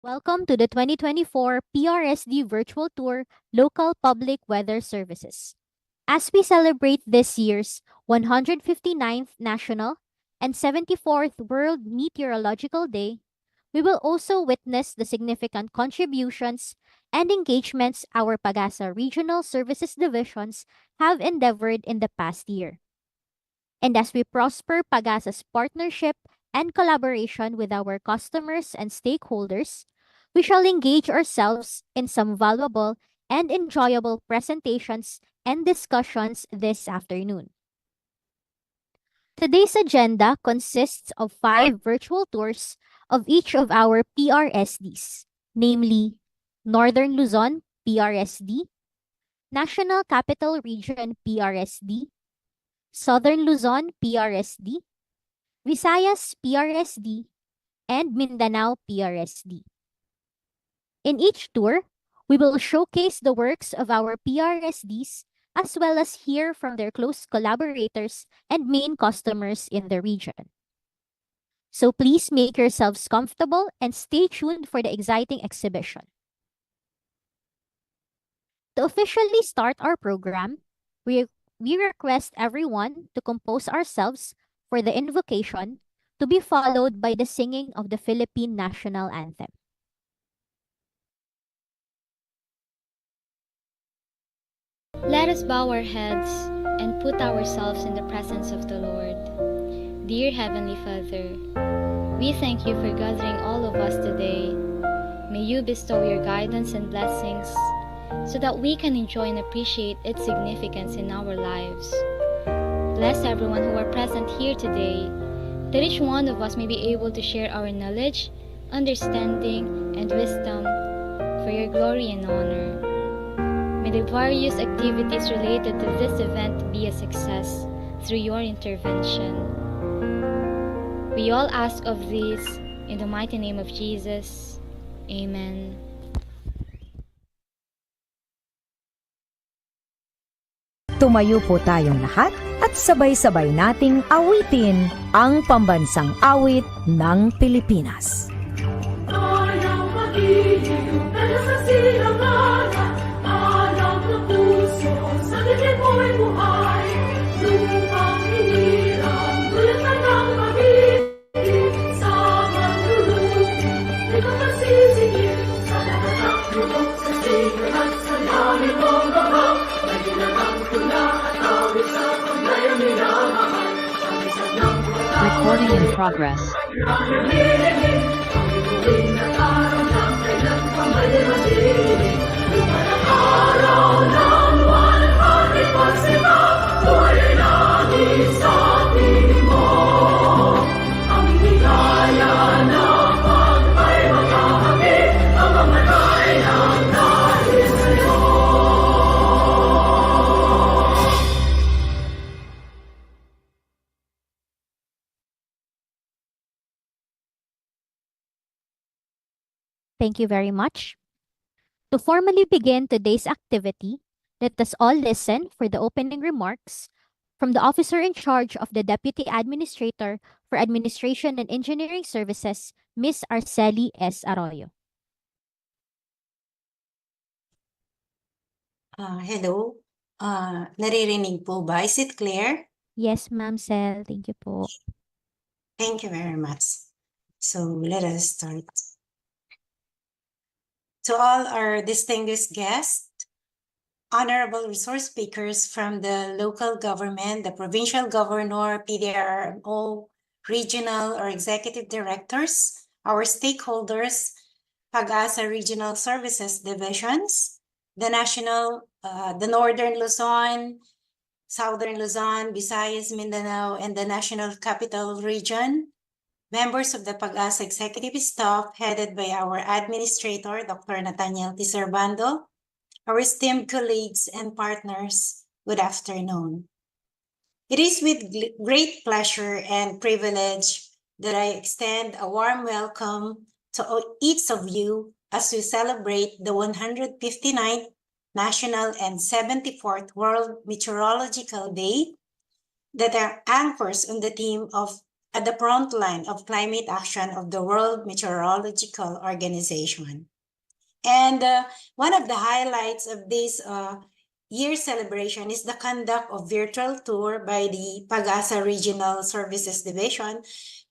Welcome to the 2024 PRSD Virtual Tour Local Public Weather Services. As we celebrate this year's 159th National and 74th World Meteorological Day, we will also witness the significant contributions and engagements our PAGASA Regional Services Divisions have endeavored in the past year. And as we prosper PAGASA's partnership and collaboration with our customers and stakeholders, we shall engage ourselves in some valuable and enjoyable presentations and discussions this afternoon. Today's agenda consists of 5 virtual tours of each of our PRSDs, namely Northern Luzon PRSD, National Capital Region PRSD, Southern Luzon PRSD, Visayas PRSD, and Mindanao PRSD. In each tour, we will showcase the works of our PRSDs as well as hear from their close collaborators and main customers in the region. So please make yourselves comfortable and stay tuned for the exciting exhibition. To officially start our program, we request everyone to compose ourselves for the invocation to be followed by the singing of the Philippine National Anthem. Let us bow our heads and put ourselves in the presence of the Lord. Dear Heavenly Father, we thank you for gathering all of us today. May you bestow your guidance and blessings so that we can enjoy and appreciate its significance in our lives. Bless everyone who are present here today, that each one of us may be able to share our knowledge, understanding, and wisdom for your glory and honor. May the various activities related to this event be a success through your intervention. We all ask of this in the mighty name of Jesus. Amen. Tumayo po tayong lahat at sabay-sabay nating awitin ang pambansang awit ng Pilipinas. Ayaw mag-ibig, pero sa silangan, alam ng puso, sa bibig mo'y buhay. Lupang hinirang, gulatan ng pag-ibig, sa manlulukin, di ko masisingin, sa naganak lubog sa singer at sa langit mong bahaw. Naginanang tula at awit sa paglayang minamahal, pag-isag ng buwan. Recording in progress. Thank you very much. To formally begin today's activity, let us all listen for the opening remarks from the officer in charge of the Deputy Administrator for Administration and Engineering Services, Ms. Arceli S. Arroyo. Hello. Naririnig po ba? Is it clear? Yes, Ma'am Cel. Thank you po. Thank you very much. So let us start. To all our distinguished guests, honorable resource speakers from the local government, the provincial governor, PDRO, regional or executive directors, our stakeholders, PAGASA Regional Services Divisions, the Northern Luzon, Southern Luzon, Visayas, Mindanao, and the National Capital Region, members of the PAGASA Executive Staff headed by our Administrator, Dr. Nathaniel T. Servando, our esteemed colleagues and partners, good afternoon. It is with great pleasure and privilege that I extend a warm welcome to each of you as we celebrate the 159th National and 74th World Meteorological Day that are anchors on the theme of at the front line of climate action of the World Meteorological Organization. And one of the highlights of this year celebration is the conduct of virtual tour by the PAGASA Regional Services Division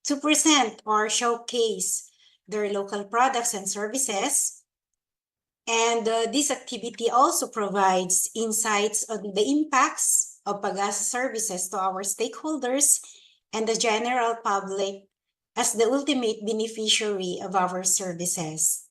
to present or showcase their local products and services. And this activity also provides insights on the impacts of PAGASA services to our stakeholders and the general public as the ultimate beneficiary of our services.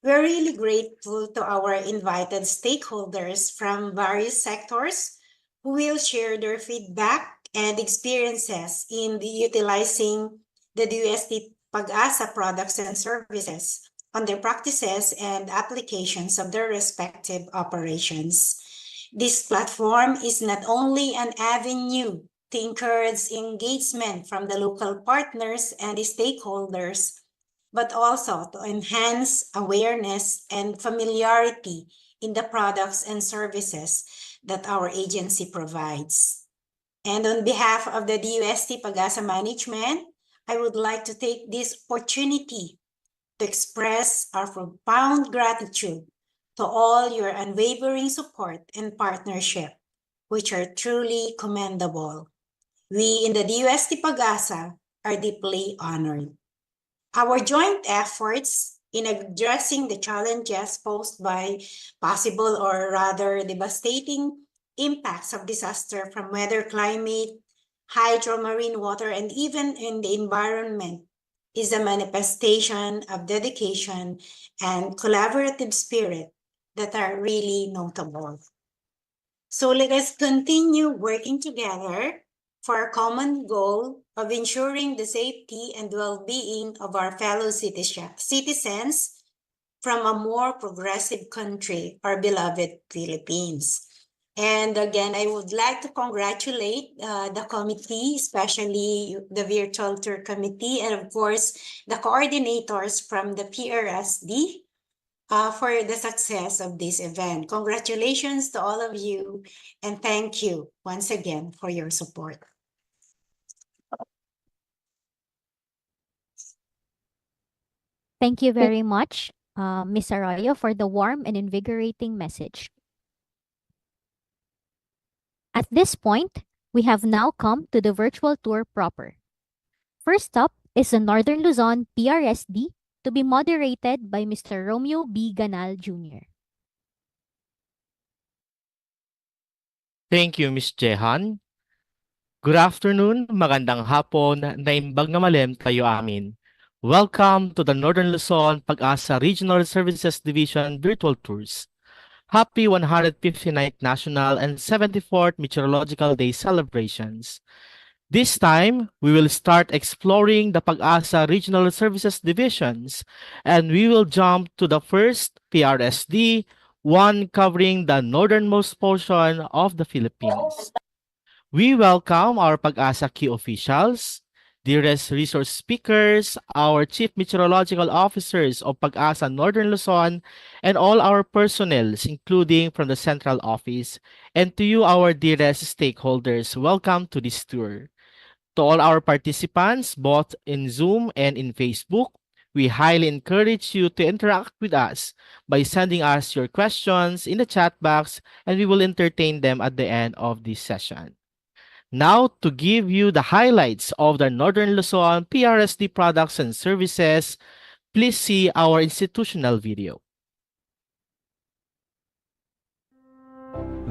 We're really grateful to our invited stakeholders from various sectors who will share their feedback and experiences in utilizing the DOST-PAGASA products and services on their practices and applications of their respective operations. This platform is not only an avenue to encourage engagement from the local partners and the stakeholders, but also to enhance awareness and familiarity in the products and services that our agency provides. And on behalf of the DOST-PAGASA management, I would like to take this opportunity to express our profound gratitude to all your unwavering support and partnership, which are truly commendable. We in the DOST-PAGASA are deeply honored. Our joint efforts in addressing the challenges posed by possible or rather devastating impacts of disaster from weather, climate, hydro, marine water, and even in the environment is a manifestation of dedication and collaborative spirit that are really notable. So let us continue working together for our common goal of ensuring the safety and well-being of our fellow citizens from a more progressive country, our beloved Philippines. And again, I would like to congratulate the committee, especially the virtual tour committee, and of course, the coordinators from the PRSD for the success of this event. Congratulations to all of you, and thank you once again for your support. Thank you very much, Ms. Arroyo, for the warm and invigorating message. At this point, we have now come to the virtual tour proper. First up is the Northern Luzon PRSD to be moderated by Mr. Romeo B. Ganal Jr. Thank you, Ms. Jehan. Good afternoon, magandang hapon, naimbag na malim tayo amin. Welcome to the Northern Luzon PAGASA Regional Services Division Virtual Tours. Happy 159th National and 74th Meteorological Day celebrations. This time, we will start exploring the PAGASA Regional Services Divisions, and we will jump to the first PRSD, one covering the northernmost portion of the Philippines. We welcome our PAGASA key officials, dearest resource speakers, our Chief Meteorological Officers of PAGASA Northern Luzon, and all our personnel, including from the Central Office. And to you, our dearest stakeholders, welcome to this tour. To all our participants, both in Zoom and in Facebook, we highly encourage you to interact with us by sending us your questions in the chat box, and we will entertain them at the end of this session. Now, to give you the highlights of the Northern Luzon PRSD products and services, please see our institutional video.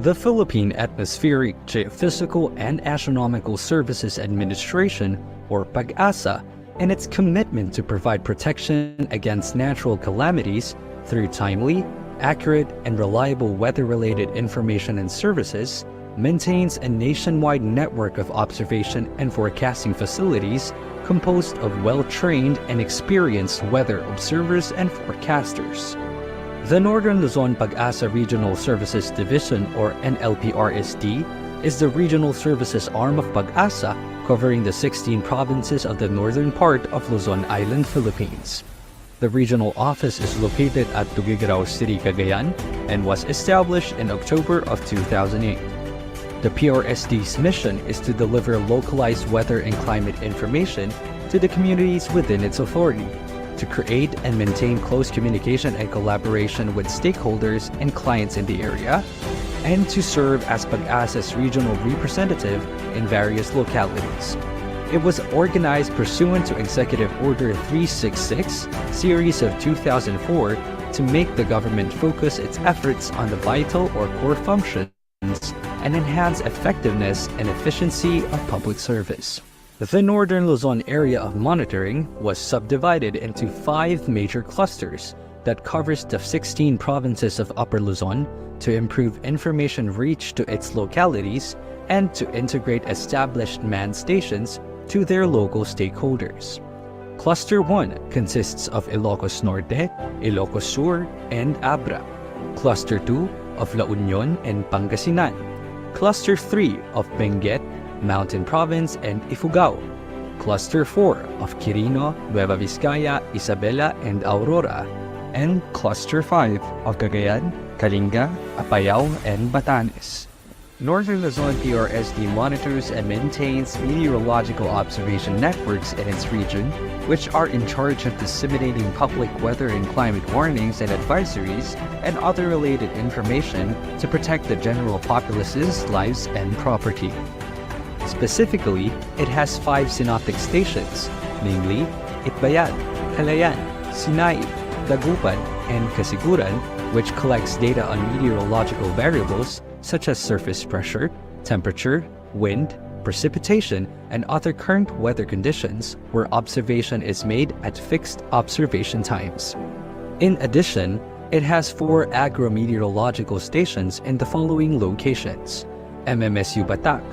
The Philippine Atmospheric, Geophysical, and Astronomical Services Administration, or PAGASA, and its commitment to provide protection against natural calamities through timely, accurate, and reliable weather-related information and services, maintains a nationwide network of observation and forecasting facilities composed of well-trained and experienced weather observers and forecasters. The Northern Luzon PAGASA Regional Services Division, or NLPRSD, is the regional services arm of PAGASA, covering the 16 provinces of the northern part of Luzon Island, Philippines. The regional office is located at Tuguegarao City, Cagayan, and was established in October of 2008. The PRSD's mission is to deliver localized weather and climate information to the communities within its authority, to create and maintain close communication and collaboration with stakeholders and clients in the area, and to serve as PAGASA's regional representative in various localities. It was organized pursuant to Executive Order 366, Series of 2004, to make the government focus its efforts on the vital or core functions and enhance effectiveness and efficiency of public service. The Northern Luzon area of monitoring was subdivided into 5 major clusters that covers the 16 provinces of Upper Luzon to improve information reach to its localities and to integrate established manned stations to their local stakeholders. Cluster 1 consists of Ilocos Norte, Ilocos Sur, and Abra. Cluster 2 of La Union and Pangasinan. Cluster 3 of Benguet, Mountain Province, and Ifugao. Cluster 4 of Quirino, Nueva Vizcaya, Isabela, and Aurora. And Cluster 5 of Cagayan, Kalinga, Apayao, and Batanes. Northern Luzon PRSD monitors and maintains meteorological observation networks in its region, which are in charge of disseminating public weather and climate warnings and advisories and other related information to protect the general populace's lives and property. Specifically, it has 5 synoptic stations, namely Itbayat, Calayan, Sinai, Dagupan, and Kasiguran, which collects data on meteorological variables such as surface pressure, temperature, wind, precipitation, and other current weather conditions where observation is made at fixed observation times. In addition, it has 4 agro-meteorological stations in the following locations: MMSU Batak,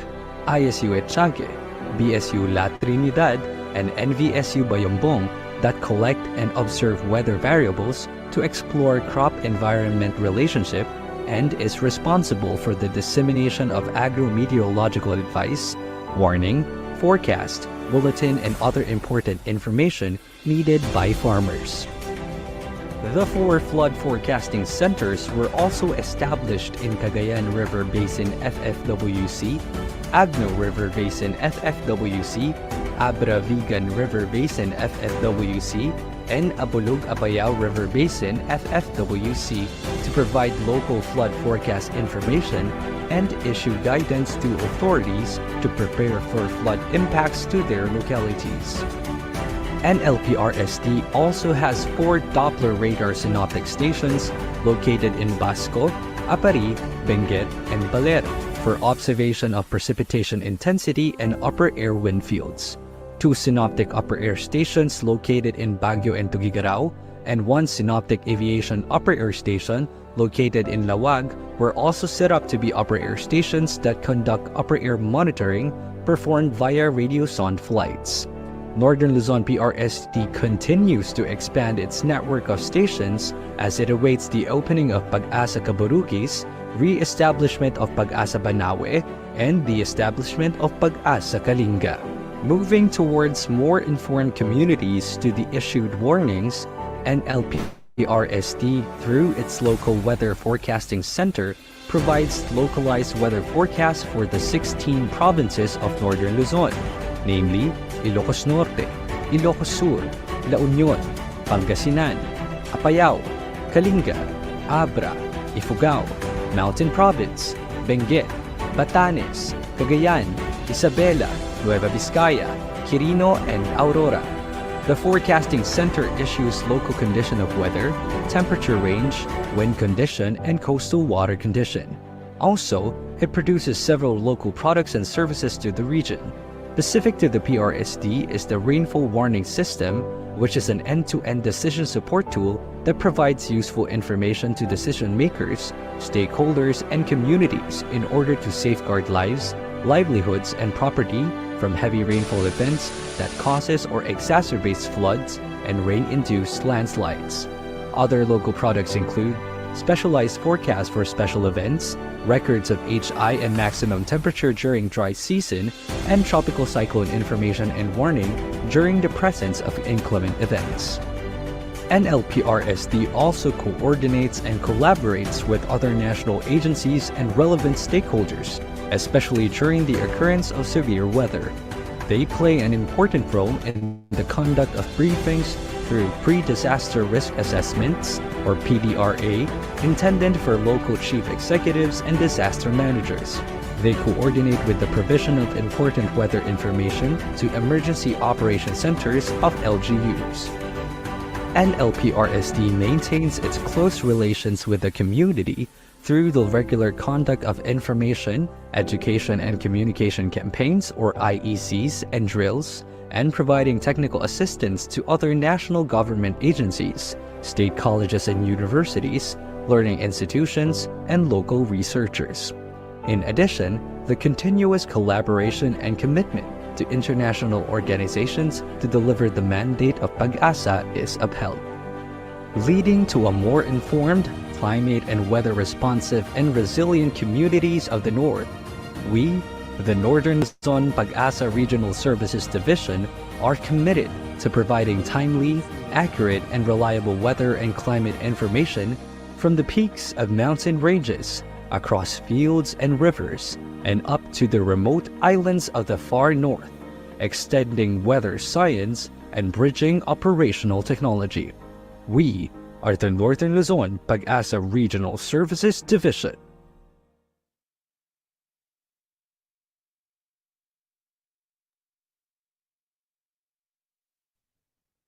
ISU Etchague, BSU La Trinidad, and NVSU Bayombong that collect and observe weather variables to explore crop-environment relationship and is responsible for the dissemination of agro-meteorological advice, warning, forecast, bulletin, and other important information needed by farmers. The 4 flood forecasting centers were also established in Cagayan River Basin FFWC, Agno River Basin FFWC, Abra Vigan River Basin FFWC, and Abulug Apayao River Basin FFWC to provide local flood forecast information and issue guidance to authorities to prepare for flood impacts to their localities. NLPRSD also has 4 Doppler radar synoptic stations located in Basco, Apari, Benguet, and Balero for observation of precipitation intensity and upper air wind fields. 2 synoptic upper air stations located in Baguio and Tuguegarao, and 1 synoptic aviation upper air station located in Lawag were also set up to be upper air stations that conduct upper air monitoring performed via radiosonde flights. Northern Luzon PRSD continues to expand its network of stations as it awaits the opening of PAGASA Caburukis, re-establishment of PAGASA Banawe, and the establishment of PAGASA Kalinga. Moving towards more informed communities to the issued warnings, NLPRSD, through its local weather forecasting center, provides localized weather forecasts for the 16 provinces of Northern Luzon, namely Ilocos Norte, Ilocos Sur, La Union, Pangasinan, Apayao, Kalinga, Abra, Ifugao, Mountain Province, Benguet, Batanes, Cagayan, Isabela, Nueva Vizcaya, Quirino, and Aurora. The forecasting center issues local condition of weather, temperature range, wind condition, and coastal water condition. Also, it produces several local products and services to the region. Specific to the PRSD is the Rainfall Warning System, which is an end-to-end decision support tool that provides useful information to decision makers, stakeholders, and communities in order to safeguard lives, livelihoods, and property from heavy rainfall events that causes or exacerbates floods and rain-induced landslides. Other local products include specialized forecasts for special events, records of HI and maximum temperature during dry season, and tropical cyclone information and warning during the presence of inclement events. NLPRSD also coordinates and collaborates with other national agencies and relevant stakeholders, especially during the occurrence of severe weather. They play an important role in the conduct of briefings through pre-disaster risk assessments, or PDRA, intended for local chief executives and disaster managers. They coordinate with the provision of important weather information to emergency operation centers of LGUs. NLPRSD maintains its close relations with the community through the regular conduct of information, education and communication campaigns, or IECs, and drills, and providing technical assistance to other national government agencies, state colleges and universities, learning institutions, and local researchers. In addition, the continuous collaboration and commitment to international organizations to deliver the mandate of PAGASA is upheld, leading to a more informed, climate and weather responsive and resilient communities of the North. We, the Northern Luzon PAGASA Regional Services Division, are committed to providing timely, accurate, and reliable weather and climate information from the peaks of mountain ranges, across fields and rivers, and up to the remote islands of the far north, extending weather science and bridging operational technology. We are the Northern Luzon PAGASA Regional Services Division.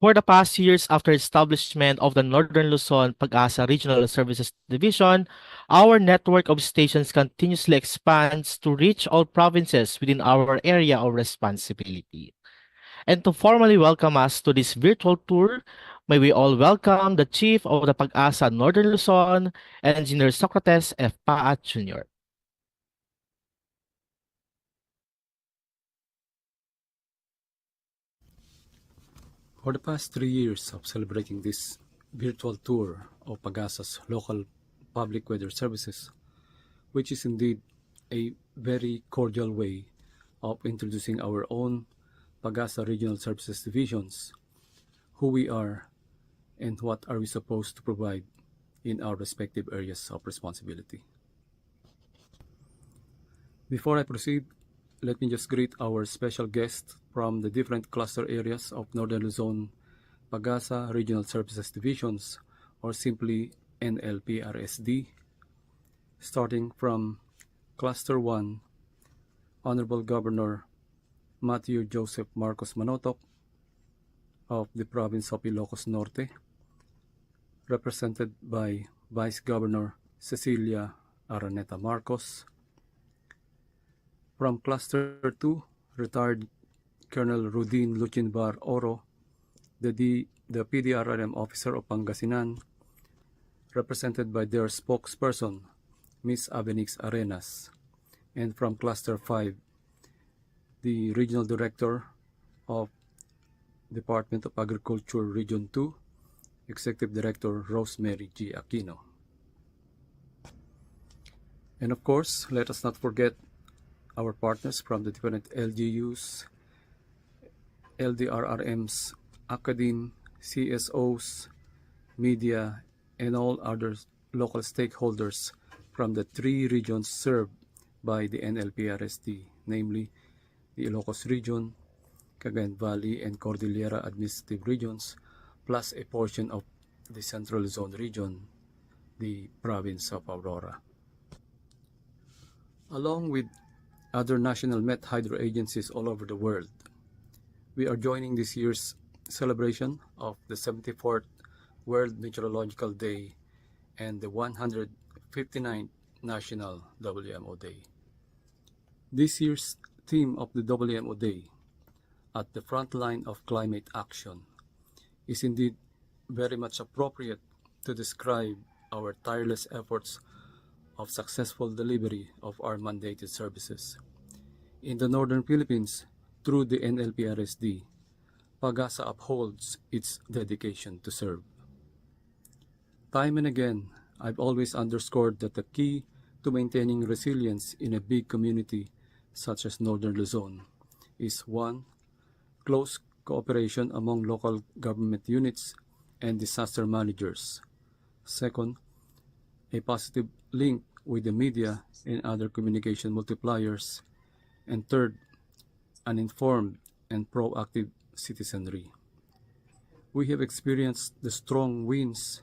For the past years after establishment of the Northern Luzon PAGASA Regional Services Division, our network of stations continuously expands to reach all provinces within our area of responsibility. And to formally welcome us to this virtual tour, may we all welcome the Chief of the PAGASA Northern Luzon, Engineer Socrates F. Paat Jr. For the past 3 years of celebrating this virtual tour of PAGASA's local public weather services, which is indeed a very cordial way of introducing our own PAGASA Regional Services Divisions, who we are, and what are we supposed to provide in our respective areas of responsibility. Before I proceed, let me just greet our special guests from the different cluster areas of Northern Luzon PAGASA Regional Services Divisions, or simply NLPRSD, starting from Cluster 1, Honorable Governor Matthew Joseph Marcos Manotoc of the province of Ilocos Norte, represented by Vice Governor Cecilia Araneta Marcos. From Cluster 2, retired Colonel Rudin Luchinbar Oro, the PDRRM officer of Pangasinan, represented by their spokesperson, Ms. Abenix Arenas. And from Cluster 5, the Regional Director of Department of Agriculture Region 2, Executive Director Rosemary G. Aquino. And of course, let us not forget our partners from the different LGUs, LDRRMs, academe, CSOs, media, and all other local stakeholders from the 3 regions served by the NLPRSD, namely the Ilocos Region, Cagayan Valley, and Cordillera Administrative Regions, plus a portion of the Central Luzon Region, the province of Aurora. Along with other national Met Hydro agencies all over the world, we are joining this year's celebration of the 74th World Meteorological Day and the 159th National WMO Day. This year's theme of the WMO Day, at the front line of climate action, is indeed very much appropriate to describe our tireless efforts of successful delivery of our mandated services. In the Northern Philippines, through the NLPRSD, PAGASA upholds its dedication to serve. Time and again, I've always underscored that the key to maintaining resilience in a big community such as Northern Luzon is 1. Close cooperation among local government units and disaster managers. 2. A positive link with the media and other communication multipliers. And 3. An informed and proactive citizenry. We have experienced the strong winds,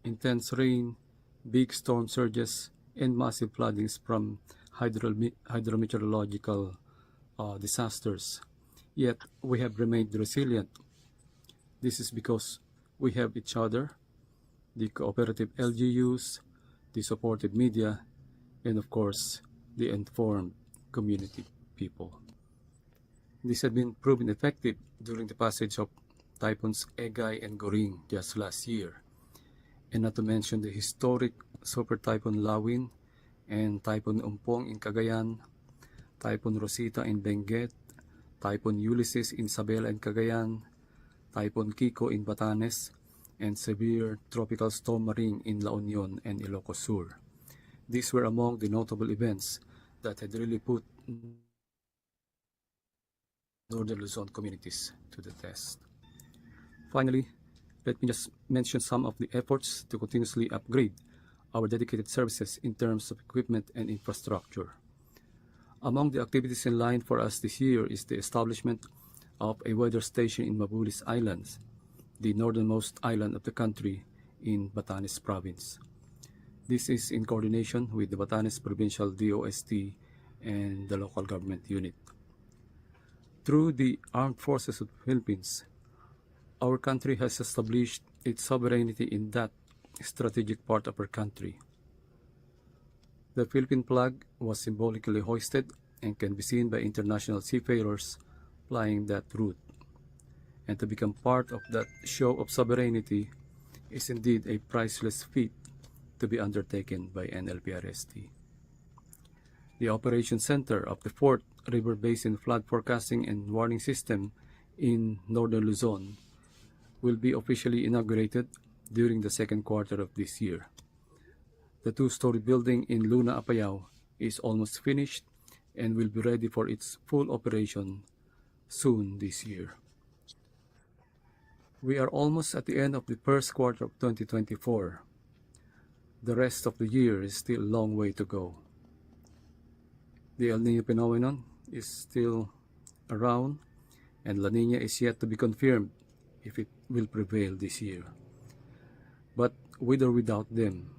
intense rain, big storm surges, and massive floodings from hydrometeorological disasters. Yet we have remained resilient. This is because we have each other, the cooperative LGUs, the supportive media, and of course, the informed community people. This had been proven effective during the passage of Typhoons Egay and Goring just last year, and not to mention the historic Super Typhoon Lawin and Typhoon Umpong in Cagayan, Typhoon Rosita in Benguet, Typhoon Ulysses in Isabela and Cagayan, Typhoon Kiko in Batanes, and severe tropical storm Maring in La Union and Ilocos Sur. These were among the notable events that had really put Northern Luzon communities to the test. Finally, let me just mention some of the efforts to continuously upgrade our dedicated services in terms of equipment and infrastructure. Among the activities in line for us this year is the establishment of a weather station in Mabulis Islands, the northernmost island of the country in Batanes Province. This is in coordination with the Batanes Provincial DOST and the local government unit. Through the Armed Forces of the Philippines, our country has established its sovereignty in that strategic part of our country. The Philippine flag was symbolically hoisted and can be seen by international seafarers flying that route. And to become part of that show of sovereignty is indeed a priceless feat to be undertaken by NLPRSD. The Operation Center of the 4th River Basin Flood Forecasting and Warning System in Northern Luzon will be officially inaugurated during the second quarter of this year. The 2-story building in Luna, Apayao is almost finished and will be ready for its full operation soon this year. We are almost at the end of the first quarter of 2024. The rest of the year is still a long way to go. The El Niño phenomenon is still around, and La Niña is yet to be confirmed if it will prevail this year. But with or without them,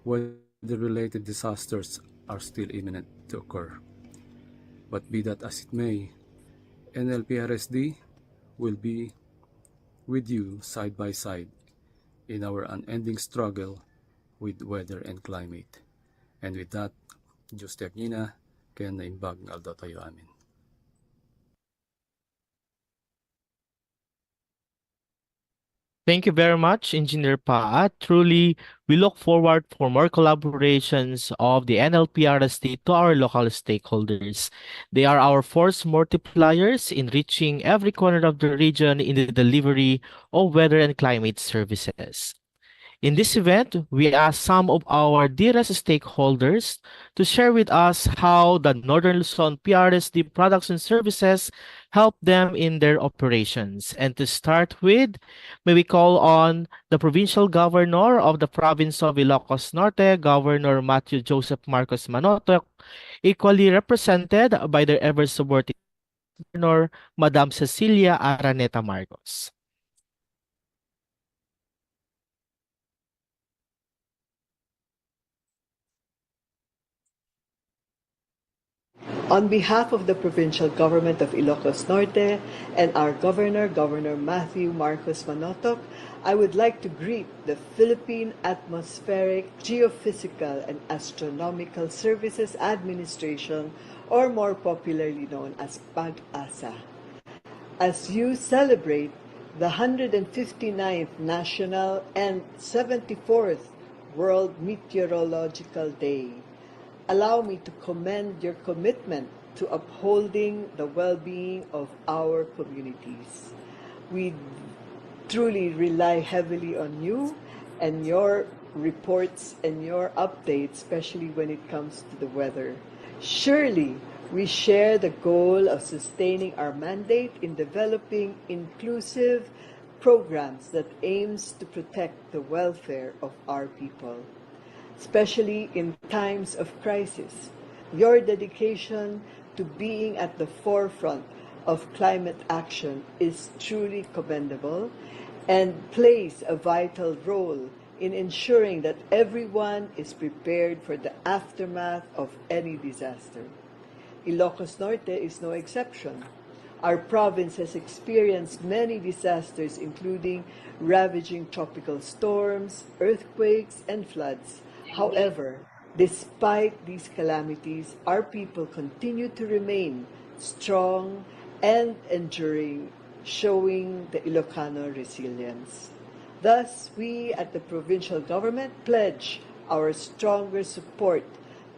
weather-related disasters are still imminent to occur. But be that as it may, NLPRSD will be with you side by side in our unending struggle with weather and climate. And with that, Diyos ti Agnina, kaya naimbag ng aldaw tayo amin. Thank you very much, Engineer Pa. Truly, we look forward for more collaborations of the NLPRSD to our local stakeholders. They are our force multipliers in reaching every corner of the region in the delivery of weather and climate services. In this event, we asked some of our dearest stakeholders to share with us how the Northern Luzon PRSD products and services help them in their operations. And to start with, may we call on the Provincial Governor of the Province of Ilocos Norte, Governor Matthew Joseph Marcos Manotoc, equally represented by their ever-supporting Governor, Madam Cecilia Araneta Marcos. On behalf of the Provincial Government of Ilocos Norte and our Governor, Governor Matthew Marcos Manotoc, I would like to greet the Philippine Atmospheric, Geophysical, and Astronomical Services Administration, or more popularly known as PAGASA. As you celebrate the 159th National and 74th World Meteorological Day, allow me to commend your commitment to upholding the well-being of our communities. We truly rely heavily on you and your reports and your updates, especially when it comes to the weather. Surely, we share the goal of sustaining our mandate in developing inclusive programs that aims to protect the welfare of our people, especially in times of crisis. Your dedication to being at the forefront of climate action is truly commendable and plays a vital role in ensuring that everyone is prepared for the aftermath of any disaster. Ilocos Norte is no exception. Our province has experienced many disasters, including ravaging tropical storms, earthquakes, and floods. However, despite these calamities, our people continue to remain strong and enduring, showing the Ilocano resilience. Thus, we at the provincial government pledge our stronger support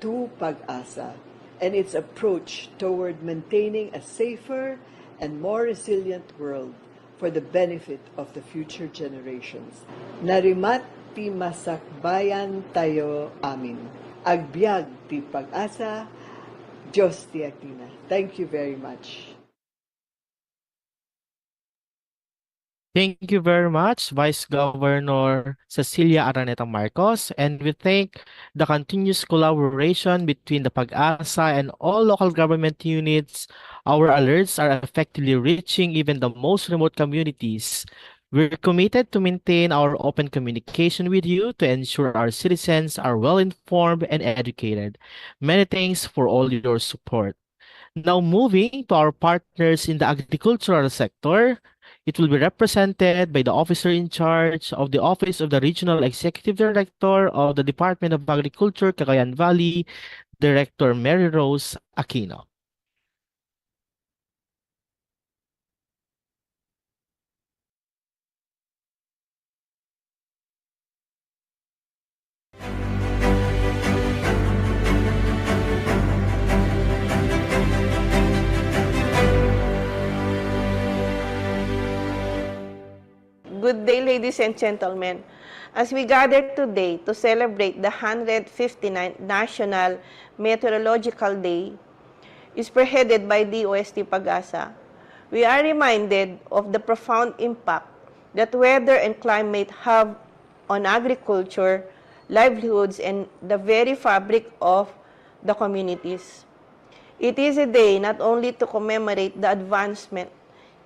to PAGASA and its approach toward maintaining a safer and more resilient world for the benefit of the future generations. Narimat ti masakbayan tayo amin. Agbyag ti PAGASA, Diyos ti Agtina. Thank you very much. Thank you very much, Vice Governor Cecilia Araneta Marcos, and we thank the continuous collaboration between the PAGASA and all local government units. Our alerts are effectively reaching even the most remote communities. We're committed to maintain our open communication with you to ensure our citizens are well informed and educated. Many thanks for all your support. Now moving to our partners in the agricultural sector, it will be represented by the officer in charge of the Office of the Regional Executive Director of the Department of Agriculture, Cagayan Valley, Director Mary Rose Aquino. Good day, ladies and gentlemen. As we gather today to celebrate the 159th National Meteorological Day, spearheaded by DOST-PAGASA, we are reminded of the profound impact that weather and climate have on agriculture, livelihoods, and the very fabric of the communities. It is a day not only to commemorate the advancement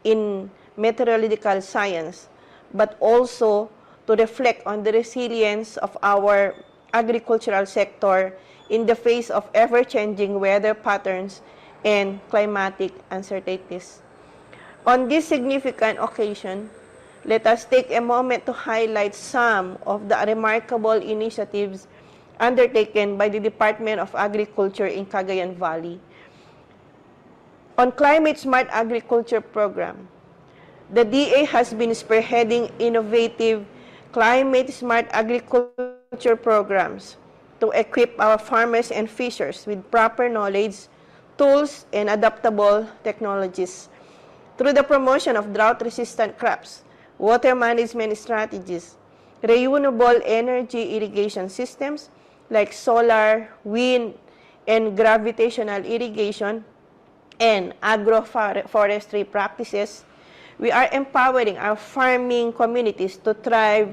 in meteorological science, but also to reflect on the resilience of our agricultural sector in the face of ever-changing weather patterns and climatic uncertainties. On this significant occasion, let us take a moment to highlight some of the remarkable initiatives undertaken by the Department of Agriculture in Cagayan Valley. On Climate Smart Agriculture Program, the DA has been spearheading innovative climate-smart agriculture programs to equip our farmers and fishers with proper knowledge, tools, and adaptable technologies. Through the promotion of drought-resistant crops, water management strategies, renewable energy irrigation systems like solar, wind, and gravitational irrigation, and agroforestry practices, we are empowering our farming communities to thrive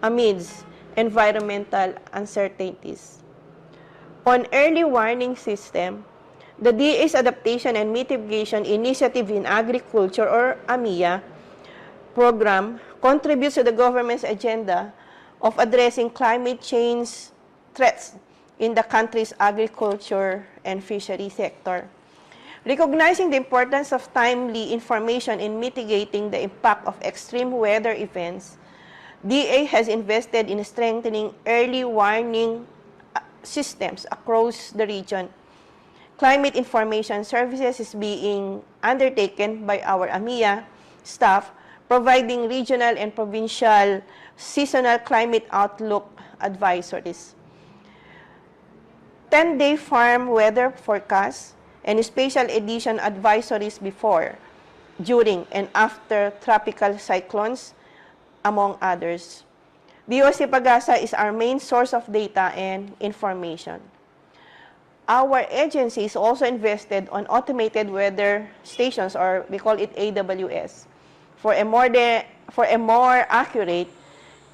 amidst environmental uncertainties. On early warning system, the DA's Adaptation and Mitigation Initiative in Agriculture, or AMIA, program contributes to the government's agenda of addressing climate change threats in the country's agriculture and fishery sector. Recognizing the importance of timely information in mitigating the impact of extreme weather events, DA has invested in strengthening early warning systems across the region. climate information services is being undertaken by our AMIA staff, providing regional and provincial seasonal climate outlook advisories, 10-day farm weather forecast, and special edition advisories before, during, and after tropical cyclones, among others. DOST-PAGASA is our main source of data and information. Our agency is also invested on automated weather stations, or we call it AWS, for a more accurate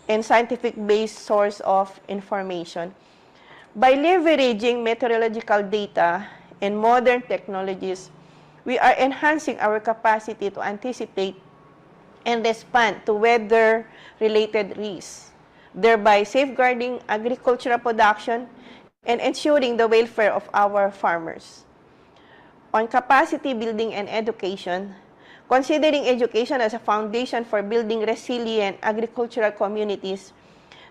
and scientific-based source of information. By leveraging meteorological data and modern technologies, we are enhancing our capacity to anticipate and respond to weather-related risks, thereby safeguarding agricultural production and ensuring the welfare of our farmers. On capacity building and education, considering education as a foundation for building resilient agricultural communities,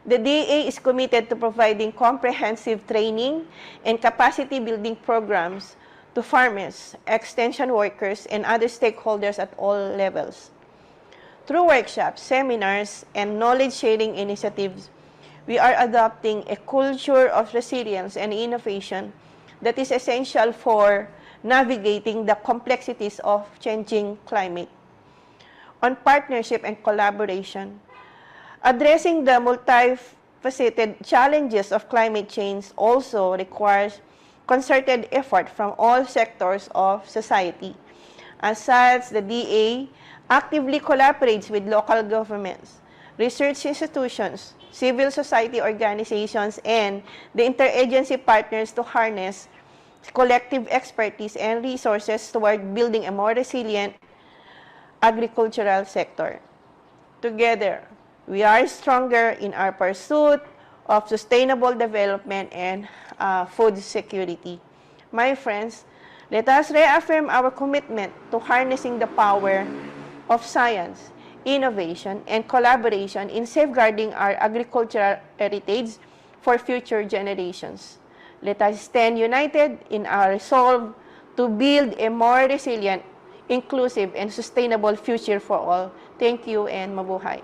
the DA is committed to providing comprehensive training and capacity building programs to farmers, extension workers, and other stakeholders at all levels. Through workshops, seminars, and knowledge-sharing initiatives, we are adopting a culture of resilience and innovation that is essential for navigating the complexities of changing climate. On partnership and collaboration, addressing the multifaceted challenges of climate change also requires concerted effort from all sectors of society. As such, the DA actively collaborates with local governments, research institutions, civil society organizations, and the interagency partners to harness collective expertise and resources toward building a more resilient agricultural sector. Together, we are stronger in our pursuit of sustainable development and food security. My friends, let us reaffirm our commitment to harnessing the power of science, innovation, and collaboration in safeguarding our agricultural heritage for future generations. Let us stand united in our resolve to build a more resilient, inclusive, and sustainable future for all. Thank you and mabuhay.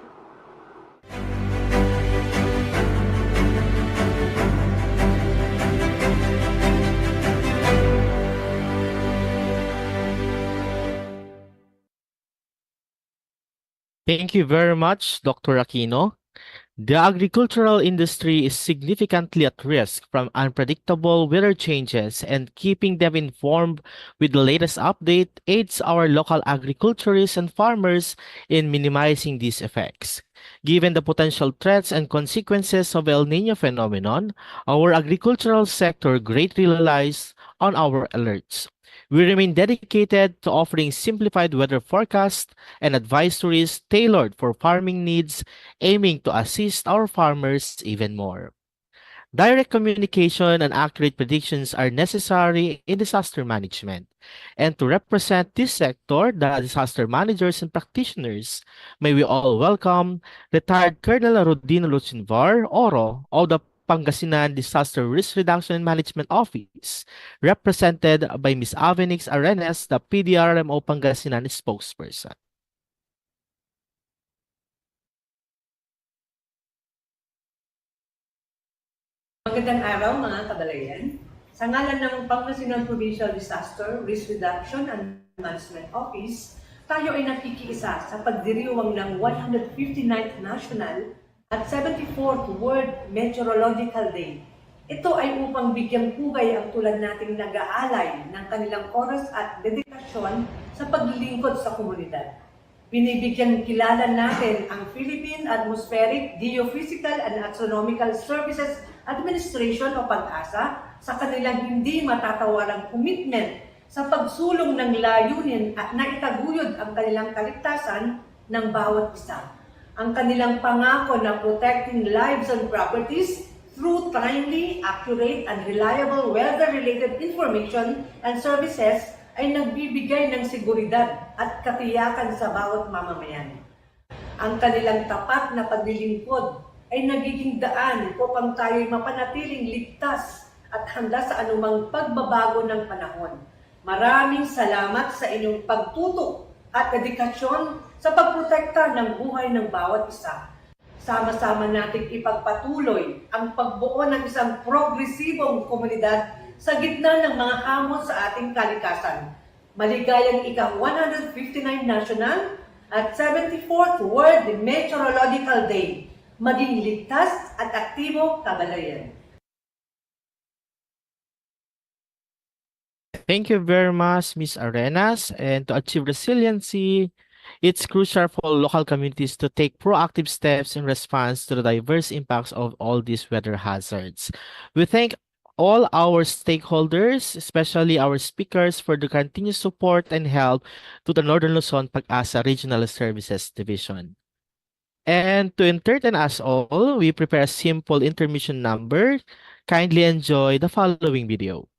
Thank you very much, Dr. Aquino. The agricultural industry is significantly at risk from unpredictable weather changes, and keeping them informed with the latest update aids our local agriculturists and farmers in minimizing these effects. Given the potential threats and consequences of El Niño phenomenon, our agricultural sector greatly relies on our alerts. We remain dedicated to offering simplified weather forecasts and advisories tailored for farming needs, aiming to assist our farmers even more. Direct communication and accurate predictions are necessary in disaster management. And to represent this sector, the disaster managers and practitioners, may we all welcome retired Colonel Rodino Luchinvar, Oro, of the Pangasinan Disaster Risk Reduction and Management Office, represented by Ms. Avenix Arenas, the PDRMO Pangasinan spokesperson. Magandang araw mga kabalayan. Sa ngalan ng Pangasinan Provincial Disaster Risk Reduction and Management Office, tayo ay nakikiisa sa pagdiriwang ng 159th National at 74th World Meteorological Day. Ito ay upang bigyang pugay ang tulad nating nag-aalay ng kanilang oras at dedikasyon sa paglilingkod sa komunidad. Binibigyan kilala natin ang Philippine Atmospheric, Geophysical and Astronomical Services Administration o PAGASA sa kanilang hindi matatawarang commitment sa pagsulong ng layunin at naitaguyod ang kanilang kaligtasan ng bawat isa. Ang kanilang pangako na protecting lives and properties through timely, accurate, and reliable weather-related information and services ay nagbibigay ng seguridad at katiyakan sa bawat mamamayan. Ang kanilang tapat na paglilingkod ay nagiging daan upang tayo'y mapanatiling ligtas at handa sa anumang pagbabago ng panahon. Maraming salamat sa inyong pagtutok at dedikasyon sa pagprotekta ng buhay ng bawat isa. Sama-sama nating ipagpatuloy ang pagbuo ng isang progresibong komunidad sa gitna ng mga hamon sa ating kalikasan. Maligayang ika-159 National at 74th World Meteorological Day. Maging ligtas at aktibo, kababayan. Thank you very much, Ms. Arenas. And to achieve resiliency, it's crucial for local communities to take proactive steps in response to the diverse impacts of all these weather hazards. We thank all our stakeholders, especially our speakers, for the continued support and help to the Northern Luzon PAGASA Regional Services Division. And to entertain us all, we prepare a simple intermission number. Kindly enjoy the following video.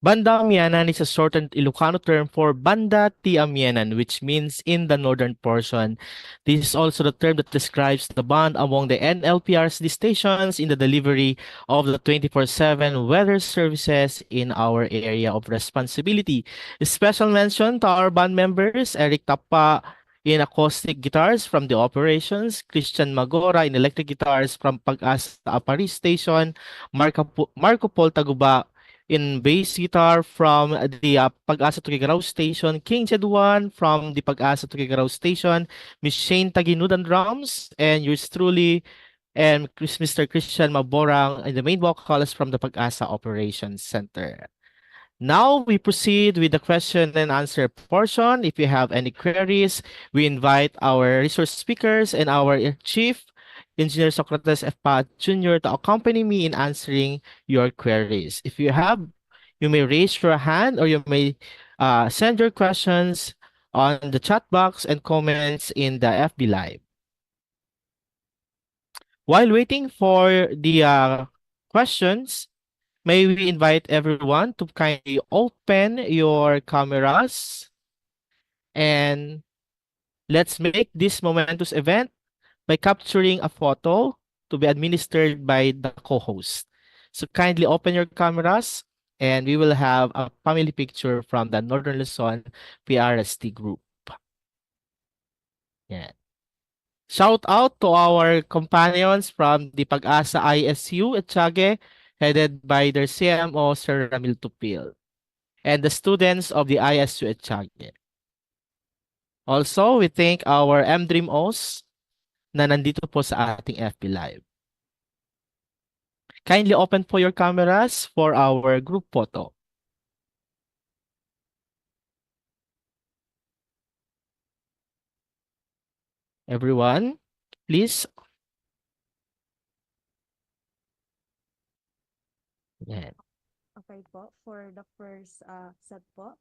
Banda Amianan is a shortened Ilocano term for Banda Ti Amianan, which means in the northern portion. This is also the term that describes the bond among the NLPRSD stations in the delivery of the 24/7 weather services in our area of responsibility. A special mention to our band members, Eric Tapa in acoustic guitars from the operations, Christian Magora in electric guitars from Pag-asa Aparis Station, Marco Paul Taguba in bass guitar from the Pag-asa Tuguegarao Station, King Jeduan from the Pag-asa Tuguegarao Station, Miss Shane Taginudan drums, and yours truly, and Mr. Christian Maborang, and the main vocalist from the Pag-asa Operations Center. Now we proceed with the question and answer portion. If you have any queries, we invite our resource speakers and our Chief Engineer Socrates F. Pa Jr. to accompany me in answering your queries. If you have, you may raise your hand or you may send your questions on the chat box and comments in the FB Live. While waiting for the questions, may we invite everyone to kindly open your cameras and let's make this momentous event by capturing a photo to be administered by the co-host. So kindly open your cameras and we will have a family picture from the Northern Luzon PRSD group. Yeah. Shout out to our companions from the Pag-asa ISU at Tiague, headed by their CMO, Sir Ramil Tupil, and the students of the ISU at Tiague. Also, we thank our MDreamOs na nandito po sa ating FB Live. Kindly open po your cameras for our group photo. Everyone, please. Yeah. Okay po, for the first set po,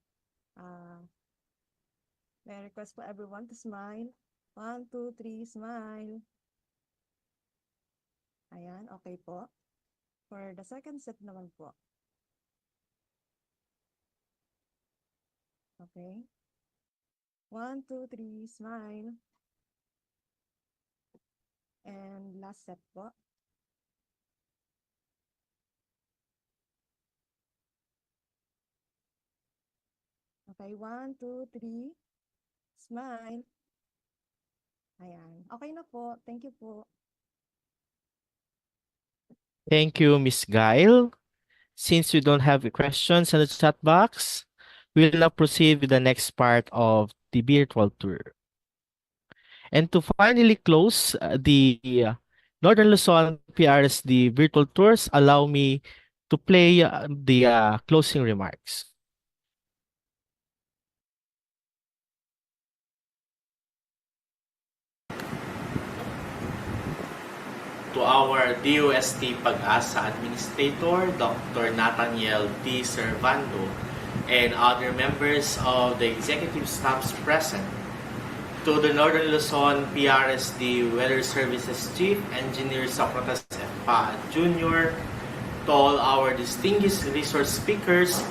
may I request for everyone to smile. 1, 2, 3, smile. Ayan, okay po. For the second set naman po. Okay. 1, 2, 3, smile. And last set po. Okay, 1, 2, 3, smile. Ayan, okay na po. Thank you po. Thank you, Miss Gail. Since we don't have questions in the chat box, we'll now proceed with the next part of the virtual tour. And to finally close the Northern Luzon PRSD virtual tours, allow me to play the closing remarks. To our DOST-PAGASA Administrator, Dr. Nathaniel D. Servando, and other members of the executive staffs present, to the Northern Luzon PRSD Weather Services Chief Engineer Socrates F. Pa Jr., to all our distinguished resource speakers,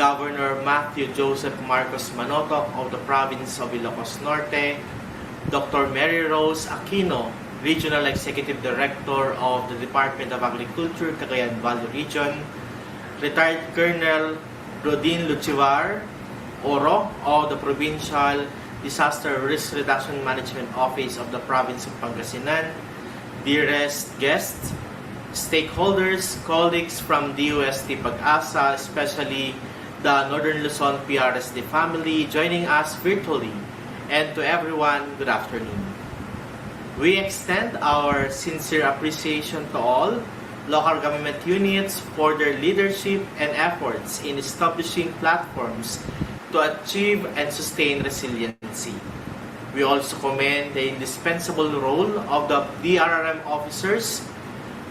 Governor Matthew Joseph Marcos Manotoc of the Province of Ilocos Norte, Dr. Mary Rose Aquino, Regional Executive Director of the Department of Agriculture, Cagayan Valley Region, retired Colonel Rodin Luchivar Oro of the Provincial Disaster Risk Reduction Management Office of the Province of Pangasinan, dearest guests, stakeholders, colleagues from DOST-PAGASA, especially the Northern Luzon PRSD family joining us virtually, and to everyone, good afternoon. We extend our sincere appreciation to all local government units for their leadership and efforts in establishing platforms to achieve and sustain resiliency. We also commend the indispensable role of the DRRM officers,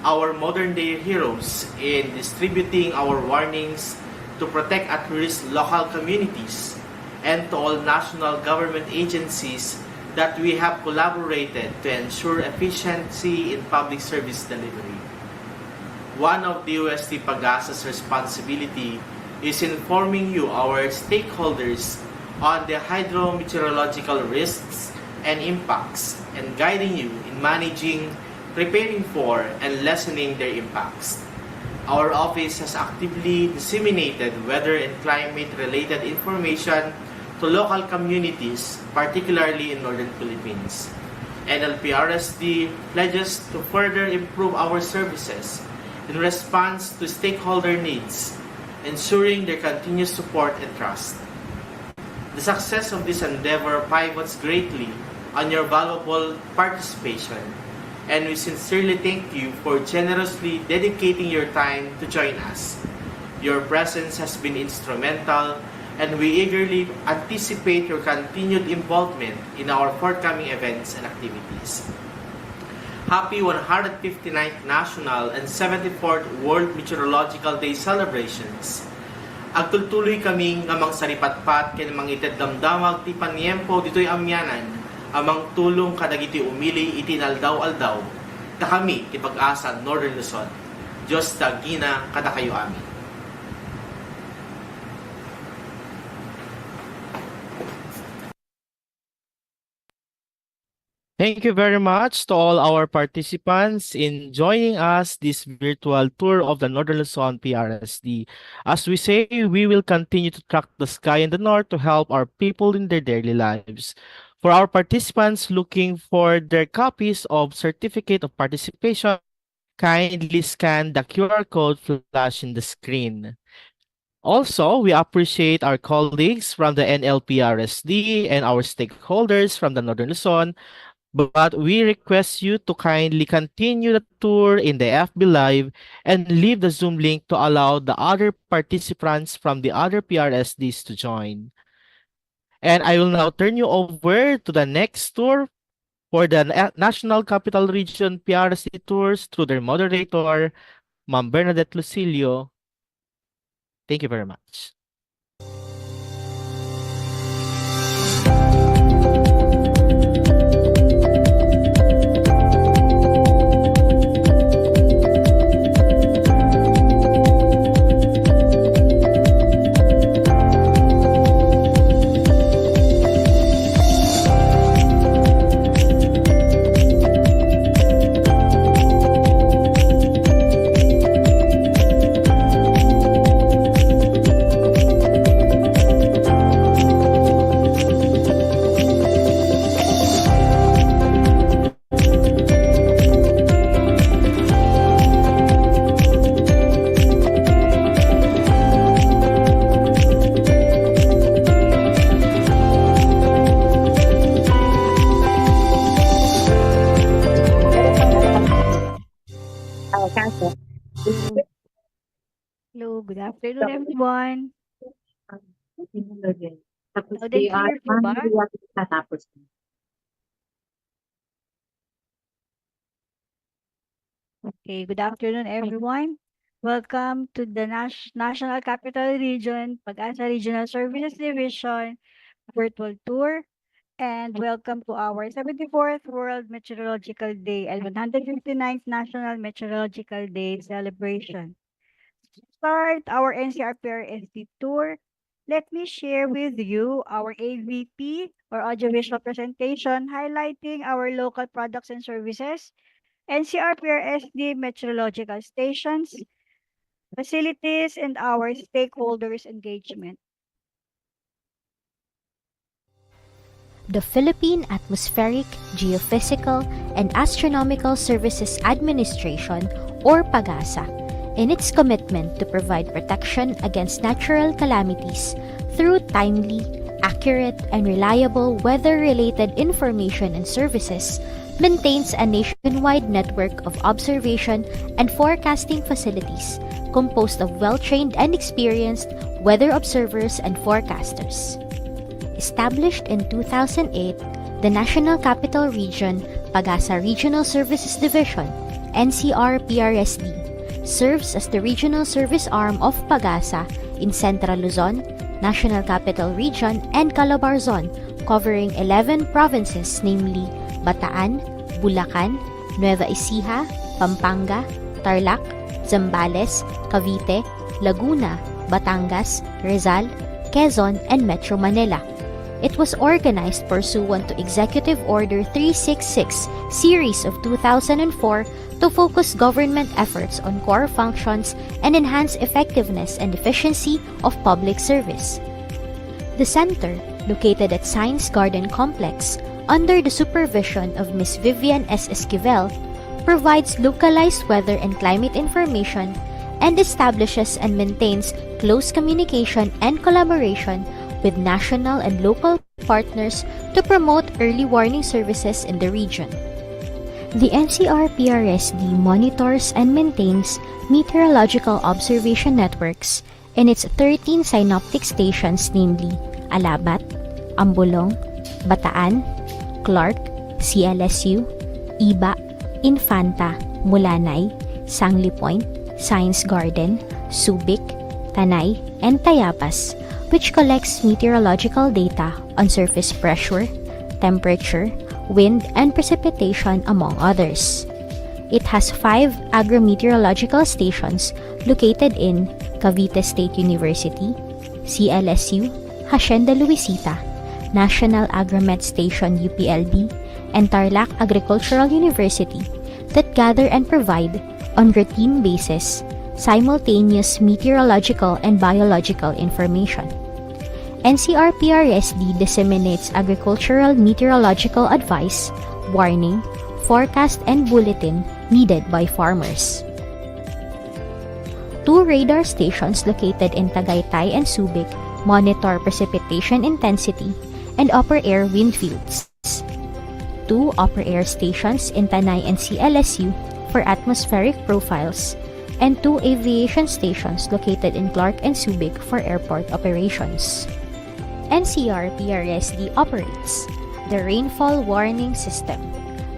our modern-day heroes, in distributing our warnings to protect at-risk local communities, and to all national government agencies that we have collaborated to ensure efficiency in public service delivery. One of DOST-PAGASA's responsibility is informing you, our stakeholders, on the hydrometeorological risks and impacts and guiding you in managing, preparing for, and lessening their impacts. Our office has actively disseminated weather and climate-related information to local communities, particularly in Northern Philippines. NLPRSD pledges to further improve our services in response to stakeholder needs, ensuring their continuous support and trust. The success of this endeavor pivots greatly on your valuable participation, and we sincerely thank you for generously dedicating your time to join us. Your presence has been instrumental, and we eagerly anticipate your continued involvement in our forthcoming events and activities. Happy 159th National and 74th World Meteorological Day celebrations. Agtultuloy kaming amang saripatpat ken mang ited damdamag ti paniempo ditoy amyanan, amang tulong kadagiti umili iti aldaw-aldaw, ta kami ti Pag-asa Northern Luzon. Diyos tagina kada kayo amin. Thank you very much to all our participants in joining us this virtual tour of the Northern Luzon PRSD. As we say, we will continue to track the sky in the north to help our people in their daily lives. For our participants looking for their copies of Certificate of Participation, kindly scan the QR code flash in the screen. Also, we appreciate our colleagues from the NLPRSD and our stakeholders from the Northern Luzon, but we request you to kindly continue the tour in the FB Live and leave the Zoom link to allow the other participants from the other PRSDs to join. And I will now turn you over to the next tour for the National Capital Region PRSD tours through their moderator, Ma'am Bernadette Lucilio. Thank you very much. Hello, good afternoon everyone. Loud and clear po ba? Okay, good afternoon everyone. Welcome to the National Capital Region Pag-asa Regional Services Division virtual tour, and welcome to our 74th World Meteorological Day and 159th National Meteorological Day celebration. To start our NCR PRSD tour, let me share with you our AVP or audiovisual presentation highlighting our local products and services, NCR PRSD meteorological stations, facilities, and our stakeholders engagement. The Philippine Atmospheric, Geophysical, and Astronomical Services Administration, or PAGASA, in its commitment to provide protection against natural calamities through timely, accurate, and reliable weather-related information and services, maintains a nationwide network of observation and forecasting facilities composed of well-trained and experienced weather observers and forecasters. Established in 2008, the National Capital Region PAGASA Regional Services Division, NCR-PRSD, serves as the regional service arm of PAGASA in Central Luzon, National Capital Region, and Calabarzon, covering 11 provinces namely Bataan, Bulacan, Nueva Ecija, Pampanga, Tarlac, Zambales, Cavite, Laguna, Batangas, Rizal, Quezon, and Metro Manila. It was organized pursuant to Executive Order 366, Series of 2004, to focus government efforts on core functions and enhance effectiveness and efficiency of public service. The center, located at Science Garden Complex, under the supervision of Ms. Vivian S. Esquivel, provides localized weather and climate information and establishes and maintains close communication and collaboration with national and local partners to promote early warning services in the region. The NCR-PRSD monitors and maintains meteorological observation networks in its 13 synoptic stations, namely Alabat, Ambolong, Bataan, Clark, CLSU, Iba, Infanta, Mulanay, Sangli Point, Science Garden, Subic, Tanay, and Tayabas, which collects meteorological data on surface pressure, temperature, wind, and precipitation, among others. It has 5 agrometeorological stations located in Cavite State University, CLSU, Hacienda Luisita, National Agromet Station UPLB, and Tarlac Agricultural University that gather and provide, on routine basis, simultaneous meteorological and biological information. NCR-PRSD disseminates agricultural meteorological advice, warning, forecast, and bulletin needed by farmers. 2 radar stations located in Tagaytay and Subic monitor precipitation intensity and upper air wind fields. 2 upper air stations in Tanay and CLSU for atmospheric profiles, and 2 aviation stations located in Clark and Subic for airport operations. NCR-PRSD operates the Rainfall Warning System,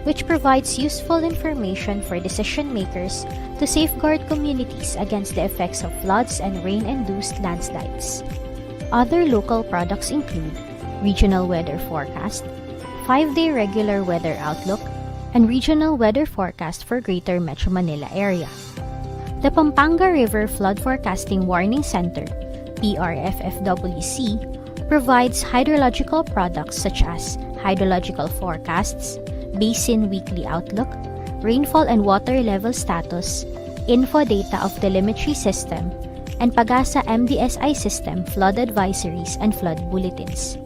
which provides useful information for decision makers to safeguard communities against the effects of floods and rain-induced landslides. Other local products include regional weather forecast, 5-day regular weather outlook, and regional weather forecast for Greater Metro Manila area. The Pampanga River Flood Forecasting Warning Center, PRFFWC, provides hydrological products such as hydrological forecasts, basin weekly outlook, rainfall and water level status, info data of telemetry system, and PAGASA MDSI system flood advisories and flood bulletins.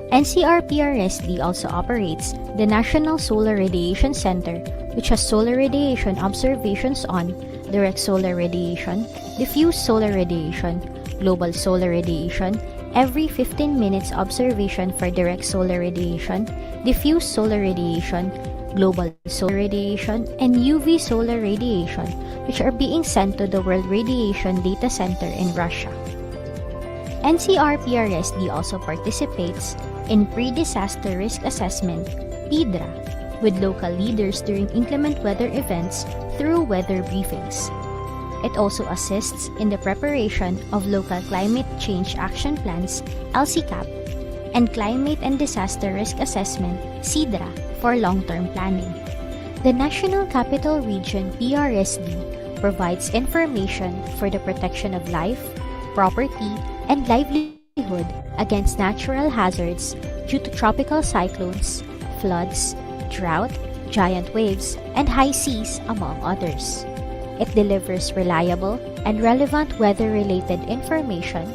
NCR-PRSD also operates the National Solar Radiation Center, which has solar radiation observations on direct solar radiation, diffuse solar radiation, global solar radiation, every 15 minutes observation for direct solar radiation, diffuse solar radiation, global solar radiation, and UV solar radiation, which are being sent to the World Radiation Data Center in Russia. NCR-PRSD also participates in Pre-Disaster Risk Assessment, PDRA, with local leaders during inclement weather events through weather briefings. It also assists in the preparation of local climate change action plans, LCCAP, and Climate and Disaster Risk Assessment, CIDRA, for long-term planning. The National Capital Region, PRSD, provides information for the protection of life, property, and livelihood against natural hazards due to tropical cyclones, floods, drought, giant waves, and high seas, among others. It delivers reliable and relevant weather-related information,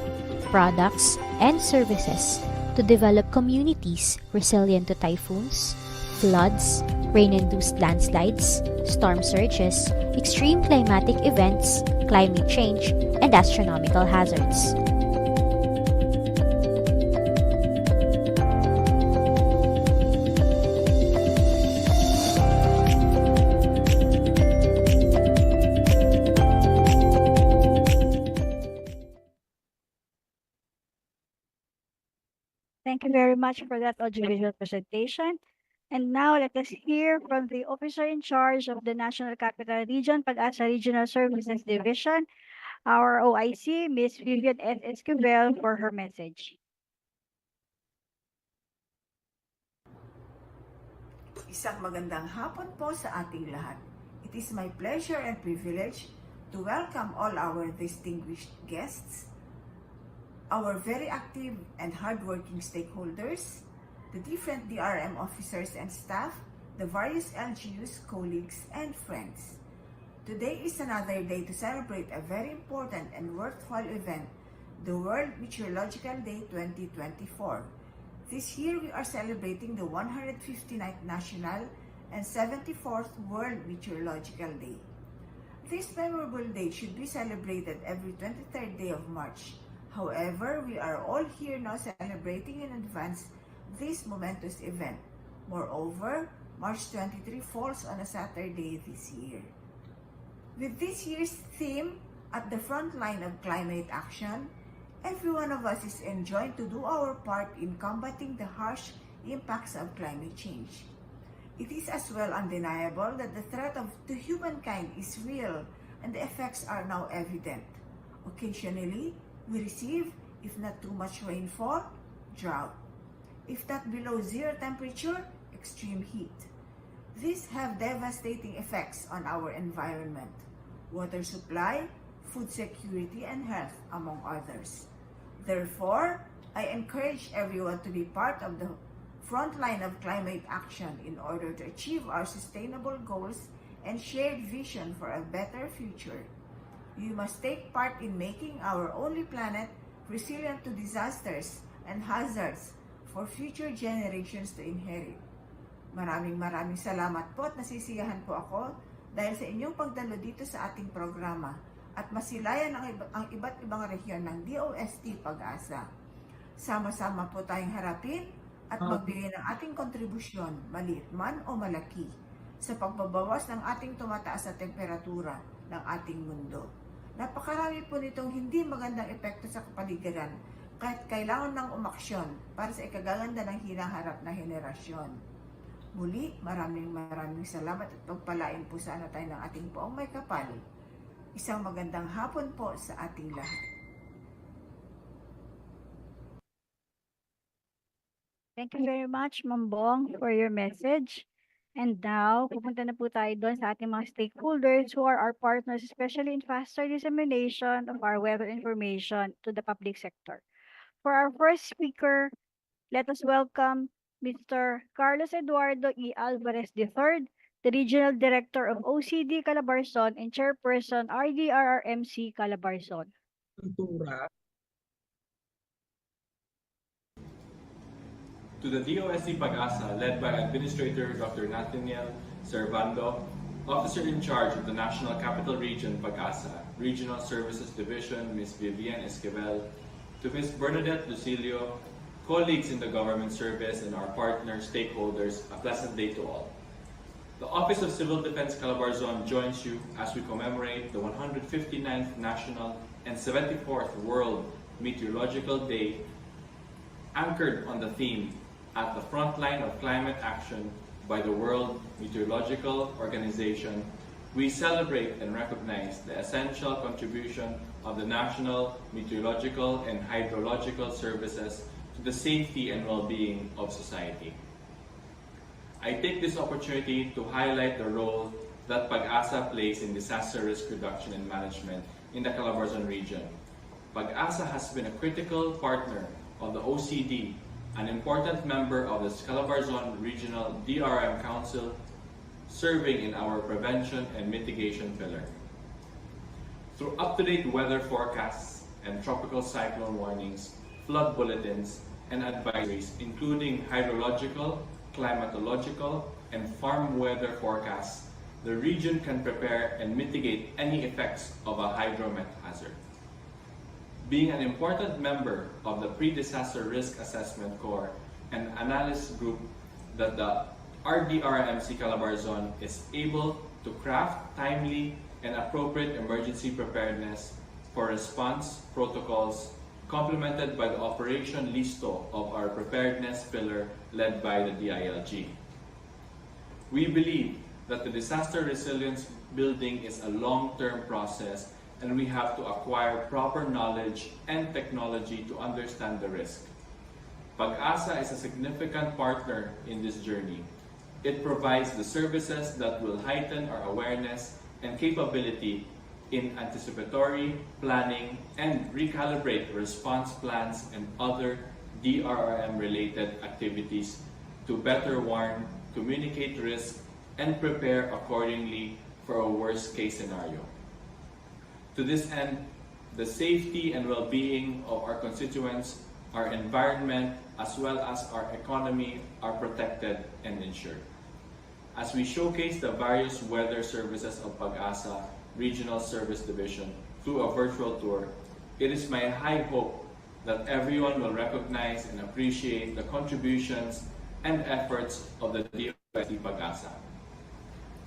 products, and services to develop communities resilient to typhoons, floods, rain-induced landslides, storm surges, extreme climatic events, climate change, and astronomical hazards. Thank you very much for that audiovisual presentation. And now let us hear from the officer in charge of the National Capital Region, PAGASA Regional Services Division, our OIC, Ms. Vivian S. Esquivel, for her message. Isang magandang hapon po sa ating lahat. It is my pleasure and privilege to welcome all our distinguished guests, our very active and hardworking stakeholders, the different DRM officers and staff, the various LGUs, colleagues, and friends. Today is another day to celebrate a very important and worthwhile event, the World Meteorological Day 2024. This year we are celebrating the 159th National and 74th World Meteorological Day. This memorable day should be celebrated every 23rd day of March. However, we are all here now celebrating in advance this momentous event. Moreover, March 23 falls on a Saturday this year. With this year's theme, at the front line of climate action, every one of us is enjoined to do our part in combating the harsh impacts of climate change. It is as well undeniable that the threat to humankind is real and the effects are now evident. Occasionally, we receive, if not too much rainfall, drought. If not below zero temperature, extreme heat. These have devastating effects on our environment, water supply, food security, and health, among others. Therefore, I encourage everyone to be part of the front line of climate action in order to achieve our sustainable goals and shared vision for a better future. You must take part in making our only planet resilient to disasters and hazards for future generations to inherit. Maraming salamat po at nasisiyahan po ako dahil sa inyong pagdalo dito sa ating programa at masilayan ang iba't ibang rehiyon ng DOST-PAGASA. Sama-sama po tayong harapin at magbigay ng ating kontribusyon, maliit man o malaki, sa pagbabawas ng ating tumataas na temperatura ng ating mundo. Napakarami po nitong hindi magandang epekto sa kapaligiran, kahit kailangan ng umaksyon para sa ikagaganda ng hinaharap na henerasyon. Muli, maraming salamat at pagpalain po sana tayo ng ating poong may kapal. Isang magandang hapon po sa ating lahat. Thank you very much, Ma'am Bong, for your message. And now, pupunta na po tayo doon sa ating mga stakeholders who are our partners, especially in faster dissemination of our weather information to the public sector. For our first speaker, let us welcome Mr. Carlos Eduardo E. Alvarez III, the Regional Director of OCD Calabarzon and Chairperson RDRRMC Calabarzon. To the DOST-PAGASA, led by Administrator Dr. Nathaniel Servando, Officer in charge of the National Capital Region PAGASA, Regional Services Division, Ms. Vivian Esquivel, to Ms. Bernadette Lucilio, colleagues in the government service and our partner stakeholders, a pleasant day to all. The Office of Civil Defense Calabarzon joins you as we commemorate the 159th National and 74th World Meteorological Day, anchored on the theme at the front line of climate action by the World Meteorological Organization. We celebrate and recognize the essential contribution of the National Meteorological and Hydrological Services to the safety and well-being of society. I take this opportunity to highlight the role that PAGASA plays in disaster risk reduction and management in the Calabarzon region. PAGASA has been a critical partner of the OCD, an important member of the Calabarzon Regional DRM Council, serving in our prevention and mitigation pillar. Through up-to-date weather forecasts and tropical cyclone warnings, flood bulletins, and advisories, including hydrological, climatological, and farm weather forecasts, the region can prepare and mitigate any effects of a hydromet hazard. Being an important member of the Pre-Disaster Risk Assessment Corps and analysis group that the RDRMC Calabarzon is able to craft timely and appropriate emergency preparedness for response protocols, complemented by the Operation Listo of our preparedness pillar led by the DILG. We believe that the disaster resilience building is a long-term process, and we have to acquire proper knowledge and technology to understand the risk. PAGASA is a significant partner in this journey. It provides the services that will heighten our awareness and capability in anticipatory planning and recalibrate response plans and other DRRM-related activities to better warn, communicate risk, and prepare accordingly for a worst-case scenario. To this end, the safety and well-being of our constituents, our environment, as well as our economy are protected and ensured. As we showcase the various weather services of PAGASA Regional Service Division through a virtual tour, it is my high hope that everyone will recognize and appreciate the contributions and efforts of the DOST-PAGASA.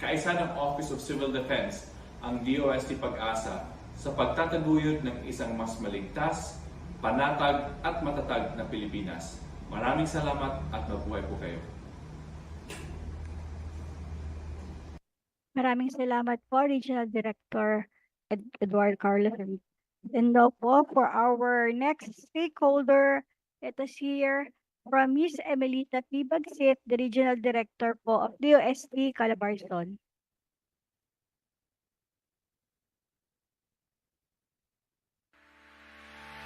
Kaisa ng Office of Civil Defense ang DOST-PAGASA sa pagtataguyod ng isang mas maligtas, panatag at matatag na Pilipinas. Maraming salamat at mabuhay po kayo. Maraming salamat po, Regional Director Eduardo Carlos. And now po, for our next stakeholder, let us hear from Ms. Emelita P. Bagsit, the Regional Director po of DOST Calabarzon.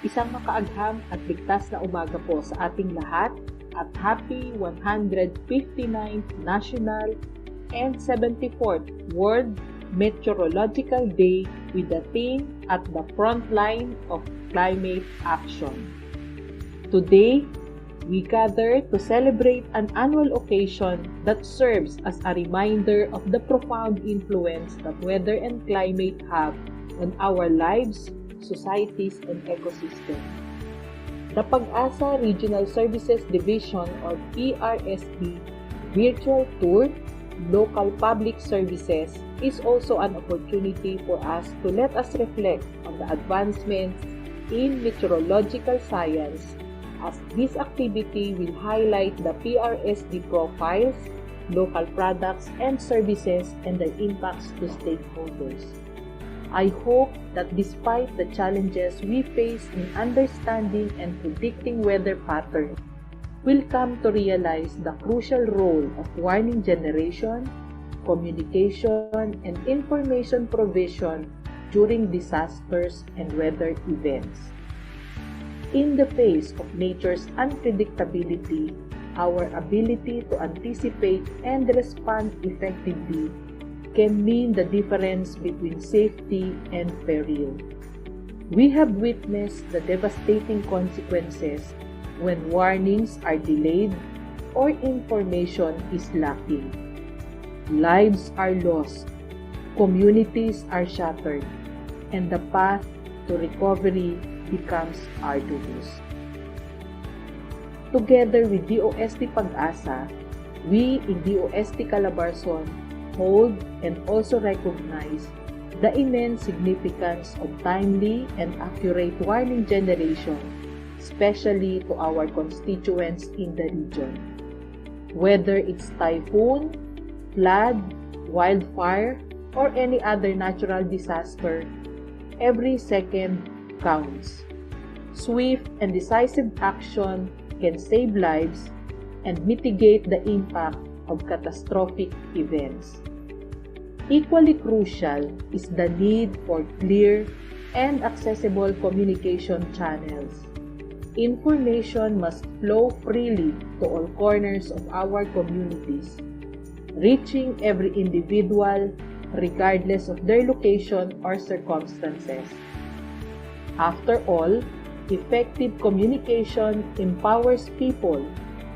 Isang makaagham at ligtas na umaga po sa ating lahat at happy 159th National and 74th World Meteorological Day with the theme At the Front Line of Climate Action. Today, we gather to celebrate an annual occasion that serves as a reminder of the profound influence that weather and climate have on our lives, societies, and ecosystems. The PAGASA Regional Services Division or PRSD Virtual Tour Local Public Services is also an opportunity for us to let us reflect on the advancements in meteorological science, as this activity will highlight the PRSD profiles, local products and services, and their impacts to stakeholders. I hope that despite the challenges we face in understanding and predicting weather patterns, we'll come to realize the crucial role of warning generation, communication, and information provision during disasters and weather events. In the face of nature's unpredictability, our ability to anticipate and respond effectively can mean the difference between safety and peril. We have witnessed the devastating consequences when warnings are delayed or information is lacking. Lives are lost, communities are shattered, and the path to recovery becomes arduous. Together with DOST-PAGASA, we in DOST Calabarzon hold and also recognize the immense significance of timely and accurate warning generation, especially to our constituents in the region. Whether it's typhoon, flood, wildfire, or any other natural disaster, every second counts. Swift and decisive action can save lives and mitigate the impact of catastrophic events. Equally crucial is the need for clear and accessible communication channels. Information must flow freely to all corners of our communities, reaching every individual regardless of their location or circumstances. After all, effective communication empowers people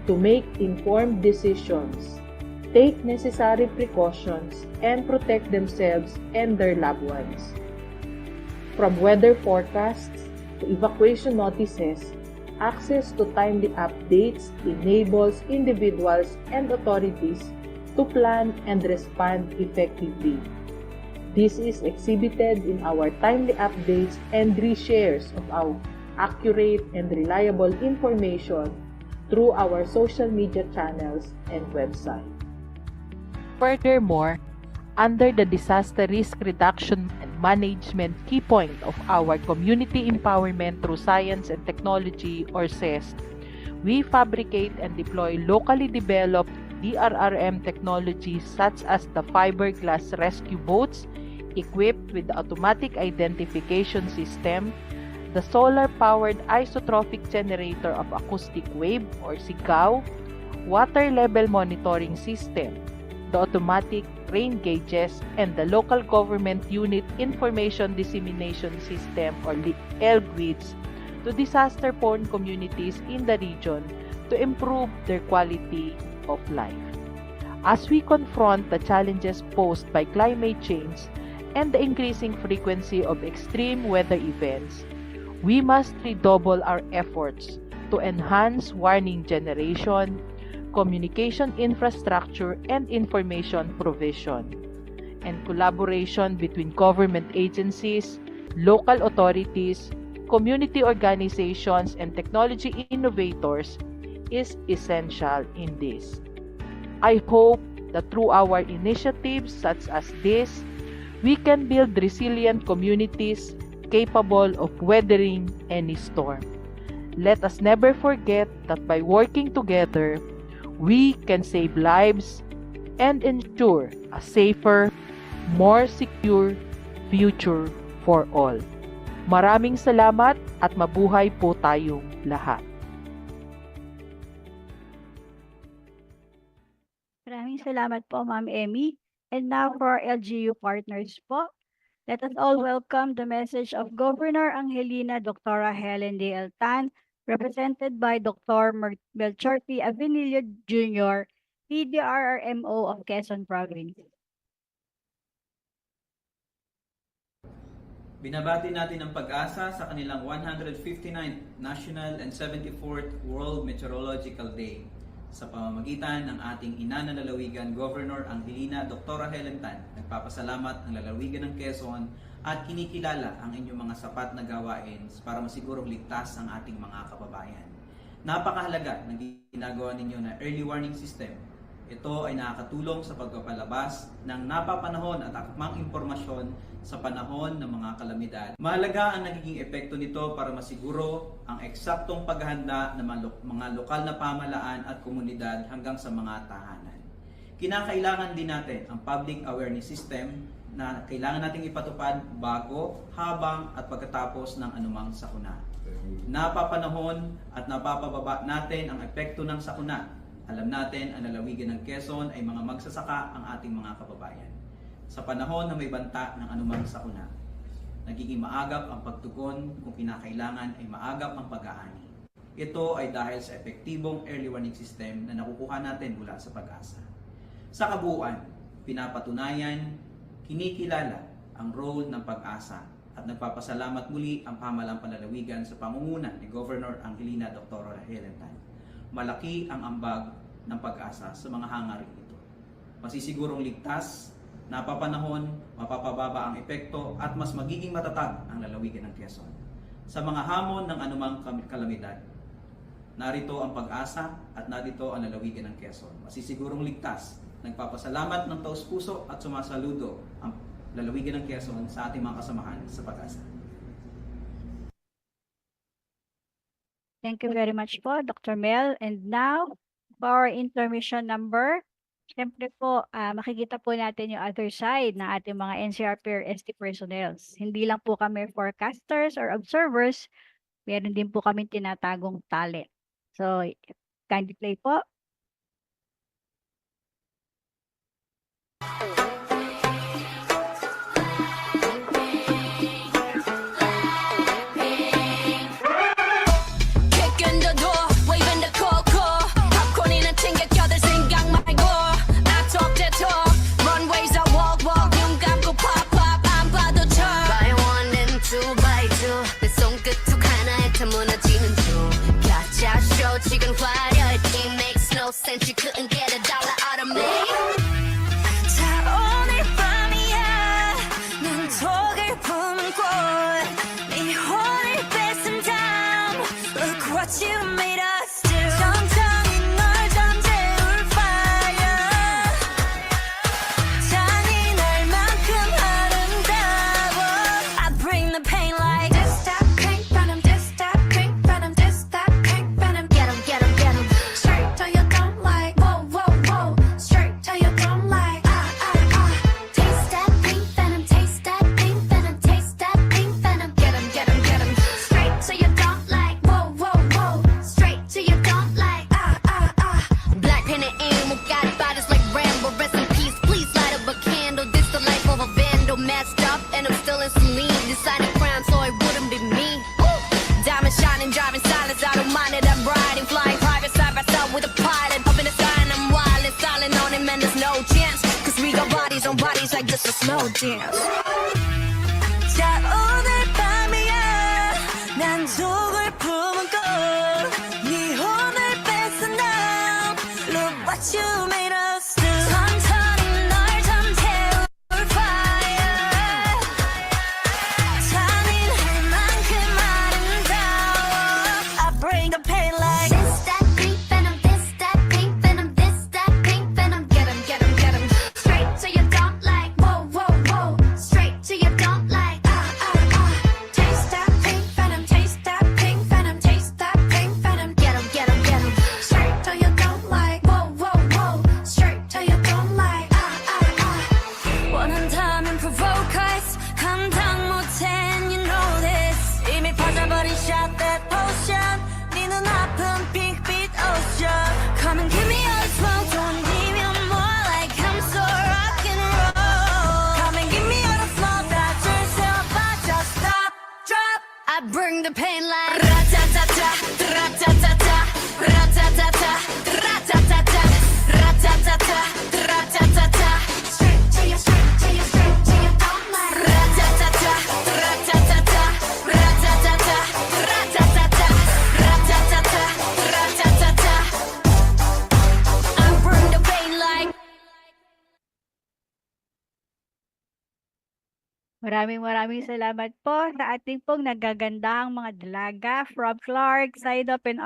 to make informed decisions, take necessary precautions, and protect themselves and their loved ones. From weather forecasts to evacuation notices, access to timely updates enables individuals and authorities to plan and respond effectively. This is exhibited in our timely updates and reshares of our accurate and reliable information through our social media channels and website. Furthermore, under the Disaster Risk Reduction and Management key point of our Community Empowerment through Science and Technology or CEST, we fabricate and deploy locally developed DRRM technologies such as the fiberglass rescue boats, equipped with the automatic identification system, the solar-powered isotrophic generator of acoustic wave or SIGAW, water level monitoring system, the automatic rain gauges, and the local government unit information dissemination system or LGWIDS to disaster-prone communities in the region to improve their quality of life. As we confront the challenges posed by climate change and the increasing frequency of extreme weather events, we must redouble our efforts to enhance warning generation, communication infrastructure, and information provision, and collaboration between government agencies, local authorities, community organizations, and technology innovators is essential in this. I hope that through our initiatives such as this, we can build resilient communities capable of weathering any storm. Let us never forget that by working together, we can save lives and ensure a safer, more secure future for all. Maraming salamat at mabuhay po tayong lahat. Maraming salamat po, Ma'am Emmy. And now for our LGU partners po, let us all welcome the message of Governor Angelina Dr. Helen D. Tan, represented by Dr. Melchor P. Avenilio Jr., PDRRMO of Quezon Province. Binabati natin ang pag-asa sa kanilang 159th National and 74th World Meteorological Day sa pamamagitan ng ating inananalawigan Governor Angelina Dr. Helen Tan. Nagpapasalamat ang lalawigan ng Quezon at kinikilala ang inyong mga sapat na gawain para masigurong ligtas ang ating mga kababayan. Napakahalaga ng ginagawa ninyo na early warning system. Ito ay nakakatulong sa pagpapalabas ng napapanahon at akmang impormasyon sa panahon ng mga kalamidad. Mahalaga ang nagiging epekto nito para masiguro ang eksaktong paghahanda ng mga lokal na pamahalaan at komunidad hanggang sa mga tahanan. Kinakailangan din natin ang public awareness system na kailangan nating ipatupad bago, habang at pagkatapos ng anumang sakuna. Napapanahon at napapababa natin ang epekto ng sakuna. Alam natin ang lalawigan ng Quezon ay mga magsasaka ang ating mga kababayan. Sa panahon na may banta ng anumang sakuna, nagiging maagap ang pagtugon kung kinakailangan ay maagap ang pag-aani. Ito ay dahil sa epektibong early warning system na nakukuha natin mula sa pag-asa. Sa kabuuan, pinapatunayan, kinikilala ang role ng pag-asa at nagpapasalamat muli ang pamahalang panlalawigan sa pamumuno ni Governor Angelina Dr. Helen Tan. Malaki ang ambag ng pag-asa sa mga hangarin ito. Masisigurong ligtas, napapanahon, mapapababa ang epekto at mas magiging matatag ang lalawigan ng Quezon. Sa mga hamon ng anumang kalamidad, narito ang pag-asa at narito ang lalawigan ng Quezon. Masisigurong ligtas. Nagpapasalamat ng taus-puso at sumasaludo ang lalawigan ng Quezon sa ating mga kasamahan sa pag-asa. Thank you very much po, Dr. Mel. And now, for our intermission number, siyempre po, makikita po natin yung other side ng ating mga NCR PRSD personnel. Hindi lang po kami forecasters or observers, meron din po kami tinatagong talent. So, kindly play po. 지금 화려해 it makes no sense you couldn't get a dollar out of me 자 오늘 밤이야 눈독을 품은 꽃네 혼을 뺏은 다음 look what you made us do 천천히 널 잠재울 fire 잔인할 만큼 아름다워 I bring the pain like this stop crank venom this stop crank venom this stop crank venom get 'em straight to your dome like whoa whoa whoa slow dance. 자 오늘 밤이야 난 속을 품은 꽃네 혼을 뺏어 now look what you made us do 천천히 널 잠재울 fire 잔인할 만큼 아름다워 I bring the pain like this that pink venom this that pink venom this that pink venom get 'em get 'em get 'em straight to your dump like whoa whoa whoa straight to your dump like taste that pink venom taste that pink venom taste that pink venom get 'em get 'em get 'em straight to your dump like whoa whoa whoa straight to your dump like 원한다면 provoke us 감당 못해 and you know this 이미 퍼져버린 shot that potion 네 눈아픈 핑크빛 ocean come and give me all the smoke don't need me more like I'm so rock and roll come and give me all the smoke that turns up I just stop drop I bring the pain like ra-ta-ta-ta ra-ta-ta-ta ra-ta-ta-ta ra-ta-ta-ta ra-ta-ta-ta ra-ta-ta-ta straight to your dome like ra-ta-ta-ta ra-ta-ta-ta ra-ta-ta-ta ra-ta-ta-ta ra-ta-ta-ta ra-ta-ta-ta I bring the pain like Maraming salamat po sa ating pong nagagandahang mga dalaga from Clark, Sidop, and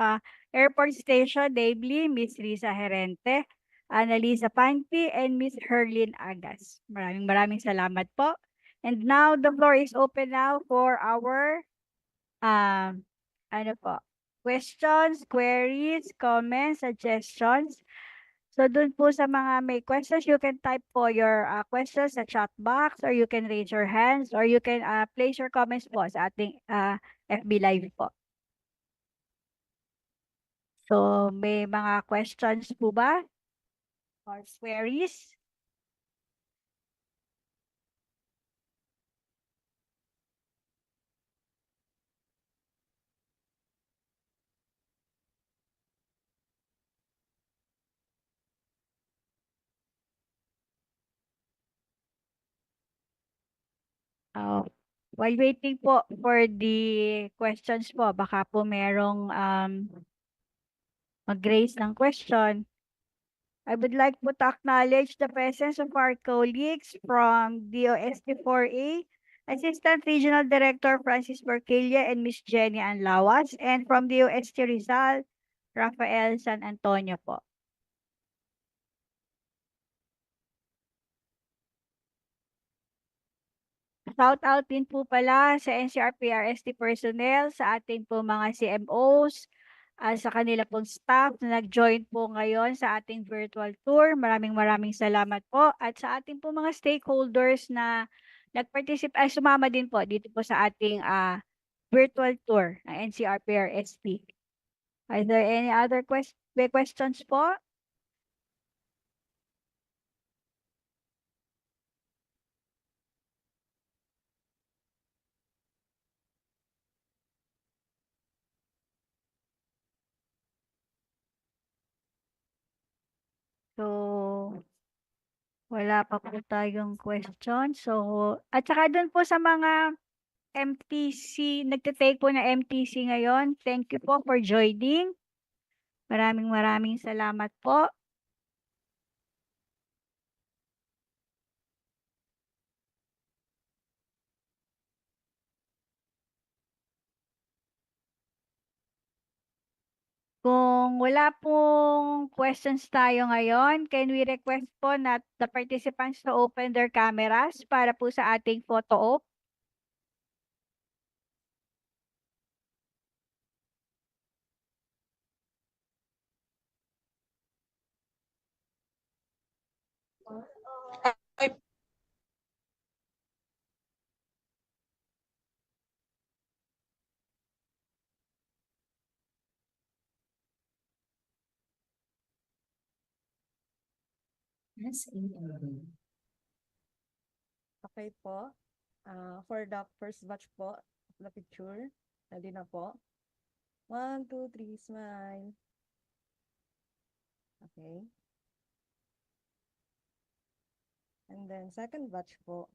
Airport Station, namely Miss Risa Herente, Annalisa Panti, and Miss Herlin Agas. Maraming salamat po. And now, the floor is open now for our questions, queries, comments, suggestions. So dun po sa mga may questions, you can type po your questions sa chat box or you can raise your hands or you can place your comments po sa ating FB Live po. So may mga questions po ba? Or queries? While waiting po for the questions po, baka po merong mag-raise ng question. I would like to acknowledge the presence of our colleagues from DOST-4A, Assistant Regional Director Francis Berquilla and Miss Jenny Anlawas, and from DOST Rizal, Rafael San Antonio po. Shout out din po pala sa NCR PRSD personnel, sa ating po mga CMOs, sa kanila pong staff na nag-join po ngayon sa ating virtual tour. Maraming salamat po. At sa ating po mga stakeholders na sumama din po dito po sa ating virtual tour ng NCR PRSD. Are there any other questions po? So, wala pa po tayong question. So, at saka dun po sa mga MTC, nagtitake po na MTC ngayon, thank you po for joining. Maraming salamat po. Kung wala pong questions tayo ngayon, can we request po na the participants to open their cameras para po sa ating photo op? Okay po. For the first batch po, the picture, ready na po. 1, 2, 3, smile. Okay. And then second batch po.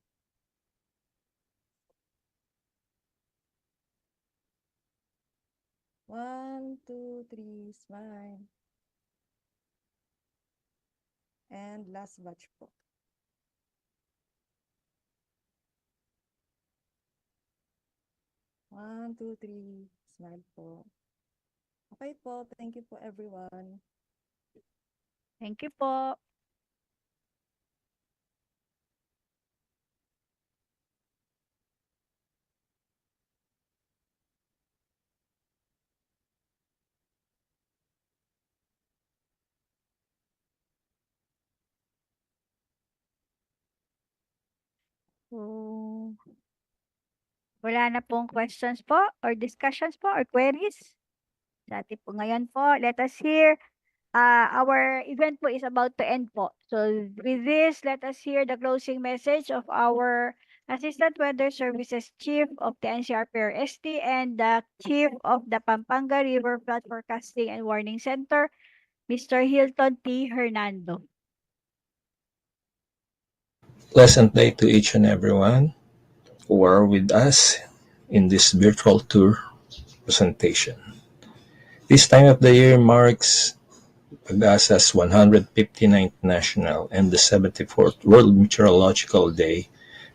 One, two, three, smile. And last batch po. One, two, three, smile po. Okay po, thank you po everyone. Thank you po. So, wala na pong questions po or discussions po or queries. Sa atin po ngayon po, let us hear. Our event po is about to end po. So with this, let us hear the closing message of our Assistant Weather Services Chief of the NCR PRSD and the Chief of the Pampanga River Flood Forecasting and Warning Center, Mr. Hilton T. Hernando. Pleasant day to each and everyone who are with us in this virtual tour presentation. This time of the year marks PAGASA's 159th National and the 74th World Meteorological Day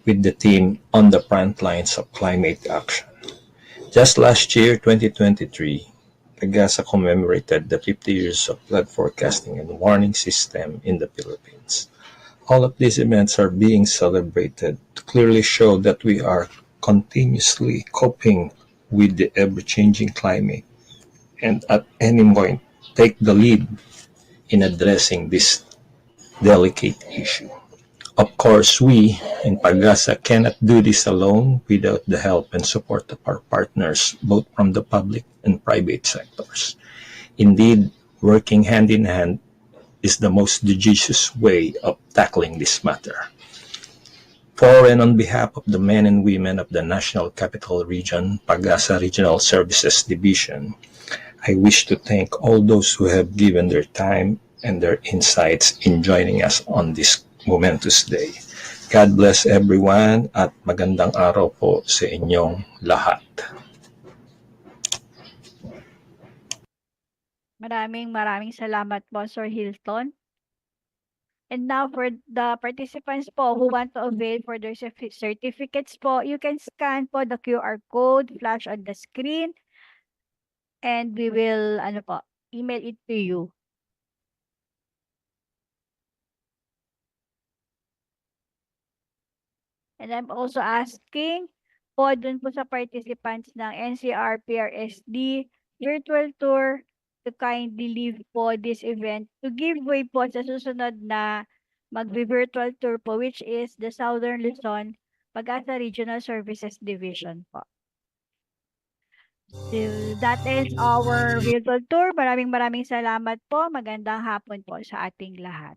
with the theme On the Front Lines of Climate Action. Just last year, 2023, PAGASA commemorated the 50 years of flood forecasting and warning system in the Philippines. All of these events are being celebrated to clearly show that we are continuously coping with the ever-changing climate and at any point take the lead in addressing this delicate issue. Of course, we in PAGASA cannot do this alone without the help and support of our partners, both from the public and private sectors. Indeed, working hand in hand is the most judicious way of tackling this matter. For and on behalf of the men and women of the National Capital Region, PAGASA Regional Services Division, I wish to thank all those who have given their time and their insights in joining us on this momentous day. God bless everyone at magandang araw po sa inyong lahat. Maraming salamat po, Sir Hilton. And now for the participants po who want to avail for their certificates po, you can scan po the QR code flash on the screen and we will email it to you. And I'm also asking po dun po sa participants ng NCR PRSD virtual tour to kindly leave po this event to give way po sa susunod na magbi-virtual tour po, which is the Southern Luzon PAGASA Regional Services Division po. So that ends our virtual tour. Maraming salamat po. Magandang hapon po sa ating lahat.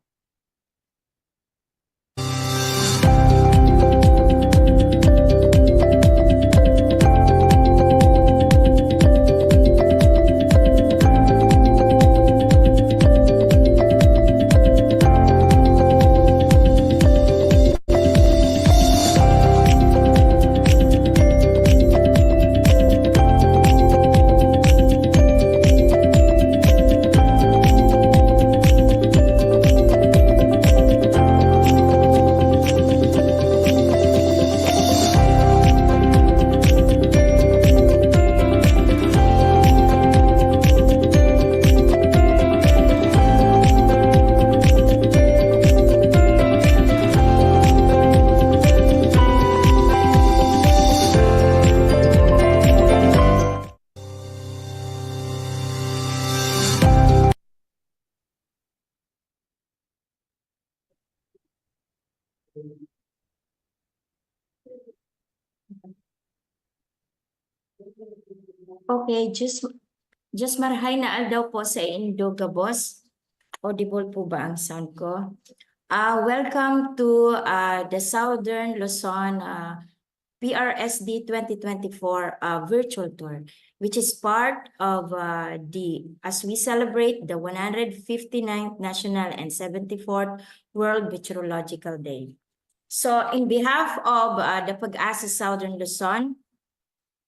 Okay, just marahay na daw po sa Indoga boss. Audible po ba ang sound ko? Welcome to the Southern Luzon PRSD 2024 virtual tour, which is part of as we celebrate the 159th National and 74th World Meteorological Day. So in behalf of the PAGASA Southern Luzon,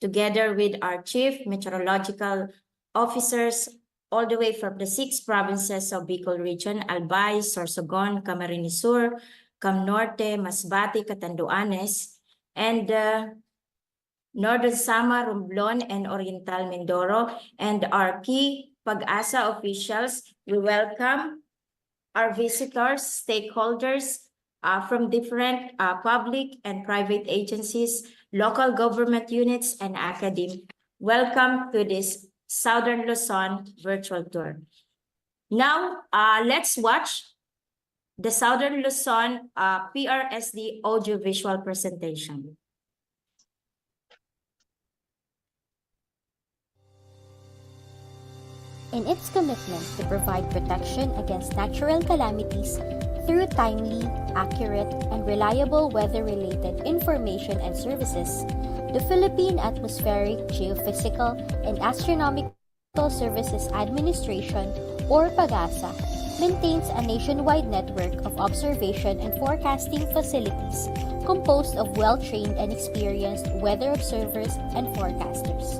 together with our chief meteorological officers all the way from the 6 provinces of Bicol Region, Albay, Sorsogon, Camarines Sur, Cam Norte, Masbate, Catanduanes, and Northern Samar, Romblon, and Oriental Mindoro, and our key PAGASA officials. We welcome our visitors, stakeholders from different public and private agencies, local government units, and academia. Welcome to this Southern Luzon virtual tour. Now, let's watch the Southern Luzon PRSD audiovisual presentation. In its commitment to provide protection against natural calamities through timely, accurate, and reliable weather-related information and services, the Philippine Atmospheric, Geophysical, and Astronomical Services Administration, or PAGASA, maintains a nationwide network of observation and forecasting facilities composed of well-trained and experienced weather observers and forecasters.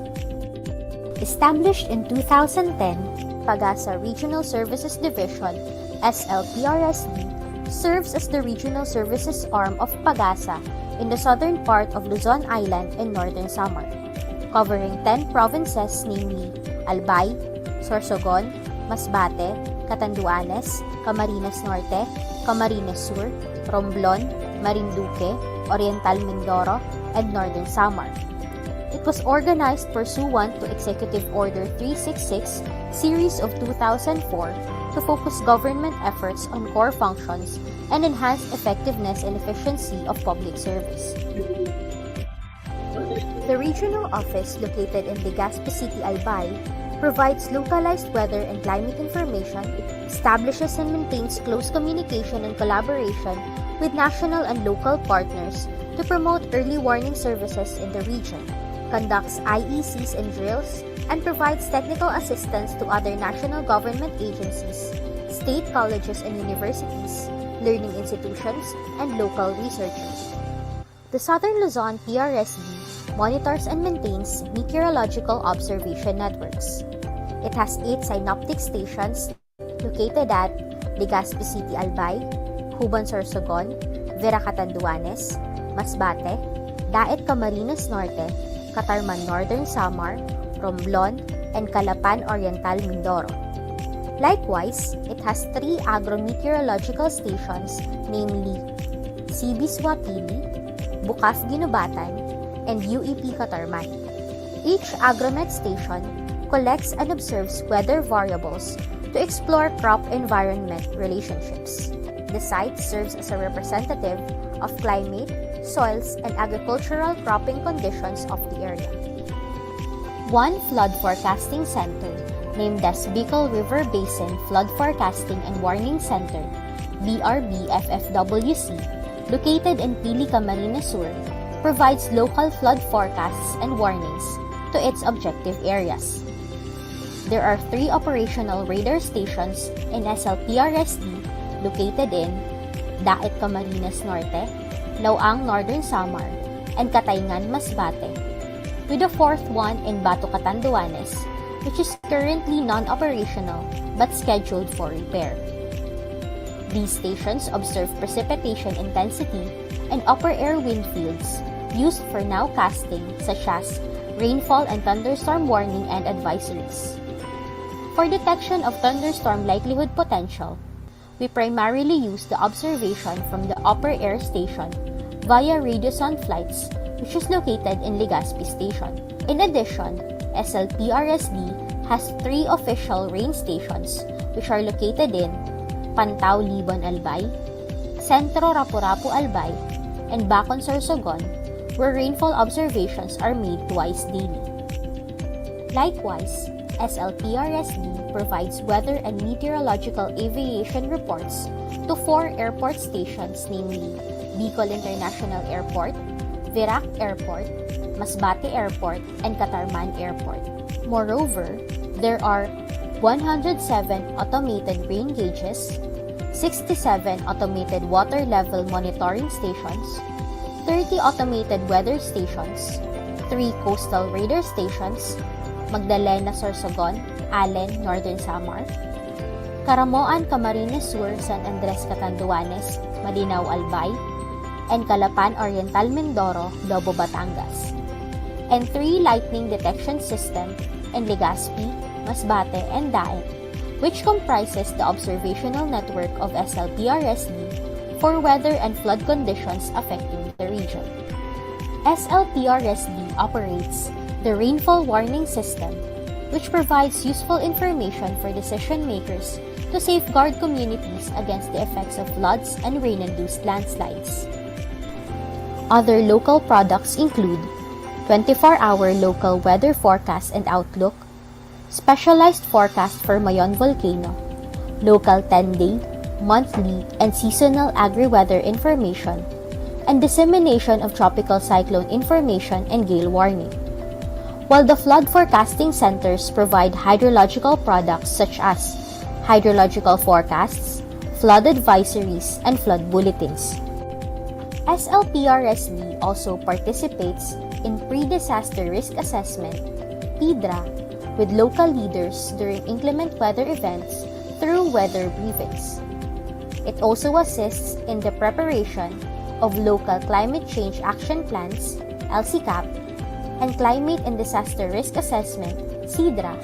Established in 2010, PAGASA Regional Services Division, SLPRSD, serves as the regional services arm of PAGASA in the southern part of Luzon Island and Northern Samar, covering 10 provinces namely Albay, Sorsogon, Masbate, Catanduanes, Camarines Norte, Camarines Sur, Romblon, Marinduque, Oriental Mindoro, and Northern Samar. It was organized pursuant to Executive Order 366, Series of 2004, to focus government efforts on core functions and enhance effectiveness and efficiency of public service. The regional office located in Legazpi City, Albay, provides localized weather and climate information, establishes and maintains close communication and collaboration with national and local partners to promote early warning services in the region, conducts IECs and drills, and provides technical assistance to other national government agencies, state colleges and universities, learning institutions, and local researchers. The Southern Luzon PRSD monitors and maintains meteorological observation networks. It has 8 synoptic stations located at Legazpi City, Albay, Huban Sorsogon, Vera Catanduanes, Masbate, Daet Camarines Norte, Catarman Northern Samar, Romblon, and Calapan Oriental Mindoro. Likewise, it has 3 agrometeorological stations, namely CB Swapili, Bukaf Ginubatan, and UEP Catarman. Each agromet station collects and observes weather variables to explore crop-environment relationships. The site serves as a representative of climate, soils, and agricultural cropping conditions of the area. One flood forecasting center, named as Bicol River Basin Flood Forecasting and Warning Center, BRB-FFWC, located in Pili, Camarines Sur, provides local flood forecasts and warnings to its objective areas. There are 3 operational radar stations in SLPRSD located in Daet Camarines Norte, Lauang Northern Samar, and Katayngan Masbate, with the 4th one in Bato Catanduanes, which is currently non-operational but scheduled for repair. These stations observe precipitation intensity and upper air wind fields used for nowcasting such as rainfall and thunderstorm warning and advisories. For detection of thunderstorm likelihood potential, we primarily use the observation from the upper air station via radioson flights, which is located in Legazpi Station. In addition, SLPRSD has 3 official rain stations, which are located in Pantao Libon Albay, Centro Rapu-Rapu Albay, and Bacon Sorsogon, where rainfall observations are made twice daily. Likewise, SLPRSD provides weather and meteorological aviation reports to 4 airport stations, namely Bicol International Airport, Virac Airport, Masbate Airport, and Catarman Airport. Moreover, there are 107 automated rain gauges, 67 automated water level monitoring stations, 30 automated weather stations, 3 coastal radar stations, Magdalena, Sorsogon, Allen, Northern Samar, Caramoan, Camarines Sur, San Andres, Catanduanes, Malinaw, Albay, and Calapan, Oriental, Mindoro, Lobo, Batangas, and 3 lightning detection system in Legazpi, Masbate, and Daet, which comprises the observational network of SLPRSD for weather and flood conditions affecting the region. SLPRSD operates the rainfall warning system, which provides useful information for decision makers to safeguard communities against the effects of floods and rain-induced landslides. Other local products include 24-hour local weather forecast and outlook, specialized forecast for Mayon Volcano, local 10-day, monthly, and seasonal agri-weather information, and dissemination of tropical cyclone information and gale warning. While the flood forecasting centers provide hydrological products such as hydrological forecasts, flood advisories, and flood bulletins. SLPRSD also participates in pre-disaster risk assessment, PDRA, with local leaders during inclement weather events through weather briefings. It also assists in the preparation of local climate change action plans, LCCAP, and climate and disaster risk assessment, CIDRA,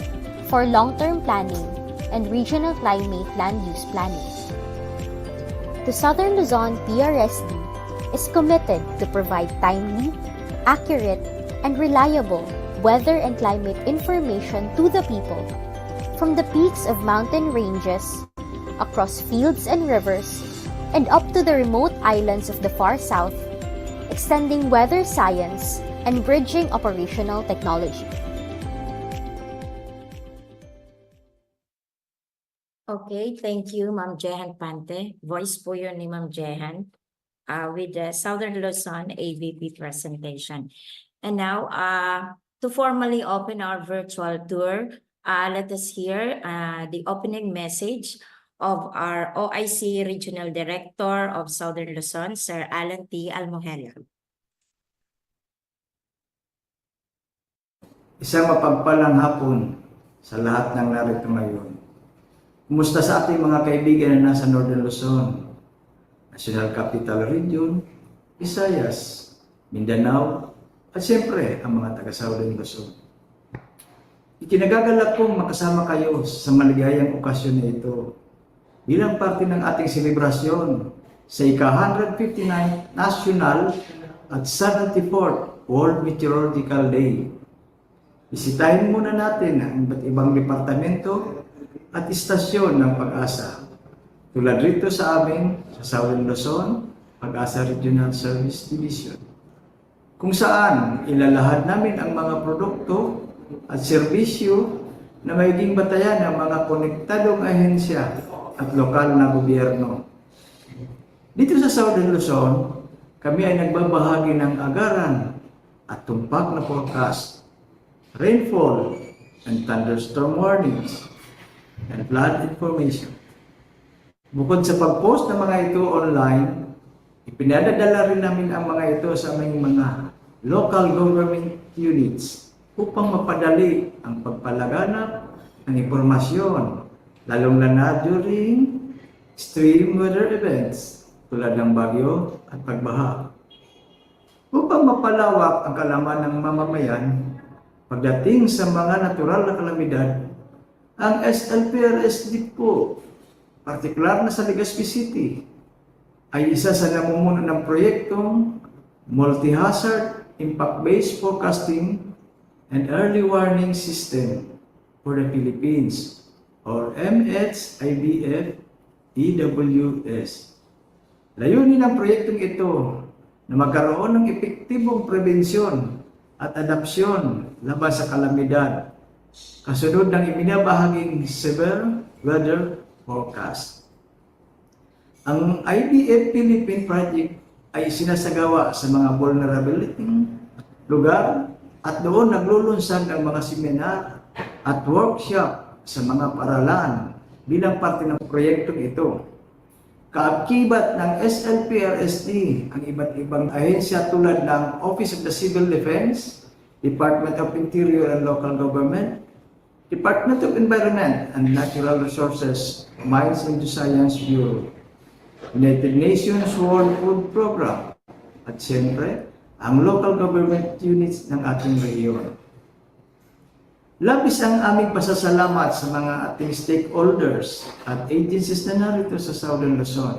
for long-term planning and regional climate land use planning. The Southern Luzon PRSD is committed to provide timely, accurate, and reliable weather and climate information to the people, from the peaks of mountain ranges, across fields and rivers, and up to the remote islands of the far south, extending weather science and bridging operational technology. Okay, thank you, Ma'am Jehan Pante. Voice po yun ni Ma'am Jehan with the Southern Luzon AVP presentation. And now, to formally open our virtual tour, let us hear the opening message of our OIC Regional Director of Southern Luzon, Sir Alan T. Almohela. Isang mapagpalang hapon sa lahat ng narito ngayon. Kumusta sa ating mga kaibigan na nasa Northern Luzon, National Capital Region, Visayas, Mindanao, at siyempre ang mga taga-Southern Luzon. Ikinagagalak kong makasama kayo sa maligayang okasyon na ito bilang parte ng ating selebrasyon sa ika-159 National at 74th World Meteorological Day. Bisitahin muna natin ang iba't ibang departamento at istasyon ng Pag-asa. Tulad rito sa amin, sa Southern Luzon, Pag-asa Regional Service Division, kung saan ilalahad namin ang mga produkto at serbisyo na magiging batayan ng mga konektadong ahensya at lokal na gobyerno. Dito sa Southern Luzon, kami ay nagbabahagi ng agaran at tumpak na forecast, rainfall and thunderstorm warnings, and flood information. Bukod sa pag-post ng mga ito online, ipinadadala rin namin ang mga ito sa aming mga local government units upang mapadali ang pagpalaganap ng impormasyon, lalong na during extreme weather events tulad ng bagyo at pagbaha. Upang mapalawak ang kalaman ng mamamayan pagdating sa mga natural na kalamidad, ang SLPRSD po, partikular na sa Legazpi City, ay isa sa namumuno ng proyektong Multi-Hazard Impact-Based Forecasting and Early Warning System for the Philippines, or MHIBF EWS. Layunin ng proyektong ito na magkaroon ng epektibong prebensyon at adapsyon laban sa kalamidad, kasunod ng ibinabahaging severe weather forecast. Ang IBF Philippine Project ay sinasagawa sa mga vulnerability lugar at doon naglulunsad ng mga seminar at workshop sa mga paaralan bilang parte ng proyektong ito. Kaakibat ng SLPRSD ang iba't ibang ahensya tulad ng Office of the Civil Defense, Department of Interior and Local Government, Department of Environment and Natural Resources, Mines and Geoscience Bureau, United Nations World Food Program, at siyempre, ang local government units ng ating rehiyon. Labis ang aming pasasalamat sa mga ating stakeholders at agencies na narito sa Southern Luzon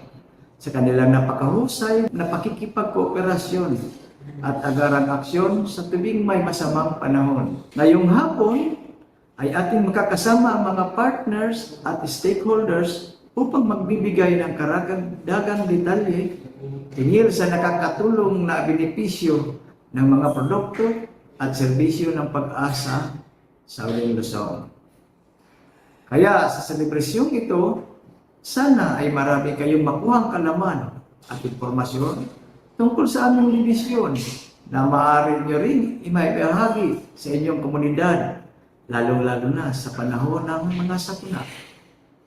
sa kanilang napakahusay na pakikipagkooperasyon at agarang aksyon sa tuwing may masamang panahon. Ngayong hapon ay ating makakasama ang mga partners at stakeholders upang magbibigay ng karagdagang detalye hinggil sa nakakatulong na benepisyo ng mga produkto at serbisyo ng pag-asa Southern Luzon. Kaya sa selebrasyong ito, sana ay marami kayong makuhang kalaman at impormasyon tungkol sa aming divisyon na maaari nyo rin imaibahagi sa inyong komunidad, lalo-lalo na sa panahon ng mga sakuna.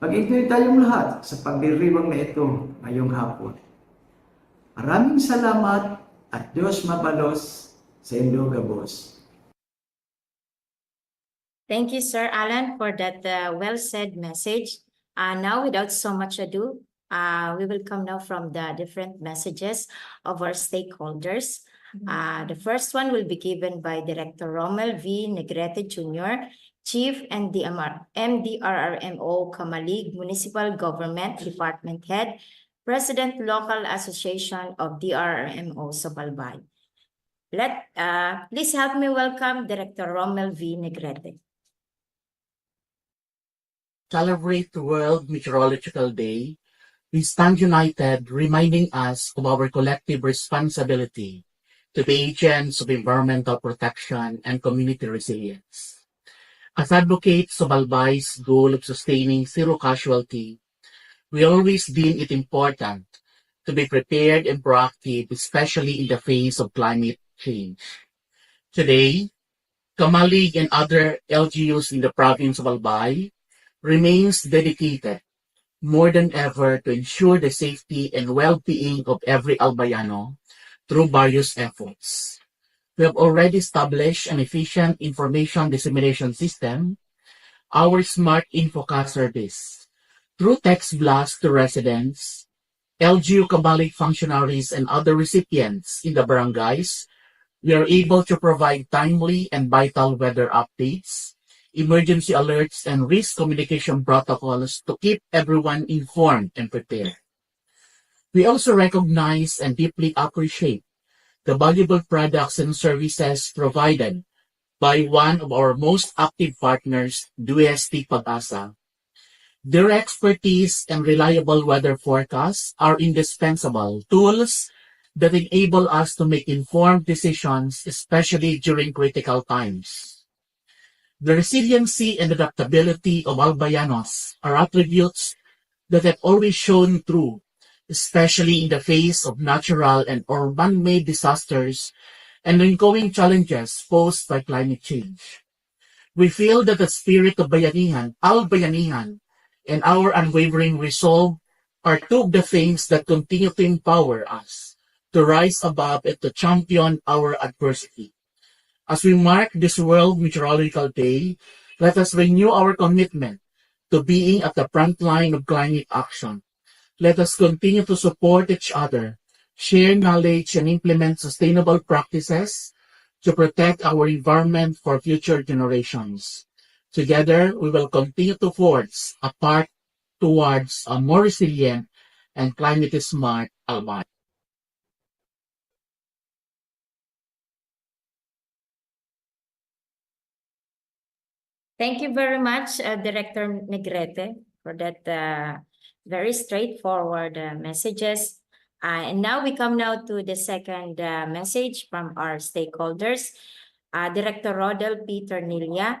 Mag-enjoy tayong lahat sa pagdiriwang na ito ngayong hapon. Maraming salamat at Diyos mabalos sa inyong gabos. Thank you, Sir Alan, for that well-said message. Now, without so much ado, we will come now from the different messages of our stakeholders. The first one will be given by Director Rommel V. Negrete Jr., Chief MDRRMO Kamalig Municipal Government Department Head, President Local Association of DRRMO Sobalbay. Please help me welcome Director Rommel V. Negrete. Celebrate the World Meteorological Day, we stand united, reminding us of our collective responsibility to be agents of environmental protection and community resilience. As advocates of Albay's goal of sustaining zero casualty, we always deem it important to be prepared and proactive, especially in the face of climate change. Today, Kamalig and other LGUs in the province of Albay remains dedicated more than ever to ensure the safety and well-being of every Albayano through various efforts. We have already established an efficient information dissemination system, our Smart InfoCast service. Through text blast to residents, LGU Kamalig functionaries and other recipients in the barangays, we are able to provide timely and vital weather updates, emergency alerts, and risk communication protocols to keep everyone informed and prepared. We also recognize and deeply appreciate the valuable products and services provided by one of our most active partners, DOST-PAGASA. Their expertise and reliable weather forecasts are indispensable tools that enable us to make informed decisions, especially during critical times. The resiliency and adaptability of Albayanos are attributes that have always shown through, especially in the face of natural and or man-made disasters and ongoing challenges posed by climate change. We feel that the spirit of Bayanihan, Albayanihan, and our unwavering resolve are two of the things that continue to empower us to rise above and to champion our adversity. As we mark this World Meteorological Day, let us renew our commitment to being at the front line of climate action. Let us continue to support each other, share knowledge, and implement sustainable practices to protect our environment for future generations. Together, we will continue to forge a path towards a more resilient and climate-smart Albay. Thank you very much, Director Negrete, for that very straightforward messages. And now we come now to the second message from our stakeholders. Director Rodel P. Tornilla,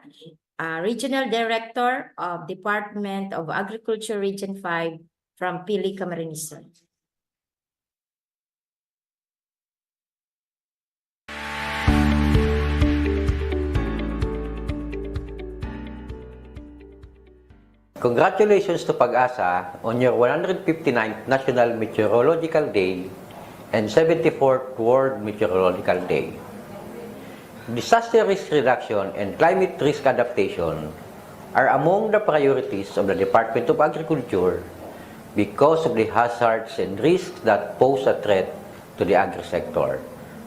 Regional Director of Department of Agriculture Region 5 from Pili, Camarines Sur. Congratulations to PAGASA on your 159th National Meteorological Day and 74th World Meteorological Day. Disaster risk reduction and climate risk adaptation are among the priorities of the Department of Agriculture because of the hazards and risks that pose a threat to the agri-sector,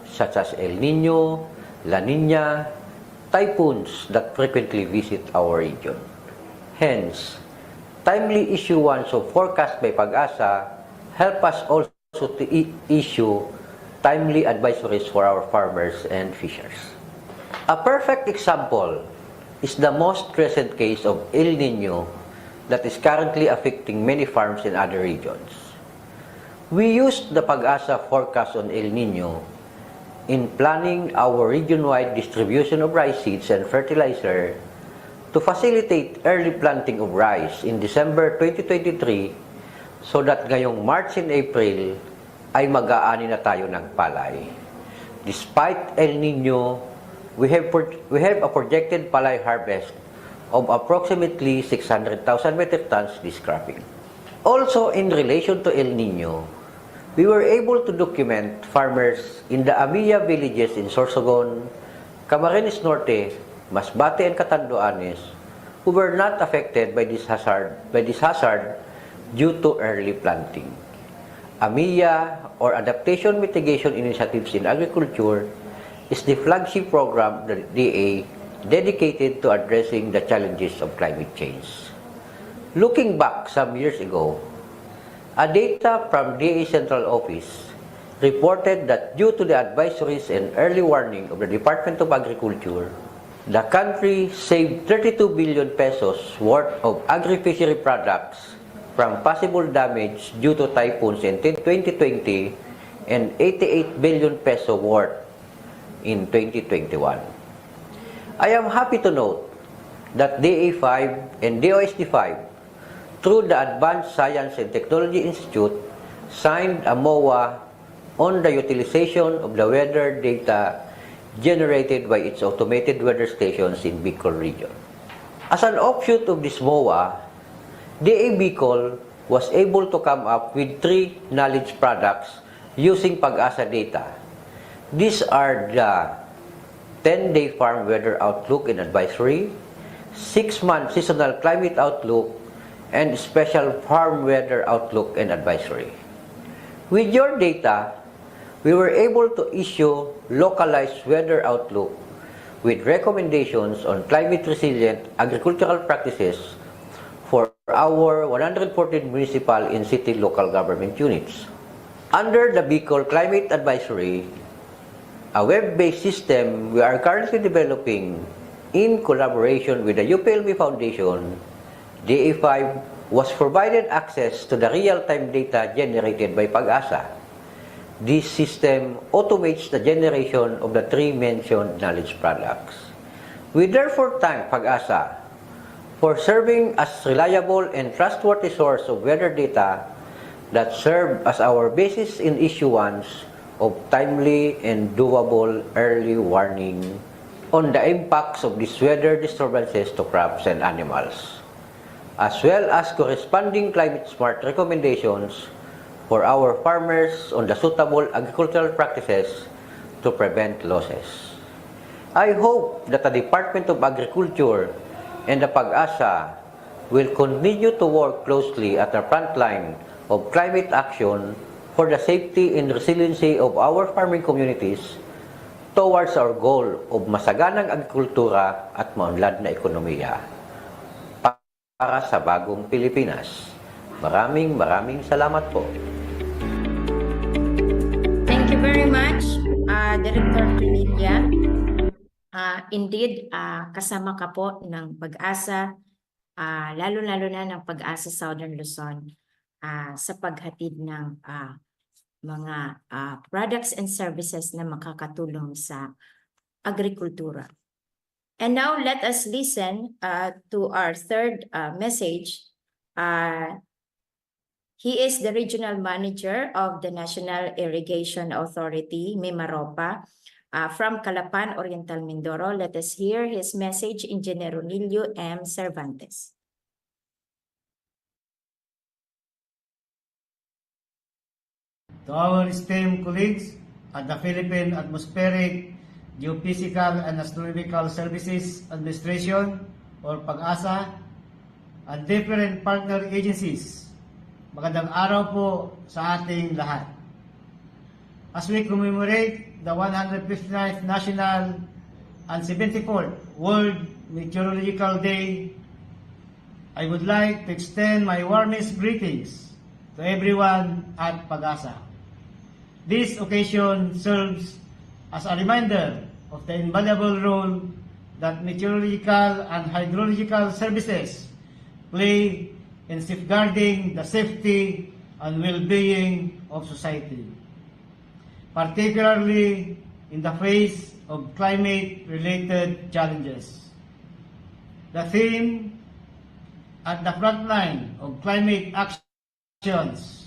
such as El Nino, La Nina, typhoons that frequently visit our region. Hence, timely issuance of forecast by PAGASA help us also to issue timely advisories for our farmers and fishers. A perfect example is the most recent case of El Nino that is currently affecting many farms in other regions. We used the PAGASA forecast on El Nino in planning our region-wide distribution of rice seeds and fertilizer to facilitate early planting of rice in December 2023 so that ngayong March and April ay mag-aani na tayo ng palay. Despite El Nino, we have a projected palay harvest of approximately 600,000 metric tons this cropping. Also, in relation to El Nino, we were able to document farmers in the Amiya villages in Sorsogon, Camarines Norte, Masbate, and Catanduanes who were not affected by this hazard due to early planting. Amiya, or Adaptation Mitigation Initiatives in Agriculture, is the flagship program of the DA dedicated to addressing the challenges of climate change. Looking back some years ago, a data from DA Central Office reported that due to the advisories and early warning of the Department of Agriculture, the country saved 32 billion pesos worth of agri-fishery products from possible damage due to typhoons in 2020 and 88 billion peso worth in 2021. I am happy to note that DA5 and DOST-5, through the Advanced Science and Technology Institute, signed a MOA on the utilization of the weather data generated by its automated weather stations in Bicol region. As an offshoot of this MOA, DA Bicol was able to come up with 3 knowledge products using PAGASA data. These are the 10-day farm weather outlook and advisory, 6-month seasonal climate outlook, and special farm weather outlook and advisory. With your data, we were able to issue localized weather outlook with recommendations on climate-resilient agricultural practices for our 114 municipal and city local government units. Under the Bicol Climate Advisory, a web-based system we are currently developing in collaboration with the UPLB Foundation, DA5 was provided access to the real-time data generated by PAGASA. This system automates the generation of the 3 mentioned knowledge products. We therefore thank PAGASA for serving as reliable and trustworthy source of weather data that serve as our basis in issuance of timely and doable early warning on the impacts of these weather disturbances to crops and animals, as well as corresponding climate-smart recommendations for our farmers on the suitable agricultural practices to prevent losses. I hope that the Department of Agriculture and the PAGASA will continue to work closely at the front line of climate action for the safety and resiliency of our farming communities towards our goal of masaganang agrikultura at maunlad na ekonomiya para sa bagong Pilipinas. Maraming salamat po. Thank you very much, Director Trinidad. Indeed, kasama ka po ng PAGASA, lalo-lalo na ng PAGASA Southern Luzon sa paghatid ng mga products and services na makakatulong sa agrikultura. And now let us listen to our third message. He is the Regional Manager of the National Irrigation Authority, Mimaropa, from Calapan, Oriental Mindoro. Let us hear his message, Engineer Ronilio M. Cervantes. To our esteemed colleagues at the Philippine Atmospheric, Geophysical and Astronomical Services Administration or PAGASA and different partner agencies, magandang araw po sa ating lahat. As we commemorate the 159th National and 74th World Meteorological Day, I would like to extend my warmest greetings to everyone at PAGASA. This occasion serves as a reminder of the invaluable role that meteorological and hydrological services play in safeguarding the safety and well-being of society, particularly in the face of climate-related challenges. The theme at the front line of climate actions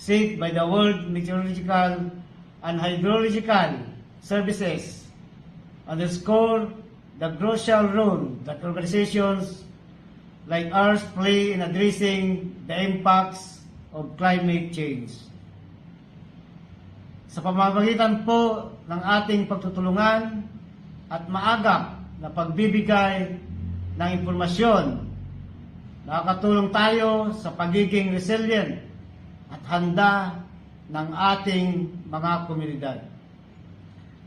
set by the World Meteorological and Hydrological Services underscore the crucial role that organizations like ours play in addressing the impacts of climate change. Sa pamamagitan po ng ating pagtutulungan at maagap na pagbibigay ng impormasyon, nakakatulong tayo sa pagiging resilient at handa ng ating mga komunidad,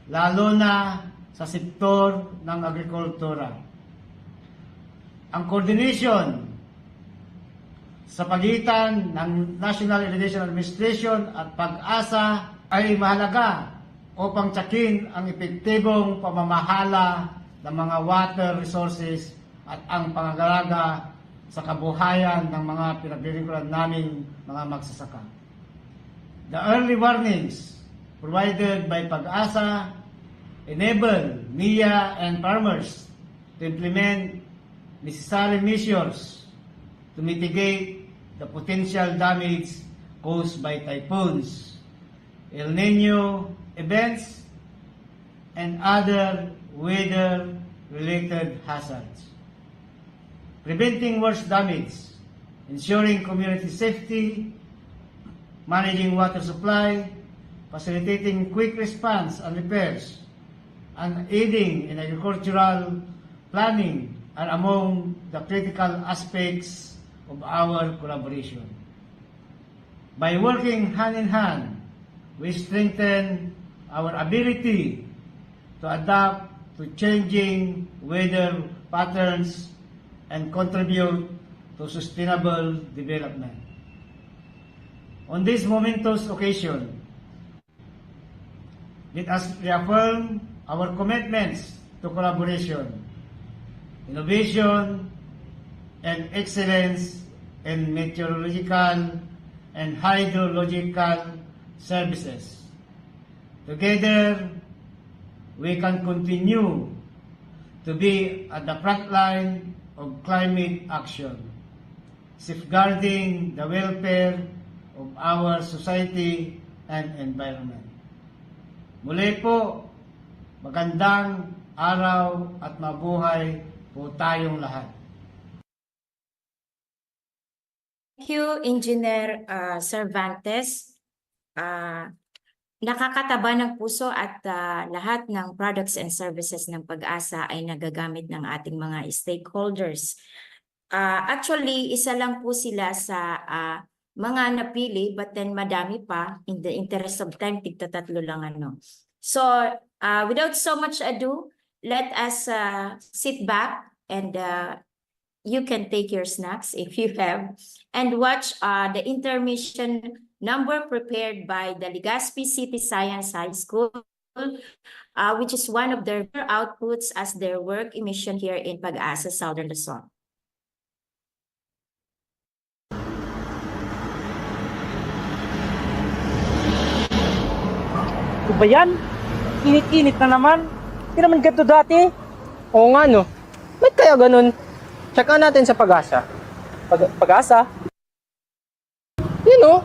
lalo na sa sektor ng agrikultura. Ang coordination sa pagitan ng National Irrigation Administration at PAGASA ay mahalaga upang tiyakin ang epektibong pamamahala ng mga water resources at ang pangangalaga sa kabuhayan ng mga pinaglilingkuran naming mga magsasaka. The early warnings provided by PAGASA enable NIA and farmers to implement necessary measures to mitigate the potential damage caused by typhoons, El Nino events, and other weather-related hazards. Preventing worse damage, ensuring community safety, managing water supply, facilitating quick response and repairs, and aiding in agricultural planning are among the critical aspects of our collaboration. By working hand in hand, we strengthen our ability to adapt to changing weather patterns and contribute to sustainable development. On this momentous occasion, let us reaffirm our commitments to collaboration, innovation, and excellence in meteorological and hydrological services. Together, we can continue to be at the front line of climate action, safeguarding the welfare of our society and environment. Muli po, magandang araw at mabuhay po tayong lahat. Thank you, Engineer Cervantes. Nakakataba ng puso at lahat ng products and services ng PAGASA ay nagagamit ng ating mga stakeholders. Actually, isa lang po sila sa mga napili, but then madami pa. In the interest of time, tigtatatlo lang ano. So, without so much ado, let us sit back and you can take your snacks if you have and watch the intermission number prepared by the Legazpi City Science High School, which is one of their outputs as their work emission here in PAGASA, Southern Luzon. Ito ba yan? Init-init na naman. Hindi naman ganito dati. Oo nga no. Ba't kaya ganun? Tsaka natin sa PAGASA. PAGASA? Yun no.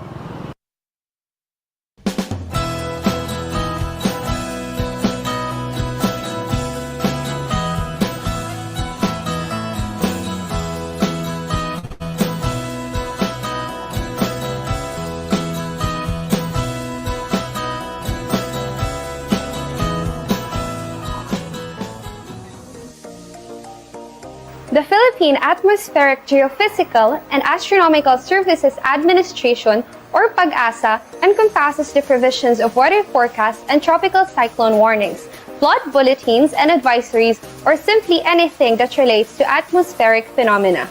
Philippine Atmospheric Geophysical and Astronomical Services Administration, or PAGASA, encompasses the provisions of weather forecasts and tropical cyclone warnings, flood bulletins and advisories, or simply anything that relates to atmospheric phenomena.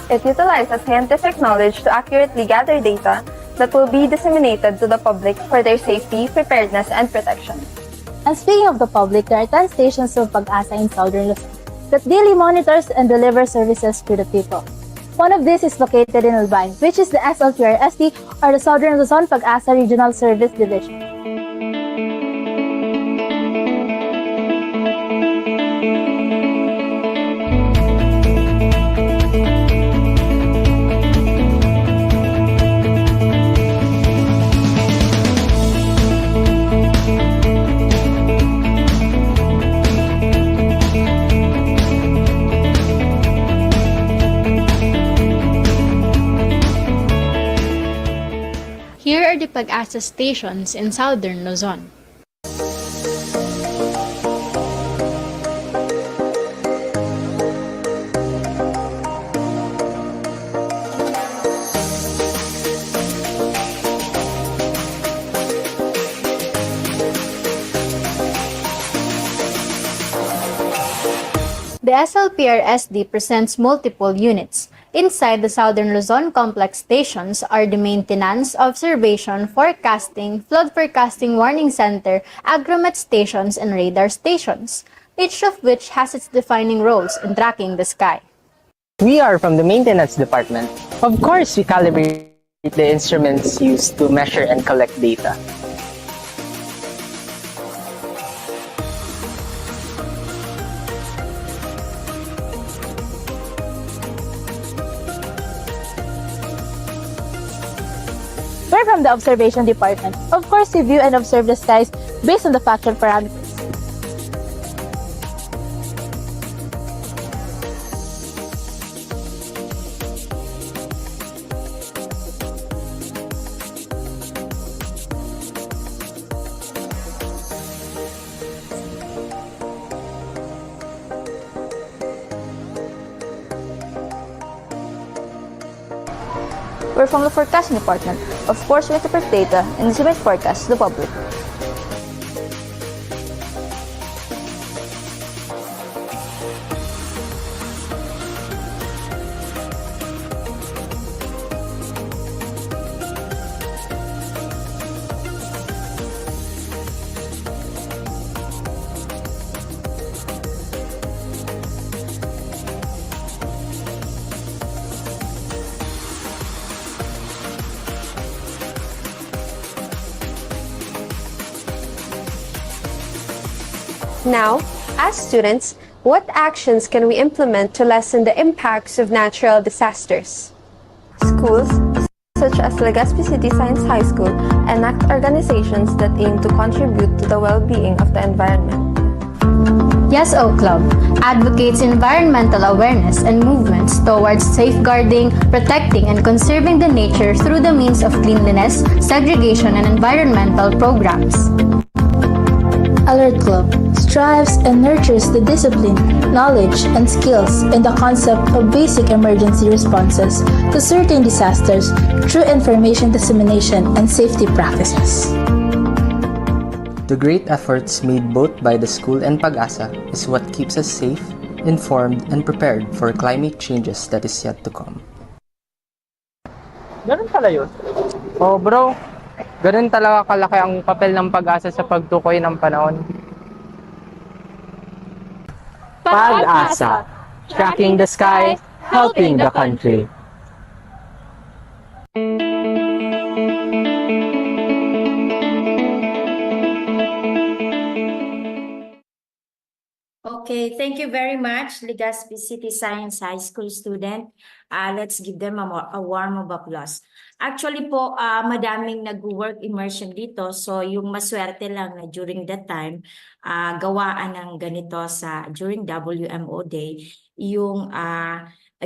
It utilizes scientific knowledge to accurately gather data that will be disseminated to the public for their safety, preparedness, and protection. And speaking of the public, there are 10 stations of PAGASA in Southern Luzon that daily monitors and delivers services to the people. One of these is located in Albay, which is the SLPRSD, or the Southern Luzon PAGASA Regional Service Division. Here are the PAGASA stations in Southern Luzon. The SLPRSD presents multiple units. Inside the Southern Luzon Complex stations are the Maintenance, Observation, Forecasting, Flood Forecasting Warning Center, Agromet stations, and radar stations, each of which has its defining roles in tracking the sky. We are from the maintenance department. Of course, we calibrate the instruments used to measure and collect data. We're from the observation department. Of course, we view and observe the skies based on the factual parameters. We're from the forecasting department. Of course, we interpret data and disseminate forecasts to the public. Now, as students, what actions can we implement to lessen the impacts of natural disasters? Schools, such as Legazpi City Science High School, enact organizations that aim to contribute to the well-being of the environment. Yes O Club advocates environmental awareness and movements towards safeguarding, protecting, and conserving the nature through the means of cleanliness, segregation, and environmental programs. Alert Club strives and nurtures the discipline, knowledge, and skills in the concept of basic emergency responses to certain disasters through information dissemination and safety practices. The great efforts made both by the school and PAGASA is what keeps us safe, informed, and prepared for climate changes that is yet to come. Ganun pala yun? Oh bro, ganun talaga kalaki ang papel ng PAGASA sa pagtukoy ng panahon. PAGASA, tracking the sky, helping the country. Okay, thank you very much, Legazpi City Science High School student. Let's give them a warm of applause. Actually po, madaming nag-work immersion dito. So yung maswerte lang na during that time, gawaan ng ganito during WMO Day, yung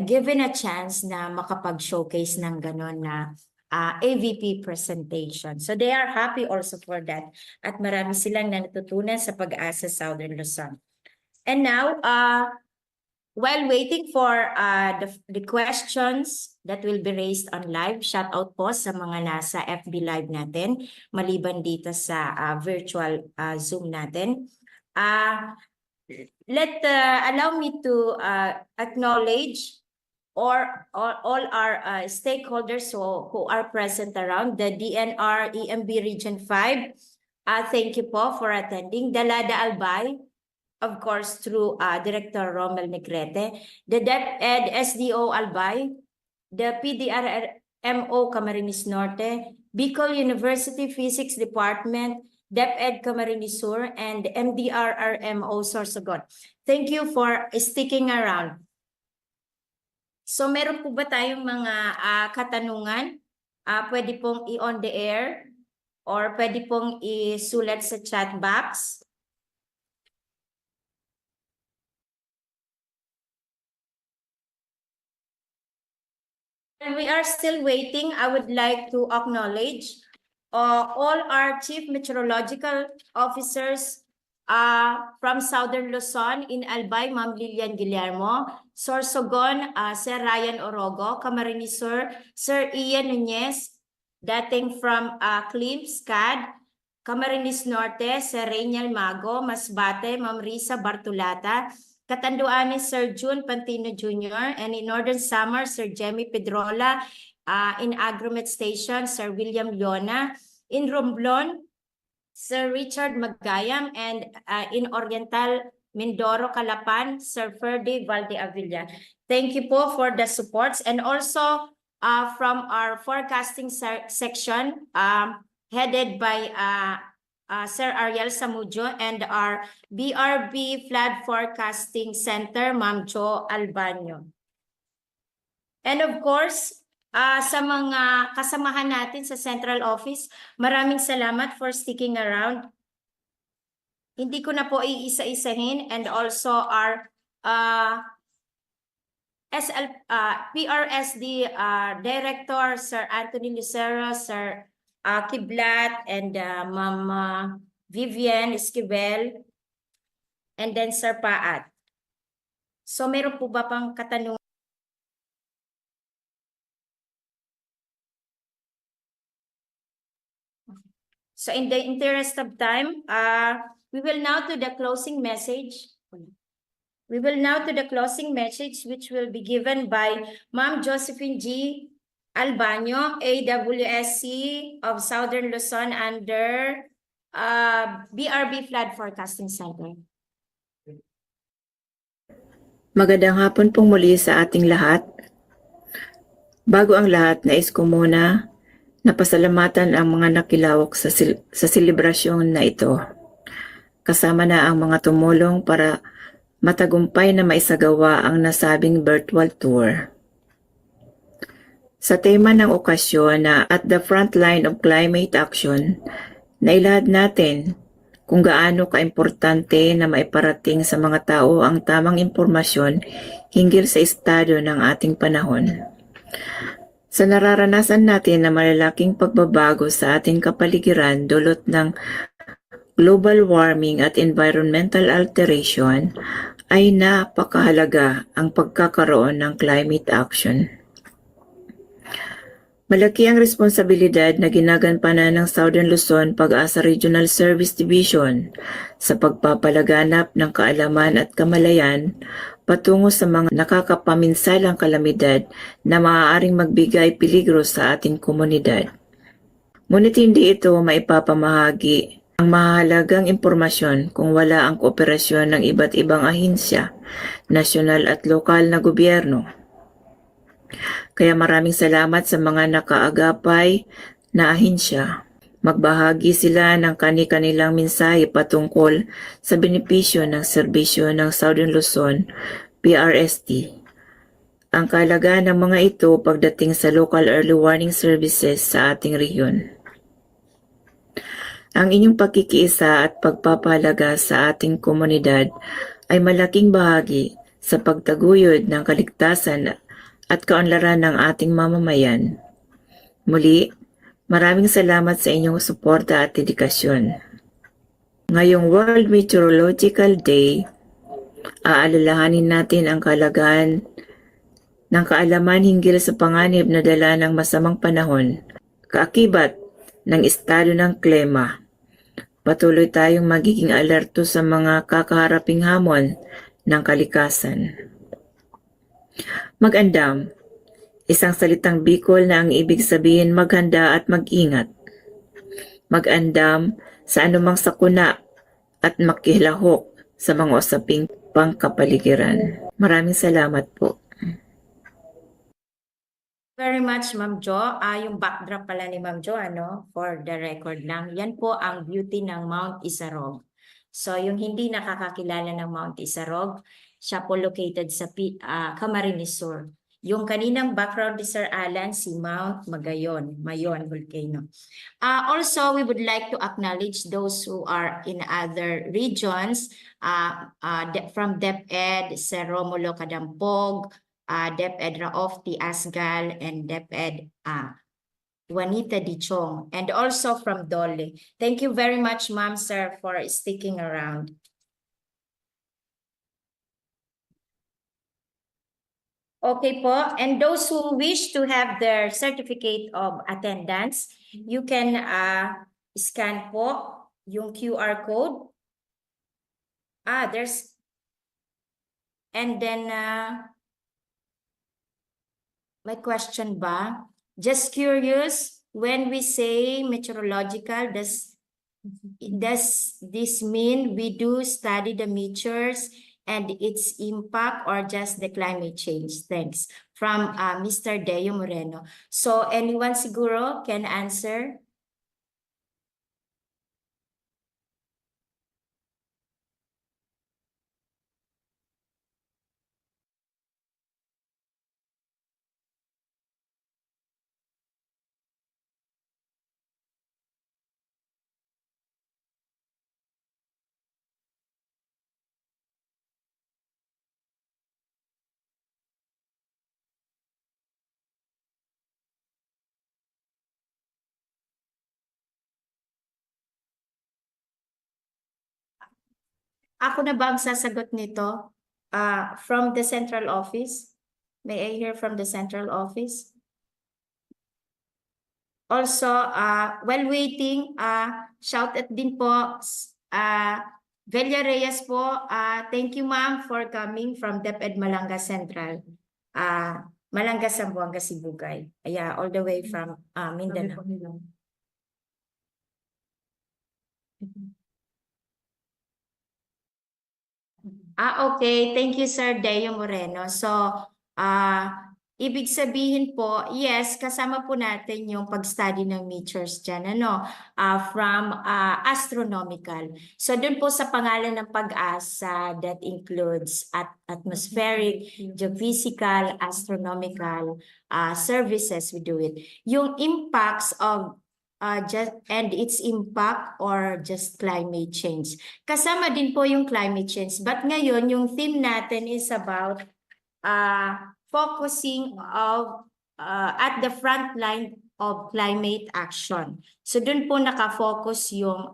given a chance na makapag-showcase ng ganon na AVP presentation. So they are happy also for that. At marami silang natutunan sa PAGASA Southern Luzon. And now, while waiting for the questions that will be raised on live, shout out po sa mga nasa FB Live natin, maliban dito sa virtual Zoom natin. Allow me to acknowledge all our stakeholders who are present around the DNR EMB Region 5. Thank you po for attending. Dalada Albay, of course, through Director Romel Negrete, the DepEd SDO Albay, the PDRMO Camarines Norte, Bicol University Physics Department, DepEd Camarines Sur, and MDRRMO Sorsogon. Thank you for sticking around. So meron po ba tayong mga katanungan? Pwede pong i-on the air or pwede pong isulat sa chat box. And we are still waiting. I would like to acknowledge all our Chief Meteorological Officers from Southern Luzon in Albay, Ma'am Lilian Guillermo, Sorsogon, Sir Ryan Orogo, Camarines Sur, Sir Ian Nunez, dating from Clips, CAD, Camarines Norte, Sir Reynel Mago, Masbate, Ma'am Risa Bartulata, Catanduanes, Sir June Pantino Jr., and in Northern Samar, Sir Jemmy Pedrola, in Agromet Station, Sir William Leona, in Romblon, Sir Richard Magayam, and in Oriental Mindoro, Calapan, Sir Ferdy Valdeavilla. Thank you po for the supports, and also from our forecasting section, headed by Sir Ariel Samudio, and our BRB Flood Forecasting Center, Ma'am Jo Albanyo. And of course, sa mga kasamahan natin sa Central Office, maraming salamat for sticking around. Hindi ko na po iisa-isahin, and also our PRSD Director, Sir Anthony Lucero, Sir Kiblat, and Ma'am Vivian Esquivel, and then Sir Paat. So meron po ba pang katanungan? So in the interest of time, we will now to the closing message. We will now to the closing message, which will be given by Ma'am Josephine G. Albanyo, AWSC of Southern Luzon under BRB Flood Forecasting Center. Magandang hapon pong muli sa ating lahat. Bago ang lahat, nais ko muna napasalamatan ang mga nakilawak sa selebrasyon na ito. Kasama na ang mga tumulong para matagumpay na maisagawa ang nasabing virtual tour. Sa tema ng okasyon na At the Frontline of Climate Action, nailahad natin kung gaano kaimportante na maiparating sa mga tao ang tamang impormasyon hinggil sa estado ng ating panahon. Sa nararanasan natin na malalaking pagbabago sa ating kapaligiran dulot ng global warming at environmental alteration, ay napakahalaga ang pagkakaroon ng climate action. Malaki ang responsibilidad na ginagampanan ng Southern Luzon PAGASA Regional Service Division sa pagpapalaganap ng kaalaman at kamalayan patungo sa mga nakakapaminsalang kalamidad na maaaring magbigay peligro sa ating komunidad. Ngunit hindi ito maipapamahagi ang mahalagang impormasyon kung wala ang kooperasyon ng iba't ibang ahensya, nasyonal at lokal na gobyerno. Kaya maraming salamat sa mga nakaagapay na ahensya. Magbahagi sila ng kani-kanilang mensahe patungkol sa benepisyo ng serbisyo ng Southern Luzon, PRSD. Ang kahalagahan ng mga ito pagdating sa local early warning services sa ating rehiyon. Ang inyong pagkikiisa at pagpapahalaga sa ating komunidad ay malaking bahagi sa pagtaguyod ng kaligtasan at kaunlaran ng ating mamamayan. Muli, maraming salamat sa inyong suporta at dedikasyon. Ngayong World Meteorological Day, Aalalahanin natin ang kalagahan ng kaalaman hinggil sa panganib na dala ng masamang panahon, kaakibat ng estado ng klima. Patuloy tayong magiging alerto sa mga kakaharaping hamon ng kalikasan. Mag-andam, isang salitang Bicol na ang ibig sabihin maghanda at mag-ingat. Mag-andam sa anumang sakuna at makihilahok sa mga usaping pangkapaligiran. Maraming salamat po. Very much, Ma'am Jo. Yung backdrop pala ni Ma'am Jo, for the record lang. Yan po ang beauty ng Mount Isarog. So, yung hindi nakakakilala ng Mount Isarog, siya po located sa Camarines Sur. Yung kaninang background ni Sir Alan, si Mount Mayon Volcano. Also, we would like to acknowledge those who are in other regions, from DepEd, Sir Romulo Cadampog, DepEd Raofti Asgal, and DepEd Juanita Dichong, and also from Dole. Thank you very much, Ma'am, Sir, for sticking around. Okay po, and those who wish to have their certificate of attendance, you can scan po yung QR code. There's, and then, may question ba? Just curious, when we say meteorological, does this mean we do study the meteors and its impact, or just the climate change? Thanks. From Mr. Deo Moreno. So anyone siguro can answer? Ako na ba ang sasagot nito? From the central office? May I hear from the central office? Also, while waiting, shout out din po, Velia Reyes po, thank you ma'am for coming from DepEd Malanga Central. Malanga, Zamboanga, Sibugay. Yeah, all the way from Mindanao. Okay. Thank you, Sir Deo Moreno. So, ibig sabihin po, yes, kasama po natin yung pag-study ng meteors dyan, from astronomical. So, dun po sa pangalan ng pag-asa, that includes atmospheric, geophysical, astronomical services, we do it. Yung impacts of and its impact or just climate change. Kasama din po yung climate change. But ngayon, yung theme natin is about focusing at the front line of climate action. So dun po nakafocus yung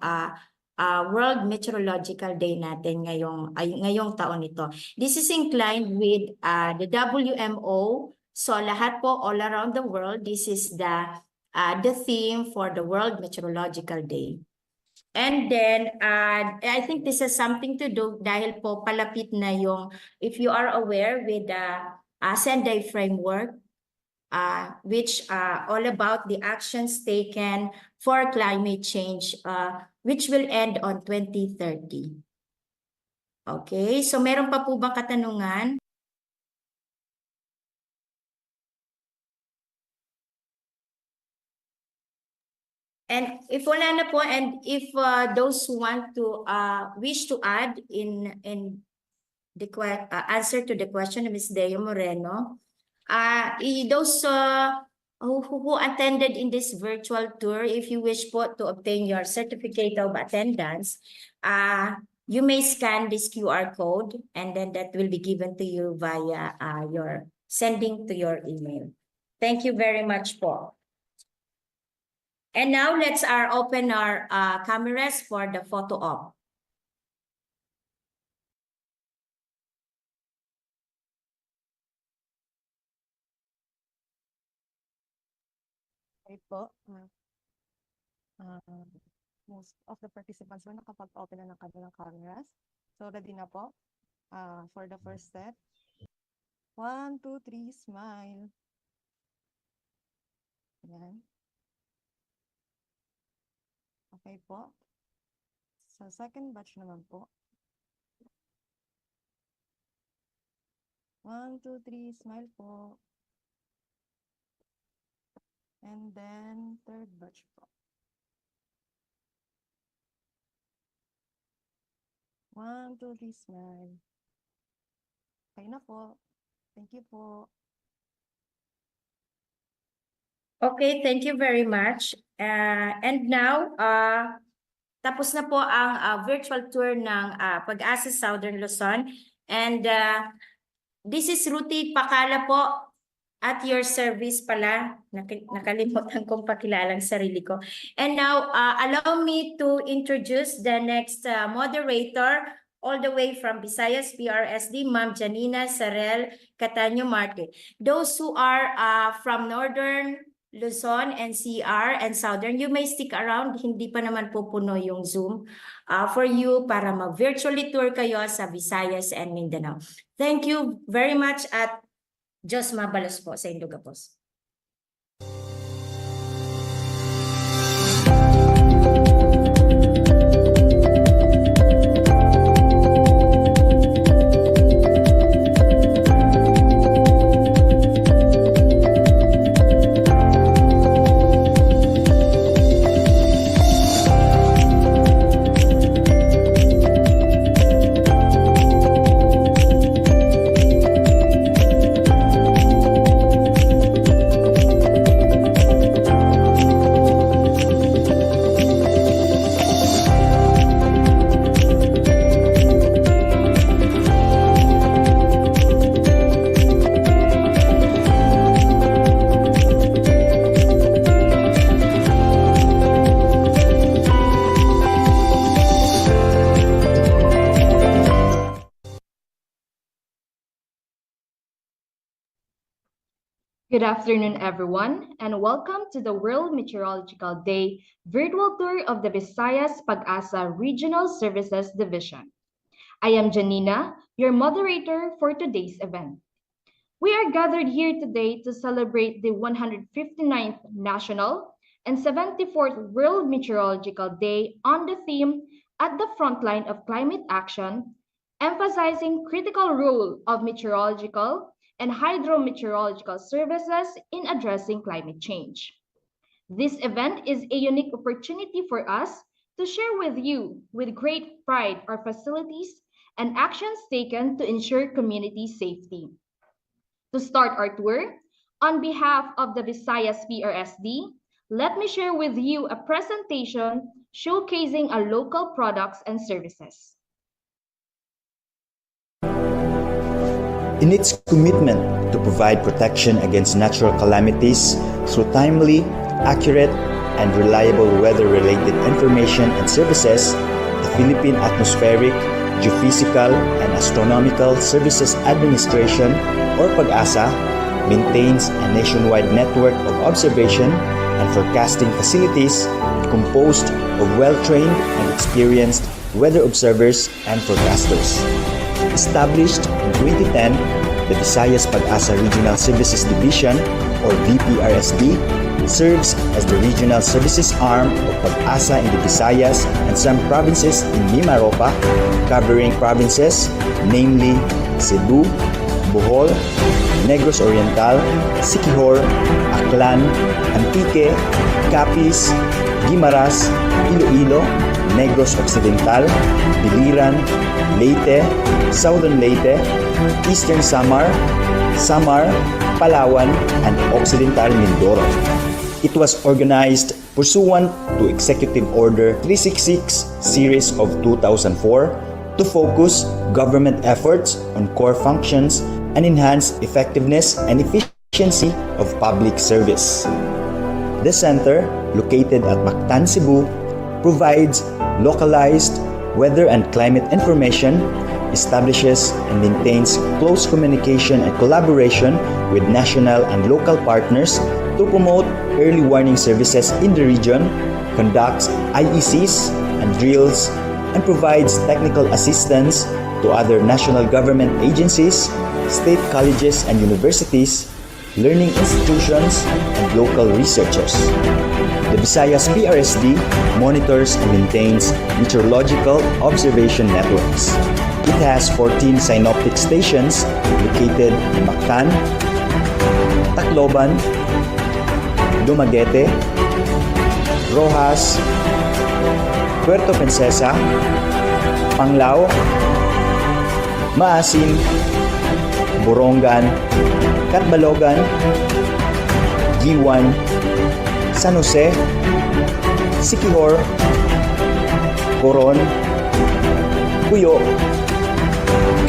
World Meteorological Day natin ngayong taon ito. This is inclined with the WMO. So lahat po all around the world, this is the theme for the World Meteorological Day. And then, I think this has something to do dahil po palapit na yung, if you are aware with the Sendai framework, which all about the actions taken for climate change, which will end on 2030. Okay, so meron pa po bang katanungan? And if wala na po, and if those who want to wish to add in the answer to the question of Ms. Deo Moreno, those who attended in this virtual tour, if you wish po to obtain your certificate of attendance, you may scan this QR code, and then that will be given to you via your sending to your email. Thank you very much po. And now let's open our cameras for the photo op. Okay po. Most of the participants were nakapag-open na ng kanilang cameras. So, ready na po for the first set. 1, 2, 3, smile. Ayan. Okay po. Sa second batch naman po. 1, 2, 3, smile po. And then, third batch po. 1, 2, 3, smile. Okay na po. Thank you po. Okay, thank you very much. And now, tapos na po ang virtual tour ng PAGASA Southern Luzon. And this is Ruthie Pakala po, at your service pala. Nakalimutan kong pakilalang sarili ko. And now, allow me to introduce the next moderator, all the way from Visayas, PRSD, Ma'am Janina Sarel Cataño Marte. Those who are from Northern Luzon, NCR, and Southern, you may stick around. Hindi pa naman pupuno yung Zoom for you para mag-virtually tour kayo sa Visayas and Mindanao. Thank you very much at Diyos mabalos po sa inyong gapos. Good afternoon, everyone, and welcome to the World Meteorological Day virtual tour of the Visayas PAGASA Regional Services Division. I am Janina, your moderator for today's event. We are gathered here today to celebrate the 159th National and 74th World Meteorological Day on the theme At the Frontline of Climate Action, emphasizing critical role of meteorological and hydrometeorological services in addressing climate change. This event is a unique opportunity for us to share with you with great pride our facilities and actions taken to ensure community safety. To start our tour, on behalf of the Visayas PRSD, let me share with you a presentation showcasing our local products and services. In its commitment to provide protection against natural calamities through timely, accurate, and reliable weather-related information and services, the Philippine Atmospheric, Geophysical, and Astronomical Services Administration, or PAGASA, maintains a nationwide network of observation and forecasting facilities composed of well-trained and experienced weather observers and forecasters. Established in 2010, the Visayas PAGASA Regional Services Division, or VPRSD, serves as the regional services arm of PAGASA in the Visayas and some provinces in Mimaropa, covering provinces namely Cebu, Bohol, Negros Oriental, Siquijor, Aklan, Antique, Capiz, Guimaras, Iloilo, Negros Occidental, Biliran, Leyte, Southern Leyte, Eastern Samar, Samar, Palawan, and Occidental Mindoro. It was organized pursuant to Executive Order 366 Series of 2004 to focus government efforts on core functions and enhance effectiveness and efficiency of public service. The center, located at Mactan, Cebu, provides localized weather and climate information establishes and maintains close communication and collaboration with national and local partners to promote early warning services in the region, conducts IECs and drills, and provides technical assistance to other national government agencies, state colleges and universities, learning institutions, and local researchers. The Visayas PRSD monitors and maintains meteorological observation networks. It has 14 synoptic stations located in Mactan, Tacloban, Dumaguete, Rojas, Puerto Princesa, Panglao, Maasin, Borongan, Catbalogan, Giwan, San Jose, Siquijor, Coron, Puyo,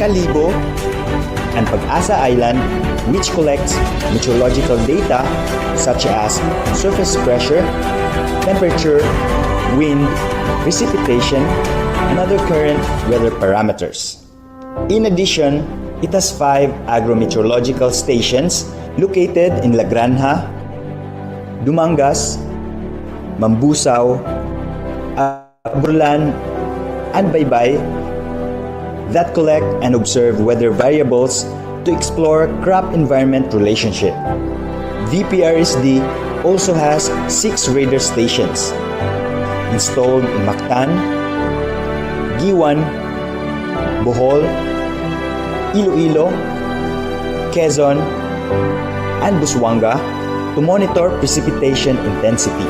Calibo, and Pag-asa Island, which collects meteorological data such as surface pressure, temperature, wind, precipitation, and other current weather parameters. In addition, it has 5 agrometeorological stations located in La Granja, Dumangas, Mambusaw, Burlan, and Baybay that collect and observe weather variables to explore crop-environment relationship. The PRSD also has 6 radar stations installed in Mactan, Giwan, Bohol, Iloilo, Quezon, and Busuanga to monitor precipitation intensity.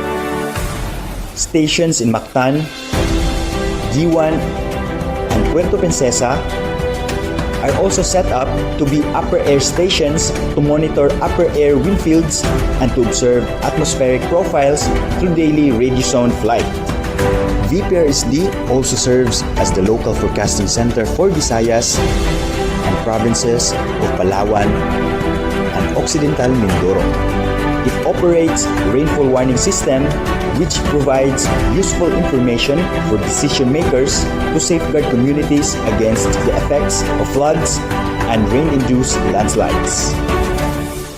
Stations in Mactan, Giwan, and Puerto Princesa are also set up to be upper air stations to monitor upper air wind fields and to observe atmospheric profiles through daily radiosonde flight. VPRSD also serves as the local forecasting center for Visayas and provinces of Palawan and Occidental Mindoro. It operates rainfall warning system which provides useful information for decision makers to safeguard communities against the effects of floods and rain-induced landslides.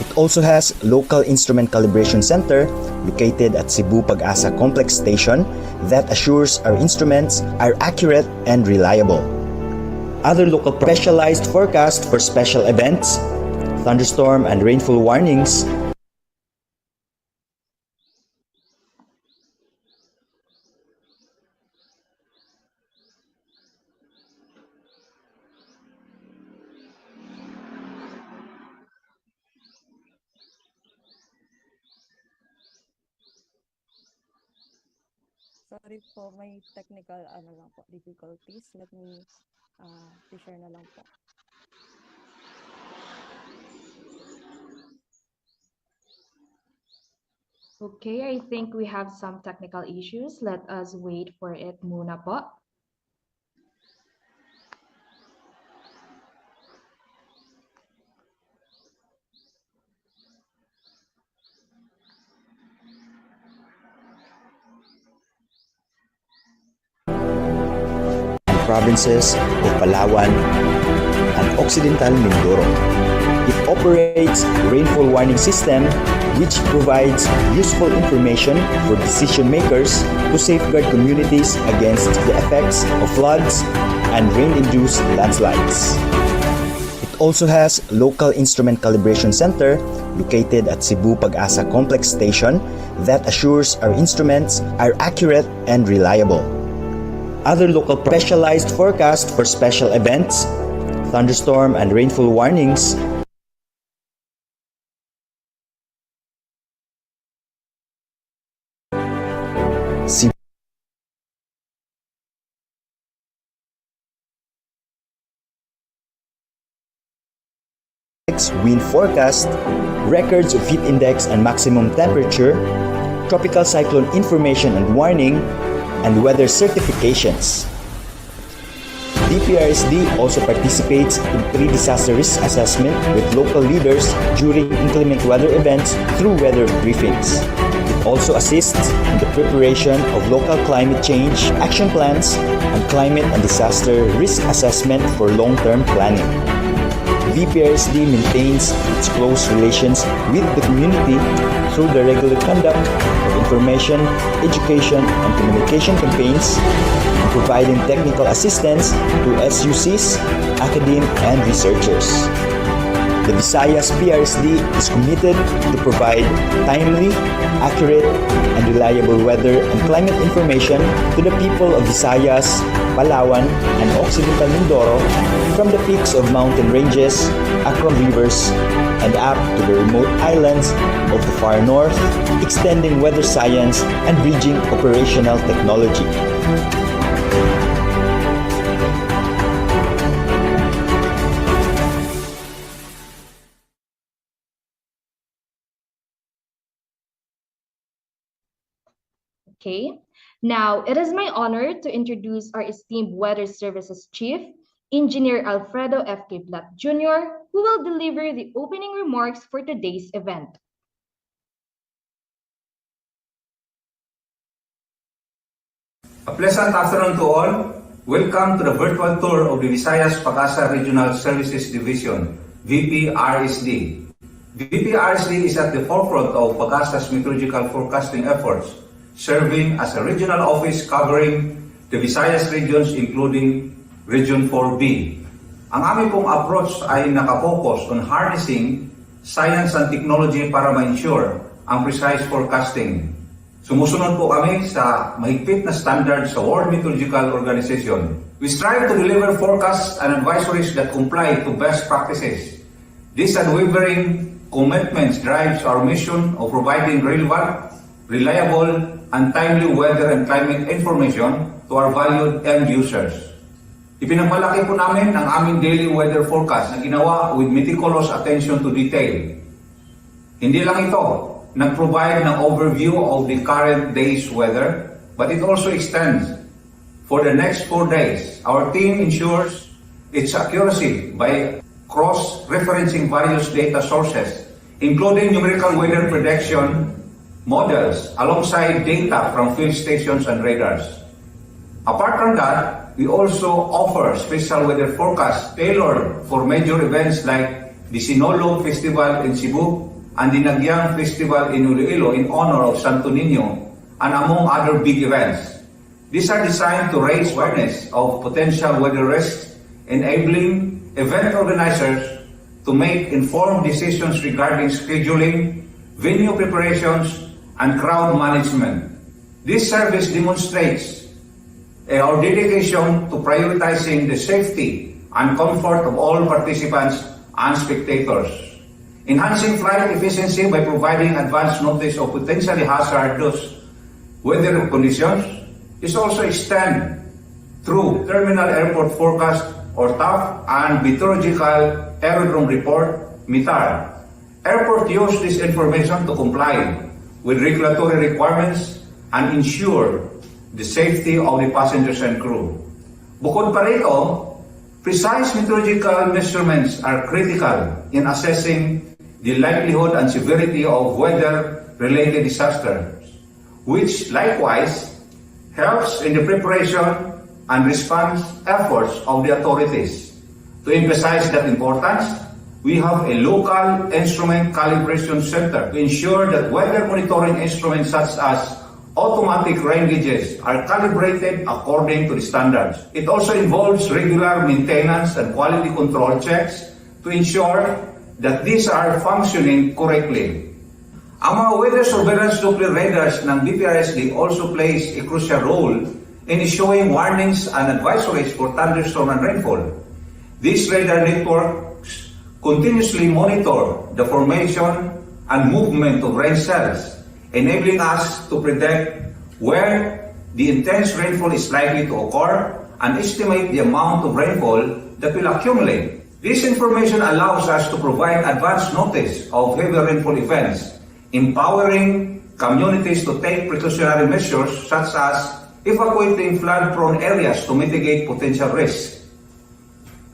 It also has local instrument calibration center located at Cebu Pag-asa Complex Station that assures our instruments are accurate and reliable. Other local specialized forecast for special events, thunderstorm and rainfall warnings, Sorry po, may technical lang po, difficulties. Let me share na lang po. Okay, I think we have some technical issues. Let us wait for it muna po. provinces of Palawan and Occidental Mindoro. It operates rainfall warning system which provides useful information for decision makers to safeguard communities against the effects of floods and rain-induced landslides. It also has local instrument calibration center located at Cebu Pag-asa Complex Station that assures our instruments are accurate and reliable. Other local specialized forecast for special events, thunderstorm and rainfall warnings, wind forecast, records of heat index and maximum temperature, tropical cyclone information and warning, and weather certifications. DPRSD also participates in pre-disaster risk assessment with local leaders during inclement weather events through weather briefings. It also assists in the preparation of local climate change action plans and climate and disaster risk assessment for long-term planning. PRSD maintains its close relations with the community through the regular conduct of information, education, and communication campaigns, and providing technical assistance to SUCs, academe, and researchers. The Visayas PRSD is committed to provide timely, accurate, and reliable weather and climate information to the people of Visayas, Palawan, and Occidental Mindoro from the peaks of mountain ranges, Akron rivers, and up to the remote islands of the far north, extending weather science and bridging operational technology. Okay, now it is my honor to introduce our esteemed Weather Services Chief, Engineer Alfredo F.K. Blatt Jr., who will deliver the opening remarks for today's event. A pleasant afternoon to all. Welcome to the virtual tour of the Visayas PAGASA Regional Services Division, VPRSD. VPRSD is at the forefront of PAGASA's meteorological forecasting efforts, serving as a regional office covering the Visayas regions including Region 4B. Ang aming pong approach ay nakapokus on harnessing science and technology para ma-ensure ang precise forecasting. Sumusunod po kami sa mahigpit na standards sa World Meteorological Organization. We strive to deliver forecasts and advisories that comply to best practices. This unwavering commitment drives our mission of providing relevant, reliable, and timely weather and climate information to our valued end users. Ipinagmalaki po namin ang aming daily weather forecast na ginawa with meticulous attention to detail. Hindi lang ito nag-provide ng overview of the current day's weather, but it also extends for the next 4 days. Our team ensures its accuracy by cross-referencing various data sources, including numerical weather prediction models alongside data from field stations and radars. Apart from that, we also offer special weather forecasts tailored for major events like the Sinulog Festival in Cebu and the Nagyang Festival in Iloilo in honor of Santo Niño, and among other big events. These are designed to raise awareness of potential weather risks, enabling event organizers to make informed decisions regarding scheduling, venue preparations, and crowd management. This service demonstrates our dedication to prioritizing the safety and comfort of all participants and spectators. Enhancing flight efficiency by providing advance notice of potentially hazardous weather conditions is also extended through Terminal Airport Forecast or TAF and Meteorological Aerodrome Report, MITAR. Airport use this information to comply with regulatory requirements and ensure the safety of the passengers and crew. Bukod pa rito, precise meteorological measurements are critical in assessing the likelihood and severity of weather-related disasters, which likewise helps in the preparation and response efforts of the authorities. To emphasize that importance, we have a local instrument calibration center to ensure that weather monitoring instruments such as automatic rain gauges are calibrated according to the standards. It also involves regular maintenance and quality control checks to ensure that these are functioning correctly. Ang mga weather surveillance nuclear radars ng BPRSD also plays a crucial role in issuing warnings and advisories for thunderstorm and rainfall. These radar networks continuously monitor the formation and movement of rain cells, enabling us to predict where the intense rainfall is likely to occur and estimate the amount of rainfall that will accumulate. This information allows us to provide advance notice of heavy rainfall events, empowering communities to take precautionary measures such as evacuating flood-prone areas to mitigate potential risks.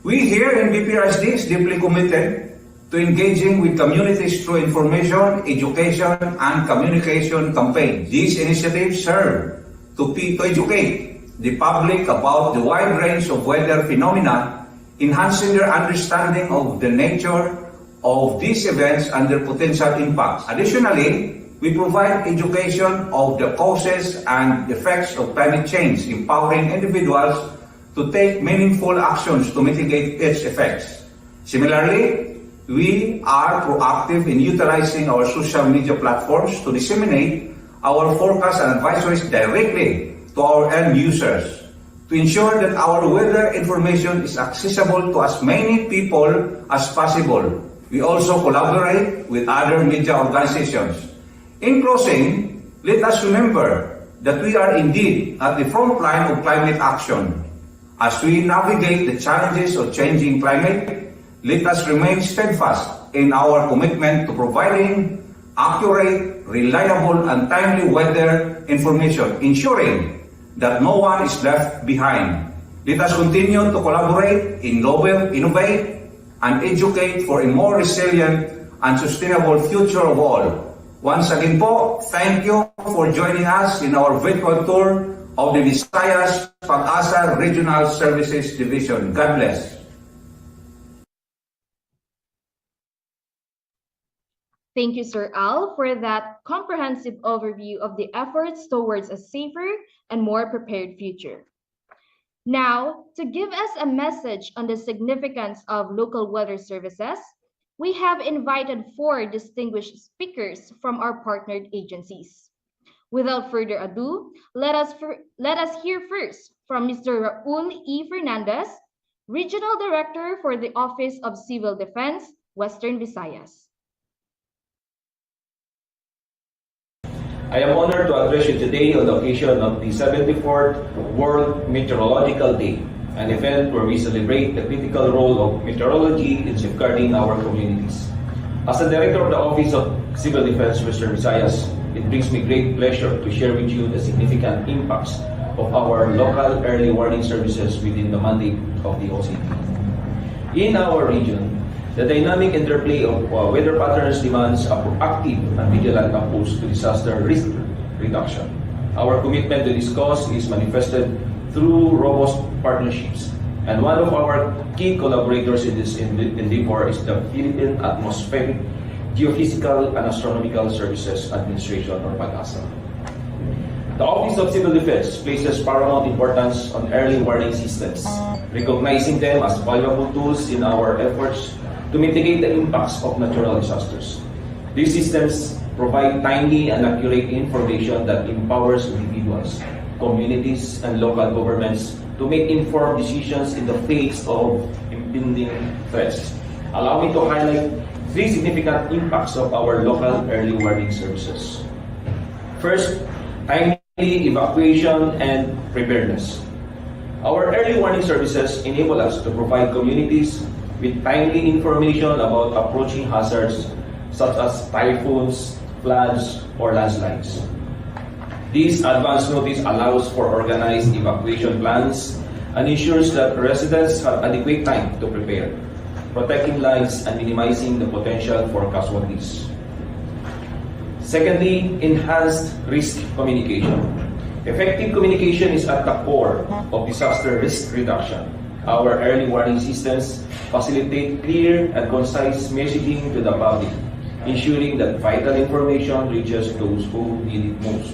We here in BPRSD is deeply committed to engaging with communities through information, education, and communication campaigns. These initiatives serve to educate the public about the wide range of weather phenomena, enhancing their understanding of the nature of these events and their potential impacts. Additionally, we provide education of the causes and effects of climate change, empowering individuals to take meaningful actions to mitigate its effects. Similarly, we are proactive in utilizing our social media platforms to disseminate our forecasts and advisories directly to our end users, to ensure that our weather information is accessible to as many people as possible. We also collaborate with other media organizations. In closing, let us remember that we are indeed at the front line of climate action. As we navigate the challenges of changing climate, let us remain steadfast in our commitment to providing accurate, reliable, and timely weather information, ensuring that no one is left behind. Let us continue to collaborate, innovate, and educate for a more resilient and sustainable future of all. Once again po, thank you for joining us in our virtual tour of the Visayas PAGASA Regional Services Division. God bless. Thank you, Sir Al, for that comprehensive overview of the efforts towards a safer and more prepared future. Now, to give us a message on the significance of local weather services, we have invited 4 distinguished speakers from our partnered agencies. Without further ado, let us hear first from Mr. Raul E. Fernandez, Regional Director for the Office of Civil Defense, Western Visayas. I am honored to address you today on the occasion of the 74th World Meteorological Day, an event where we celebrate the critical role of meteorology in safeguarding our communities. As the Director of the Office of Civil Defense, Western Visayas, it brings me great pleasure to share with you the significant impacts of our local early warning services within the mandate of the OCD. In our region, the dynamic interplay of weather patterns demands a proactive and vigilant approach to disaster risk reduction. Our commitment to this cause is manifested through robust partnerships, and one of our key collaborators in this endeavor is the Philippine Atmospheric, Geophysical, and Astronomical Services Administration, or PAGASA. The Office of Civil Defense places paramount importance on early warning systems, recognizing them as valuable tools in our efforts to mitigate the impacts of natural disasters. These systems provide timely and accurate information that empowers individuals, communities, and local governments to make informed decisions in the face of impending threats. Allow me to highlight 3 significant impacts of our local early warning services. First, timely evacuation and preparedness. Our early warning services enable us to provide communities with timely information about approaching hazards such as typhoons, floods, or landslides. This advance notice allows for organized evacuation plans and ensures that residents have adequate time to prepare, protecting lives and minimizing the potential for casualties. Secondly, enhanced risk communication. Effective communication is at the core of disaster risk reduction. Our early warning systems facilitate clear and concise messaging to the public, ensuring that vital information reaches those who need it most.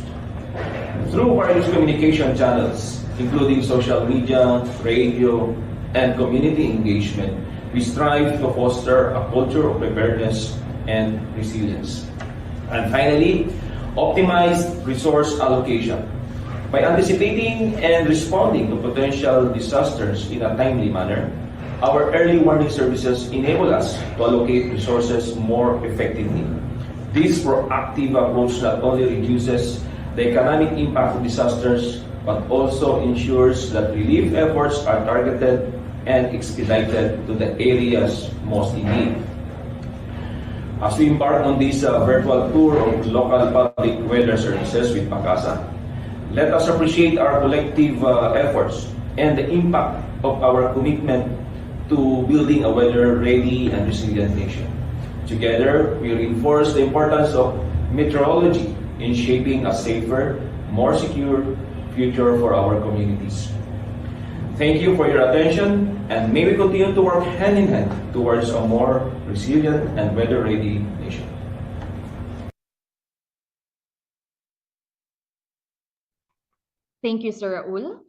Through various communication channels, including social media, radio, and community engagement, we strive to foster a culture of preparedness and resilience. And finally, optimized resource allocation. By anticipating and responding to potential disasters in a timely manner, our early warning services enable us to allocate resources more effectively. This proactive approach not only reduces the economic impact of disasters, but also ensures that relief efforts are targeted and expedited to the areas most in need. As we embark on this virtual tour of local public weather services with PAGASA, let us appreciate our collective efforts and the impact of our commitment to building a weather-ready and resilient nation. Together, we reinforce the importance of meteorology in shaping a safer, more secure future for our communities. Thank you for your attention, and may we continue to work hand in hand towards a more resilient and weather-ready nation. Thank you, Sir Raul.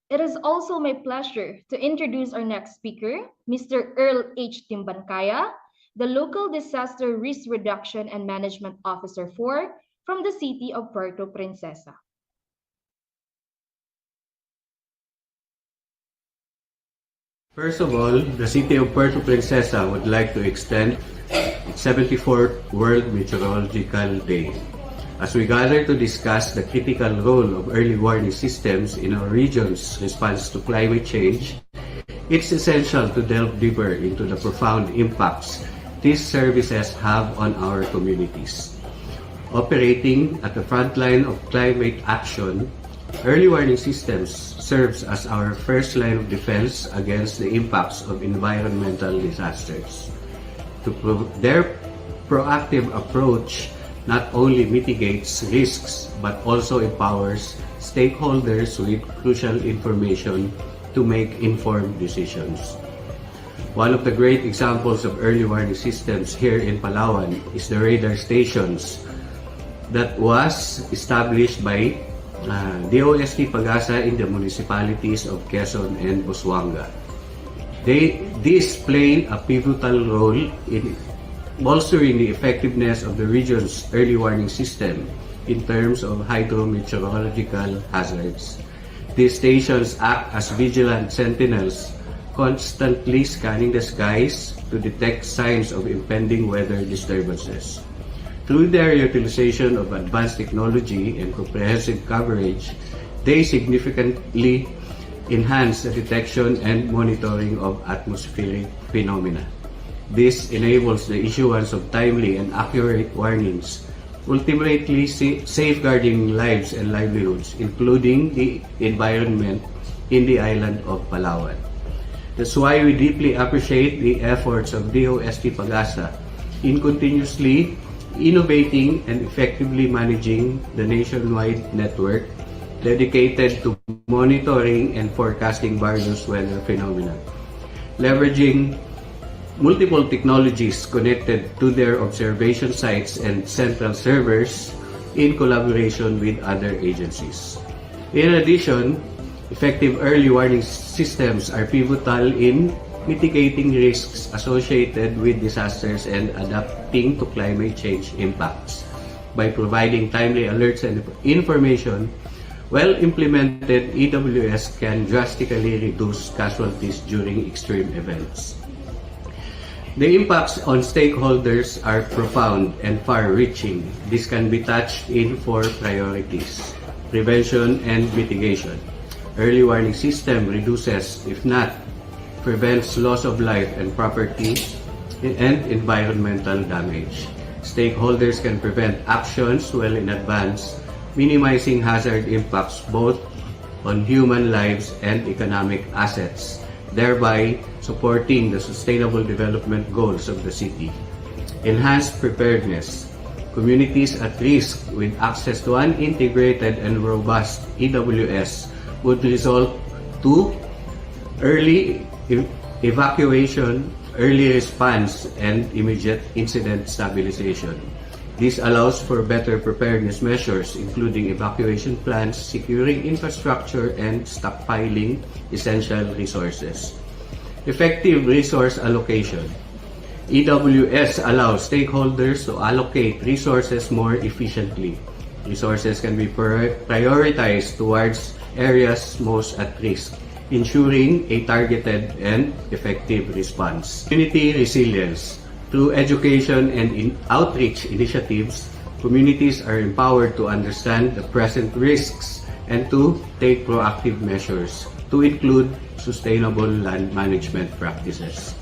It is also my pleasure to introduce our next speaker, Mr. Earl H. Timbankaya, the Local Disaster Risk Reduction and Management Officer from the city of Puerto Princesa. First of all, the city of Puerto Princesa would like to extend its 74th World Meteorological Day. As we gather to discuss the critical role of early warning systems in our region's response to climate change, it's essential to delve deeper into the profound impacts these services have on our communities. Operating at the front line of climate action, early warning systems serves as our first line of defense against the impacts of environmental disasters. Their proactive approach not only mitigates risks but also empowers stakeholders with crucial information to make informed decisions. One of the great examples of early warning systems here in Palawan is the radar stations that was established by DOST-PAGASA in the municipalities of Quezon and Busuanga. These play a pivotal role in bolstering the effectiveness of the region's early warning system in terms of hydrometeorological hazards. These stations act as vigilant sentinels, constantly scanning the skies to detect signs of impending weather disturbances. Through their utilization of advanced technology and comprehensive coverage, they significantly enhance the detection and monitoring of atmospheric phenomena. This enables the issuance of timely and accurate warnings, ultimately safeguarding lives and livelihoods, including the environment in the island of Palawan. That's why we deeply appreciate the efforts of DOST-PAGASA in continuously innovating and effectively managing the nationwide network dedicated to monitoring and forecasting various weather phenomena. Leveraging multiple technologies connected to their observation sites and central servers in collaboration with other agencies. In addition, effective early warning systems are pivotal in mitigating risks associated with disasters and adapting to climate change impacts. By providing timely alerts and information, well-implemented EWS can drastically reduce casualties during extreme events. The impacts on stakeholders are profound and far-reaching. This can be touched in 4 priorities: prevention and mitigation. Early warning system reduces, if not prevents, loss of life and property and environmental damage. Stakeholders can prevent actions well in advance, minimizing hazard impacts both on human lives and economic assets, thereby supporting the sustainable development goals of the city. Enhanced preparedness. Communities at risk with access to an integrated and robust EWS would result to early evacuation, early response, and immediate incident stabilization. This allows for better preparedness measures, including evacuation plans, securing infrastructure, and stockpiling essential resources. Effective resource allocation. EWS allows stakeholders to allocate resources more efficiently. Resources can be prioritized towards areas most at risk, ensuring a targeted and effective response. Community resilience. Through education and outreach initiatives, communities are empowered to understand the present risks and to take proactive measures, to include sustainable land management practices.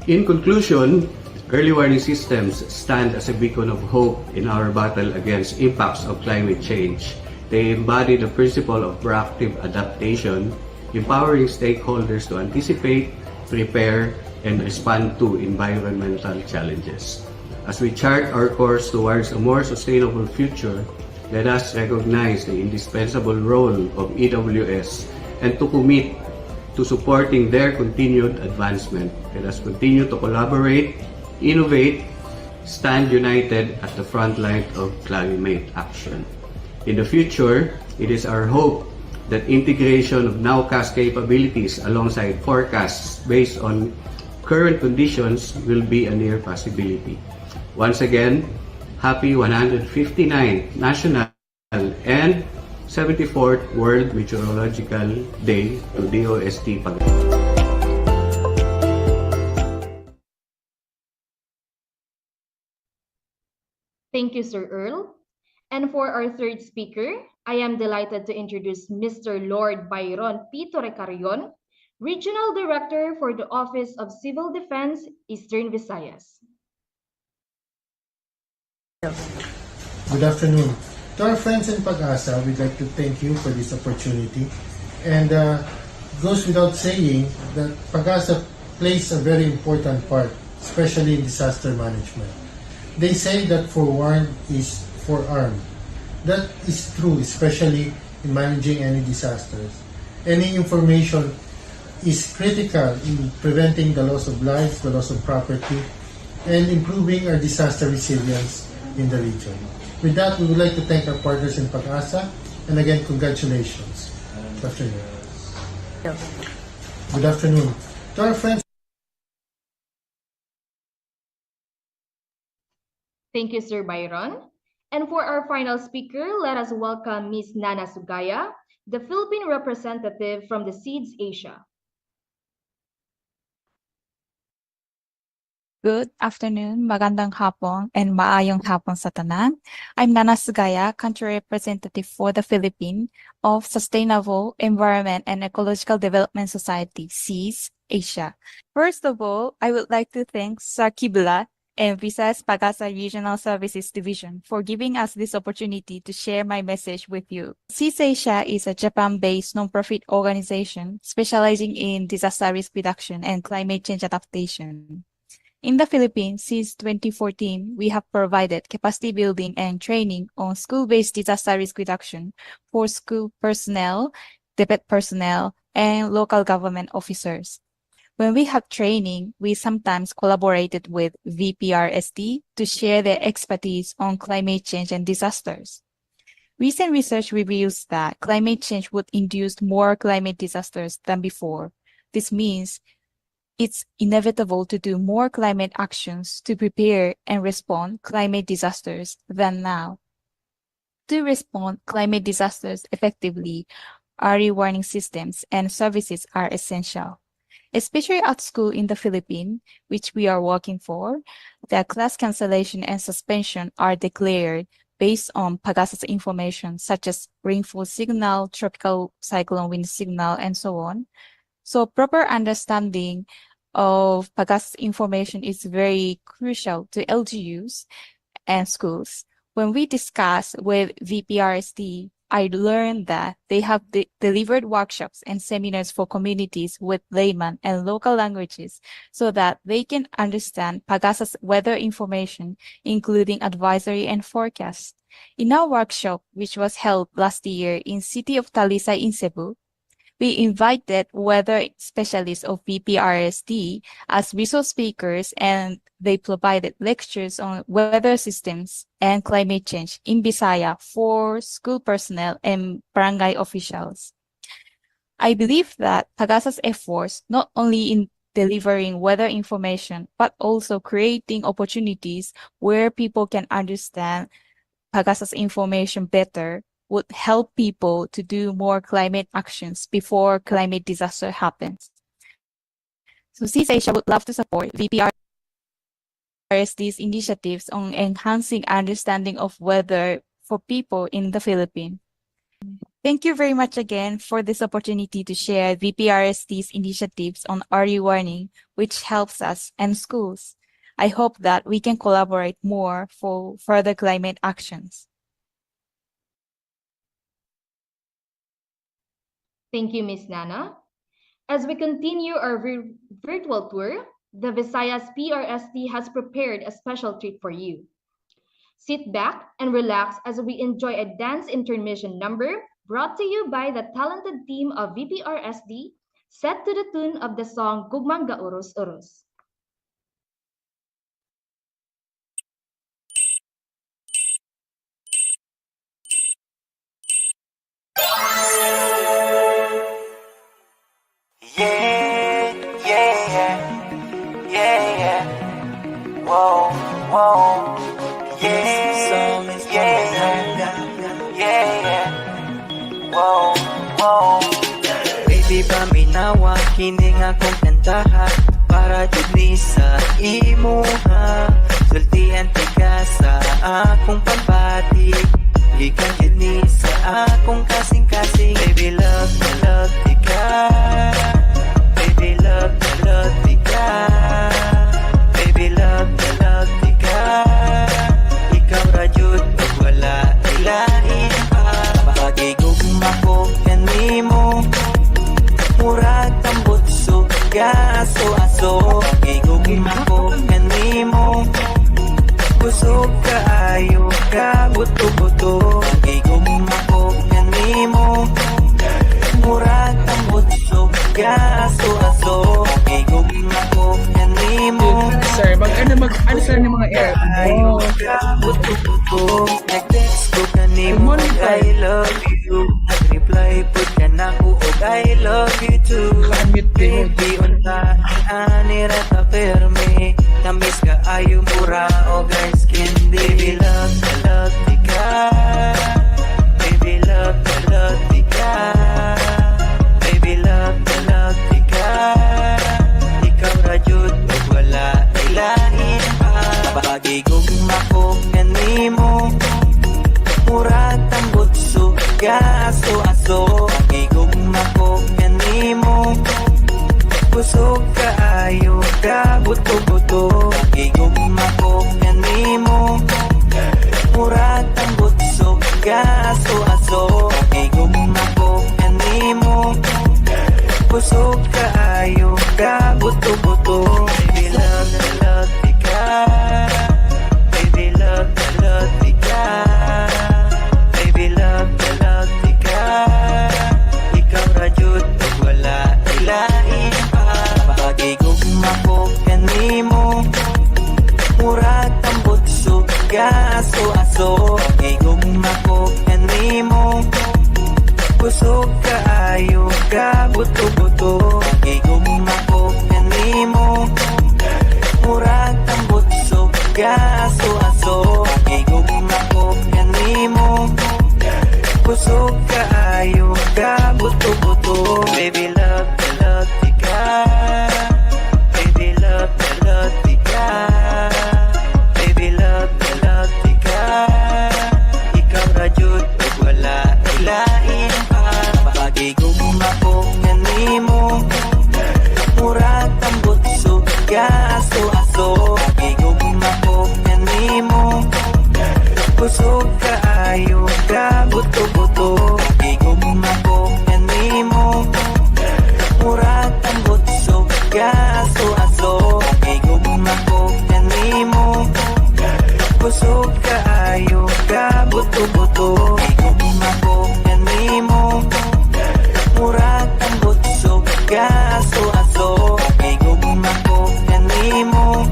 In conclusion, early warning systems stand as a beacon of hope in our battle against impacts of climate change. They embody the principle of proactive adaptation, empowering stakeholders to anticipate, prepare, and respond to environmental challenges. As we chart our course towards a more sustainable future, let us recognize the indispensable role of EWS and to commit to supporting their continued advancement. Let us continue to collaborate, innovate, stand united at the front line of climate action. In the future, it is our hope that integration of nowcast capabilities alongside forecasts based on current conditions will be a near possibility. Once again, happy 159th National and 74th World Meteorological Day to DOST-PAGASA. Thank you, Sir Earl. And for our third speaker, I am delighted to introduce Mr. Lord Byron P. Torrecarion, Regional Director for the Office of Civil Defense, Eastern Visayas. Good afternoon. To our friends in PAGASA, we'd like to thank you for this opportunity. And goes without saying that PAGASA plays a very important part, especially in disaster management. They say that forewarned is forearmed. That is true, especially in managing any disasters. Any information is critical in preventing the loss of lives, the loss of property, and improving our disaster resilience in the region. With that, we would like to thank our partners in PAGASA, and again, congratulations. Good afternoon. Good afternoon. To our friends. Thank you, Sir Byron. And for our final speaker, let us welcome Ms. Nana Sugaya, the Philippine representative from the SEEDS Asia. Good afternoon, magandang hapon, and maayong hapon sa tanan. I'm Nana Sugaya, country representative for the Philippines of Sustainable Environment and Ecological Development Society, SEEDS Asia. First of all, I would like to thank Sir Kibla and Visayas PAGASA Regional Services Division for giving us this opportunity to share my message with you. SEEDS Asia is a Japan-based non-profit organization specializing in disaster risk reduction and climate change adaptation. In the Philippines, since 2014, we have provided capacity building and training on school-based disaster risk reduction for school personnel, debit personnel, and local government officers. When we have training, we sometimes collaborated with PRSD to share their expertise on climate change and disasters. Recent research reveals that climate change would induce more climate disasters than before. This means it's inevitable to do more climate actions to prepare and respond climate disasters than now. To respond climate disasters effectively, early warning systems and services are essential. Especially at school in the Philippines, which we are working for, the class cancellation and suspension are declared based on PAGASA's information such as rainfall signal, tropical cyclone wind signal, and so on. So proper understanding of PAGASA's information is very crucial to LGUs and schools. When we discuss with PRSD, I learned that they have delivered workshops and seminars for communities with layman and local languages so that they can understand PAGASA's weather information, including advisory and forecast. In our workshop, which was held last year in city of Talisay in Cebu, we invited weather specialists of PRSD as resource speakers, and they provided lectures on weather systems and climate change in Visayas for school personnel and barangay officials. I believe that PAGASA's efforts, not only in delivering weather information, but also creating opportunities where people can understand PAGASA's information better, would help people to do more climate actions before climate disaster happens. So SEEDS Asia would love to support PRSD's initiatives on enhancing understanding of weather for people in the Philippines. Thank you very much again for this opportunity to share PRSD's initiatives on early warning, which helps us and schools. I hope that we can collaborate more for further climate actions. Thank you, Ms. Nana. As we continue our virtual tour, the Visayas PRSD has prepared a special treat for you. Sit back and relax as we enjoy a dance intermission number brought to you by the talented team of VPRSD, set to the tune of the song Gugmang Ga Urus Urus. Yeah, yeah, yeah, yeah. Whoa, whoa. Yeah, yeah, yeah. Whoa, whoa. Baby, paminawa, kining akong kantaha para jud ni sa imuha. Sultian tigasa akong pagbati. Gikan jud ni sa akong kasing-kasing. Baby, love tika. Baby, love tika. Baby, love tika. Ikaw ra jud pag wala ilahin pa. Pagigugma ko kanimo. Murag tambot suga aso-aso. Pagigugma ko kanimo. Busog kaayo ka buto-buto. Pagigugma ko kanimo. Murag tambot suga aso-aso. Pagigugma ko kanimo. Sir, ano sir ng mga air? Kaayo ka buto-buto. Nag-text ko kanimo I love you. Nag-reply po ka na ko og I love you too. Baby, unta anira ta perme. Tamis ka ayo mura o guys candy. Baby, love tika. Baby, love tika. Baby, love tika. Ikaw ra jud pag wala ilahin pa. Pagigugma ko kanimo. Murag tambot suga aso-aso. Pagigugma ko kanimo. Busog kaayo ka buto-buto. Pagigugma ko kanimo. Murag tambot suga aso-aso. Pagigugma ko kanimo. Busog kaayo ka buto-buto. Baby, love tika. Baby, love tika. Baby, love tika. Ikaw ra jud pag wala ilahin pa. Pagigugma ko kanimo. Murag tambot suga aso-aso. Pagigugma ko kanimo. Busog kaayo ka buto-buto. Pagigugma ko kanimo. Murag tambot suga aso-aso. Pagigugma ko kanimo. Busog kaayo ka buto-buto. Baby, love tika. Baby, love tika. Baby, love tika. Ikaw ra jud pag wala ilahin pa. Pagigugma ko kanimo. Murag tambot suga aso-aso. Pagigugma ko kanimo. Busog kaayo ka buto-buto. Pagigugma ko kanimo. Murag tambot suga aso-aso. Pagigugma ko kanimo. Busog kaayo ka buto-buto. Pagigugma ko kanimo. Murag tambot suga aso-aso. Pagigugma ko kanimo.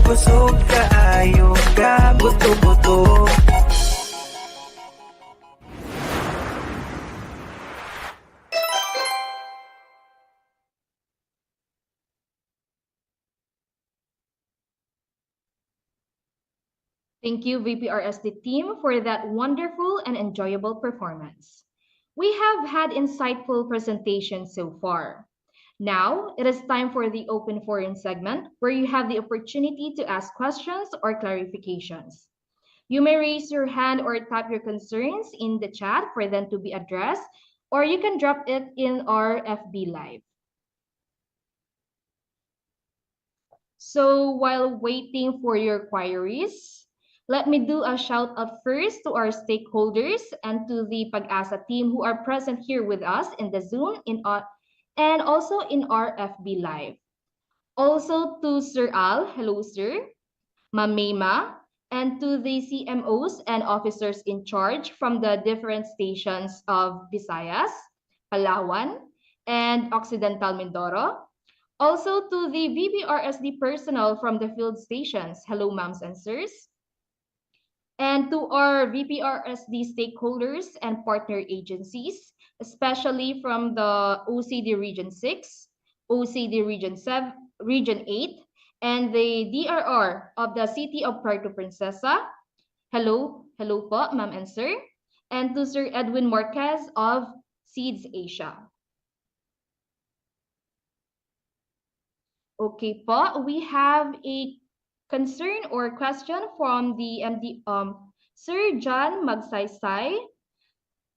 Busog kaayo ka buto-buto. Thank you, VPRSD team, for that wonderful and enjoyable performance. We have had insightful presentations so far. Now, it is time for the open forum segment where you have the opportunity to ask questions or clarifications. You may raise your hand or type your concerns in the chat for them to be addressed, or you can drop it in our FB Live. So while waiting for your queries, let me do a shout out first to our stakeholders and to the PAGASA team who are present here with us in the Zoom and also in our FB Live. Also to Sir Al, hello sir, Ma'am Mayma, and to the CMOs and officers in charge from the different stations of Visayas, Palawan, and Occidental Mindoro. Also to the VPRSD personnel from the field stations, hello ma'ams and sirs. And to our VPRSD stakeholders and partner agencies, especially from the OCD Region 6, OCD Region 7, Region 8, and the DRR of the City of Puerto Princesa. Hello po, ma'am and sir. And to Sir Edwin Marquez of Seeds Asia. Okay po, we have a concern or question from the Sir John Magsaysay.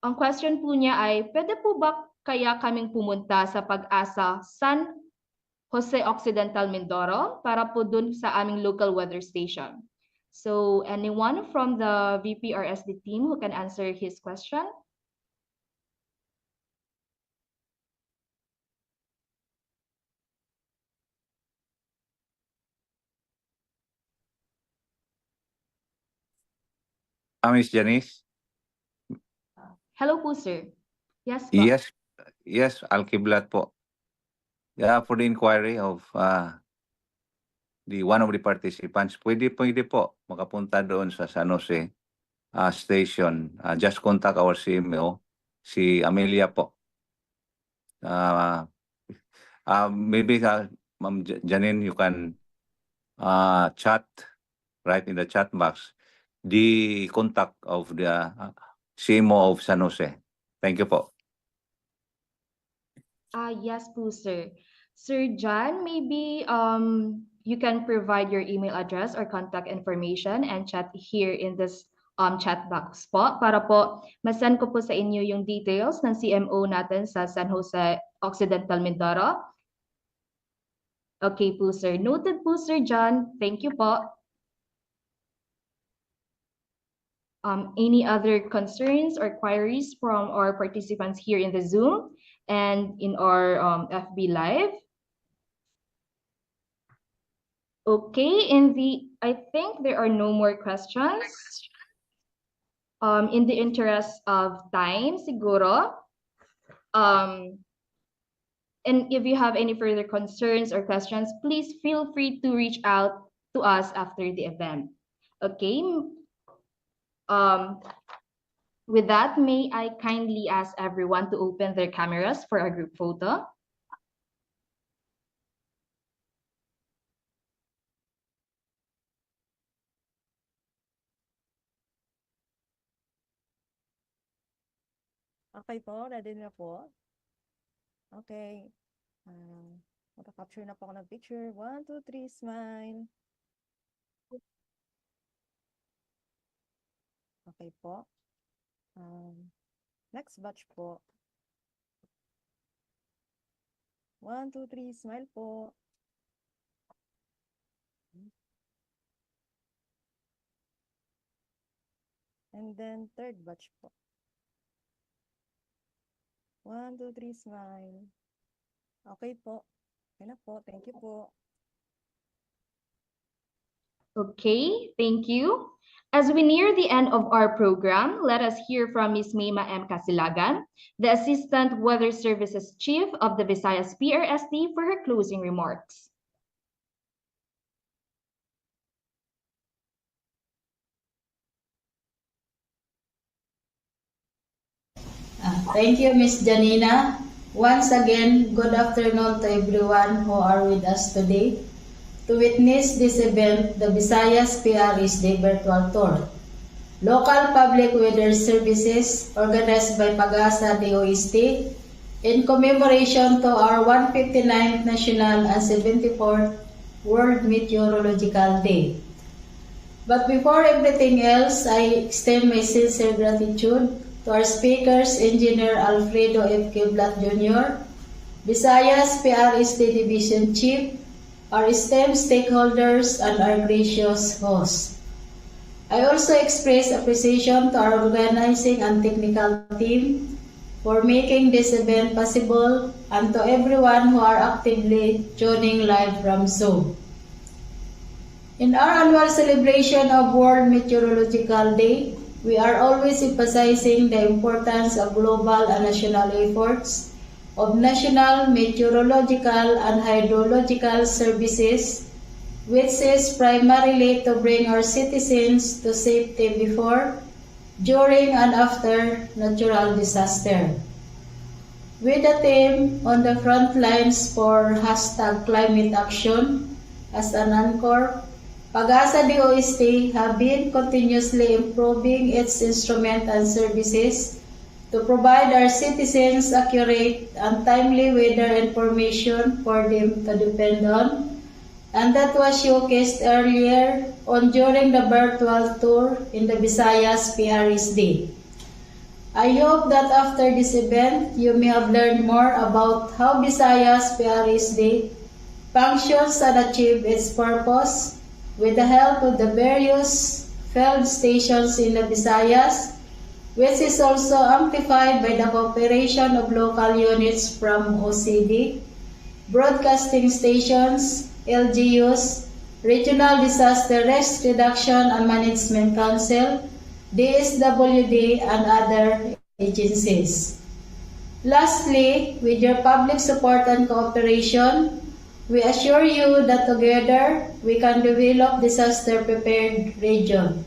Ang question po niya ay, pwede po ba kaya kaming pumunta sa Pag-asa San Jose Occidental Mindoro para po dun sa aming local weather station? So anyone from the VPRSD team who can answer his question? Miss Janice? Hello po, sir. Yes po. Yes, Alkiblat po. Yeah, for the inquiry of the one of the participants, pwede po makapunta doon sa San Jose station. Just contact our CMO, si Amelia po. Maybe Ma'am Janine, you can chat right in the chat box the contact of the CMO of San Jose. Thank you po. Yes po, sir. Sir John, maybe you can provide your email address or contact information and chat here in this chat box po para po masend ko po sa inyo yung details ng CMO natin sa San Jose Occidental Mindoro. Okay po, sir. Noted po, Sir John. Thank you po. Any other concerns or queries from our participants here in the Zoom and in our FB Live? Okay, I think there are no more questions. In the interest of time, siguro. And if you have any further concerns or questions, please feel free to reach out to us after the event. Okay. With that, may I kindly ask everyone to open their cameras for our group photo? Okay po, ready na po. Okay. Magka-capture na po ako ng picture. 1, 2, 3, smile. Okay po. Next batch po. 1, 2, 3, smile po. And then third batch po. 1, 2, 3, smile. Okay po. Okay na po. Thank you po. Okay, thank you. As we near the end of our program, let us hear from Ms. Mayma M. Casilagan, the Assistant Weather Services Chief of the Visayas PRSD, for her closing remarks. Thank you, Ms. Janina. Once again, good afternoon to everyone who are with us today. To witness this event, the Visayas PRSD Virtual Tour, local public weather services organized by PAGASA DOST in commemoration to our 159th National and 74th World Meteorological Day. But before everything else, I extend my sincere gratitude to our speakers, Engineer Alfredo F. Kiblat Jr., Visayas PRSD Division Chief, our esteemed stakeholders, and our gracious hosts. I also express appreciation to our organizing and technical team, for making this event possible, and to everyone who are actively joining live from Zoom. In our annual celebration of World Meteorological Day, we are always emphasizing the importance of global and national efforts of national meteorological and hydrological services, which is primarily to bring our citizens to safety before, during, and after natural disaster. With the theme on the front lines for #climate action as an anchor, PAGASA DOST have been continuously improving its instrument and services to provide our citizens accurate and timely weather information for them to depend on, and that was showcased earlier on during the virtual tour in the Visayas PRSD. I hope that after this event, you may have learned more about how Visayas PRSD functions and achieves its purpose with the help of the various field stations in the Visayas, which is also amplified by the cooperation of local units from OCD, broadcasting stations, LGUs, Regional Disaster Risk Reduction and Management Council, DSWD, and other agencies. Lastly, with your public support and cooperation, we assure you that together we can develop disaster-prepared region.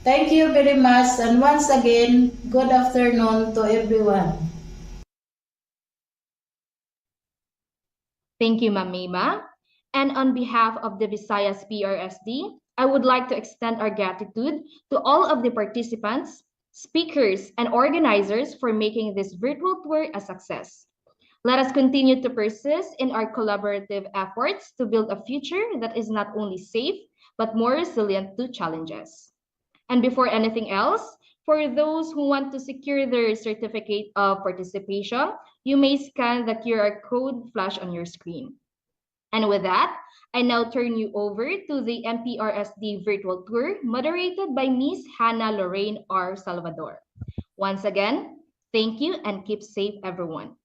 Thank you very much, and once again, good afternoon to everyone. Thank you, Ma'am Mima. And on behalf of the Visayas PRSD, I would like to extend our gratitude to all of the participants, speakers, and organizers for making this virtual tour a success. Let us continue to persist in our collaborative efforts to build a future that is not only safe, but more resilient to challenges. And before anything else, for those who want to secure their certificate of participation, you may scan the QR code flash on your screen. And with that, I now turn you over to the MPRSD virtual tour moderated by Ms. Hannah Lorraine R. Salvador. Once again, thank you and keep safe, everyone.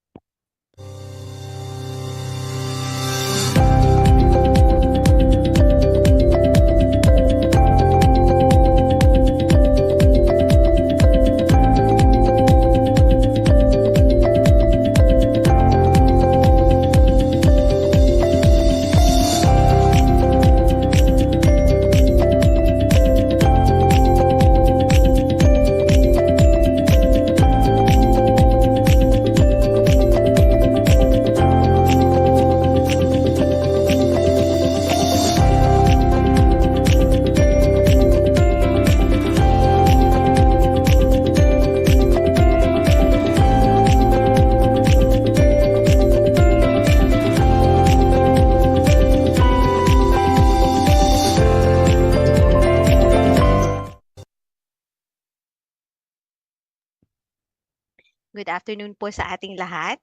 Good afternoon po sa ating lahat.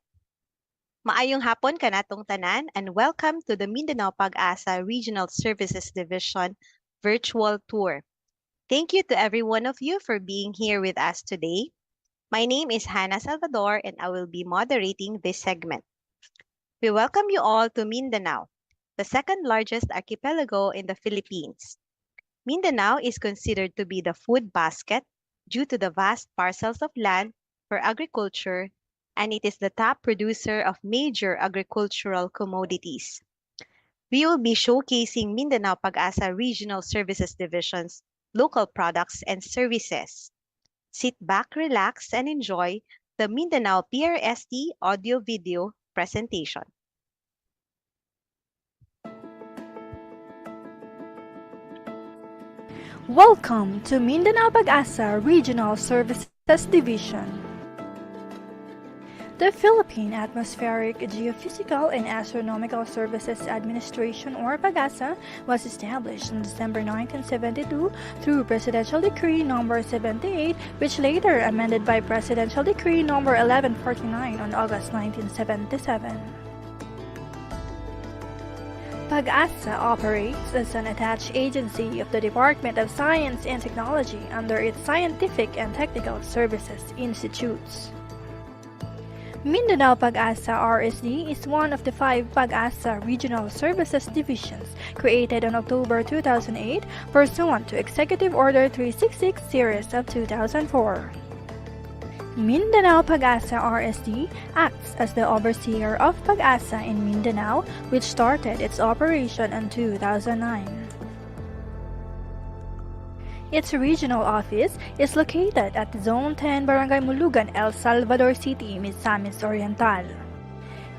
Maayong hapon kanatong tanan and welcome to the Mindanao PAGASA Regional Services Division virtual tour. Thank you to every one of you for being here with us today. My name is Hannah Salvador and I will be moderating this segment. We welcome you all to Mindanao, the second largest archipelago in the Philippines. Mindanao is considered to be the food basket due to the vast parcels of land for agriculture, and it is the top producer of major agricultural commodities. We will be showcasing Mindanao PAGASA Regional Services Division's local products and services. Sit back, relax, and enjoy the Mindanao PRSD audio-video presentation. Welcome to Mindanao PAGASA Regional Services Division. The Philippine Atmospheric, Geophysical, and Astronomical Services Administration, or PAGASA, was established in December 1972 through Presidential Decree No. 78, which later amended by Presidential Decree No. 1149 on August 1977. PAGASA operates as an attached agency of the Department of Science and Technology under its Scientific and Technical Services Institutes. Mindanao PAGASA RSD is one of the 5 PAGASA Regional Services Divisions created on October 2008 pursuant to Executive Order 366 Series of 2004. Mindanao PAGASA RSD acts as the overseer of PAGASA in Mindanao, which started its operation in 2009. Its regional office is located at Zone 10, Barangay Mulugan, El Salvador City, Misamis Oriental.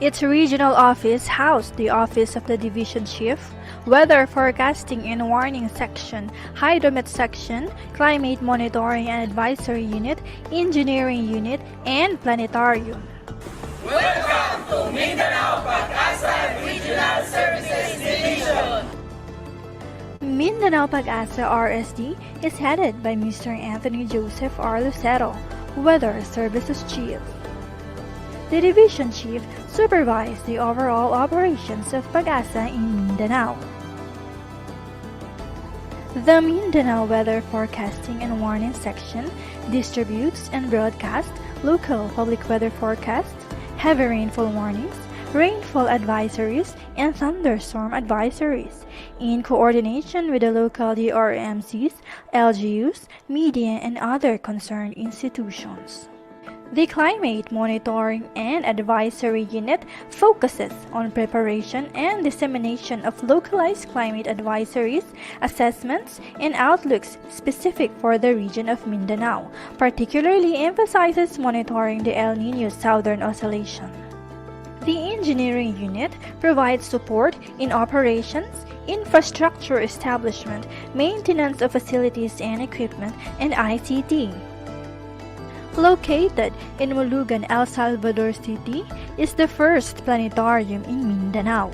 Its regional office housed the Office of the Division Chief, Weather Forecasting and Warning Section, Hydromet Section, Climate Monitoring and Advisory Unit, Engineering Unit, and Planetarium. Welcome to Mindanao PAGASA Regional Services Division. Mindanao PAGASA RSD is headed by Mr. Anthony Joseph R. Lucero, Weather Services Chief. The Division Chief supervises the overall operations of PAGASA in Mindanao. The Mindanao Weather Forecasting and Warning Section distributes and broadcasts local public weather forecasts, heavy rainfall warnings, rainfall advisories, and thunderstorm advisories, in coordination with the local DRMCs, LGUs, media, and other concerned institutions. The Climate Monitoring and Advisory Unit focuses on preparation and dissemination of localized climate advisories, assessments, and outlooks specific for the region of Mindanao, particularly emphasizes monitoring the El Niño Southern Oscillation. The Engineering Unit provides support in operations, infrastructure establishment, maintenance of facilities and equipment, and ICT. Located in Mulugan, El Salvador City, is the first planetarium in Mindanao.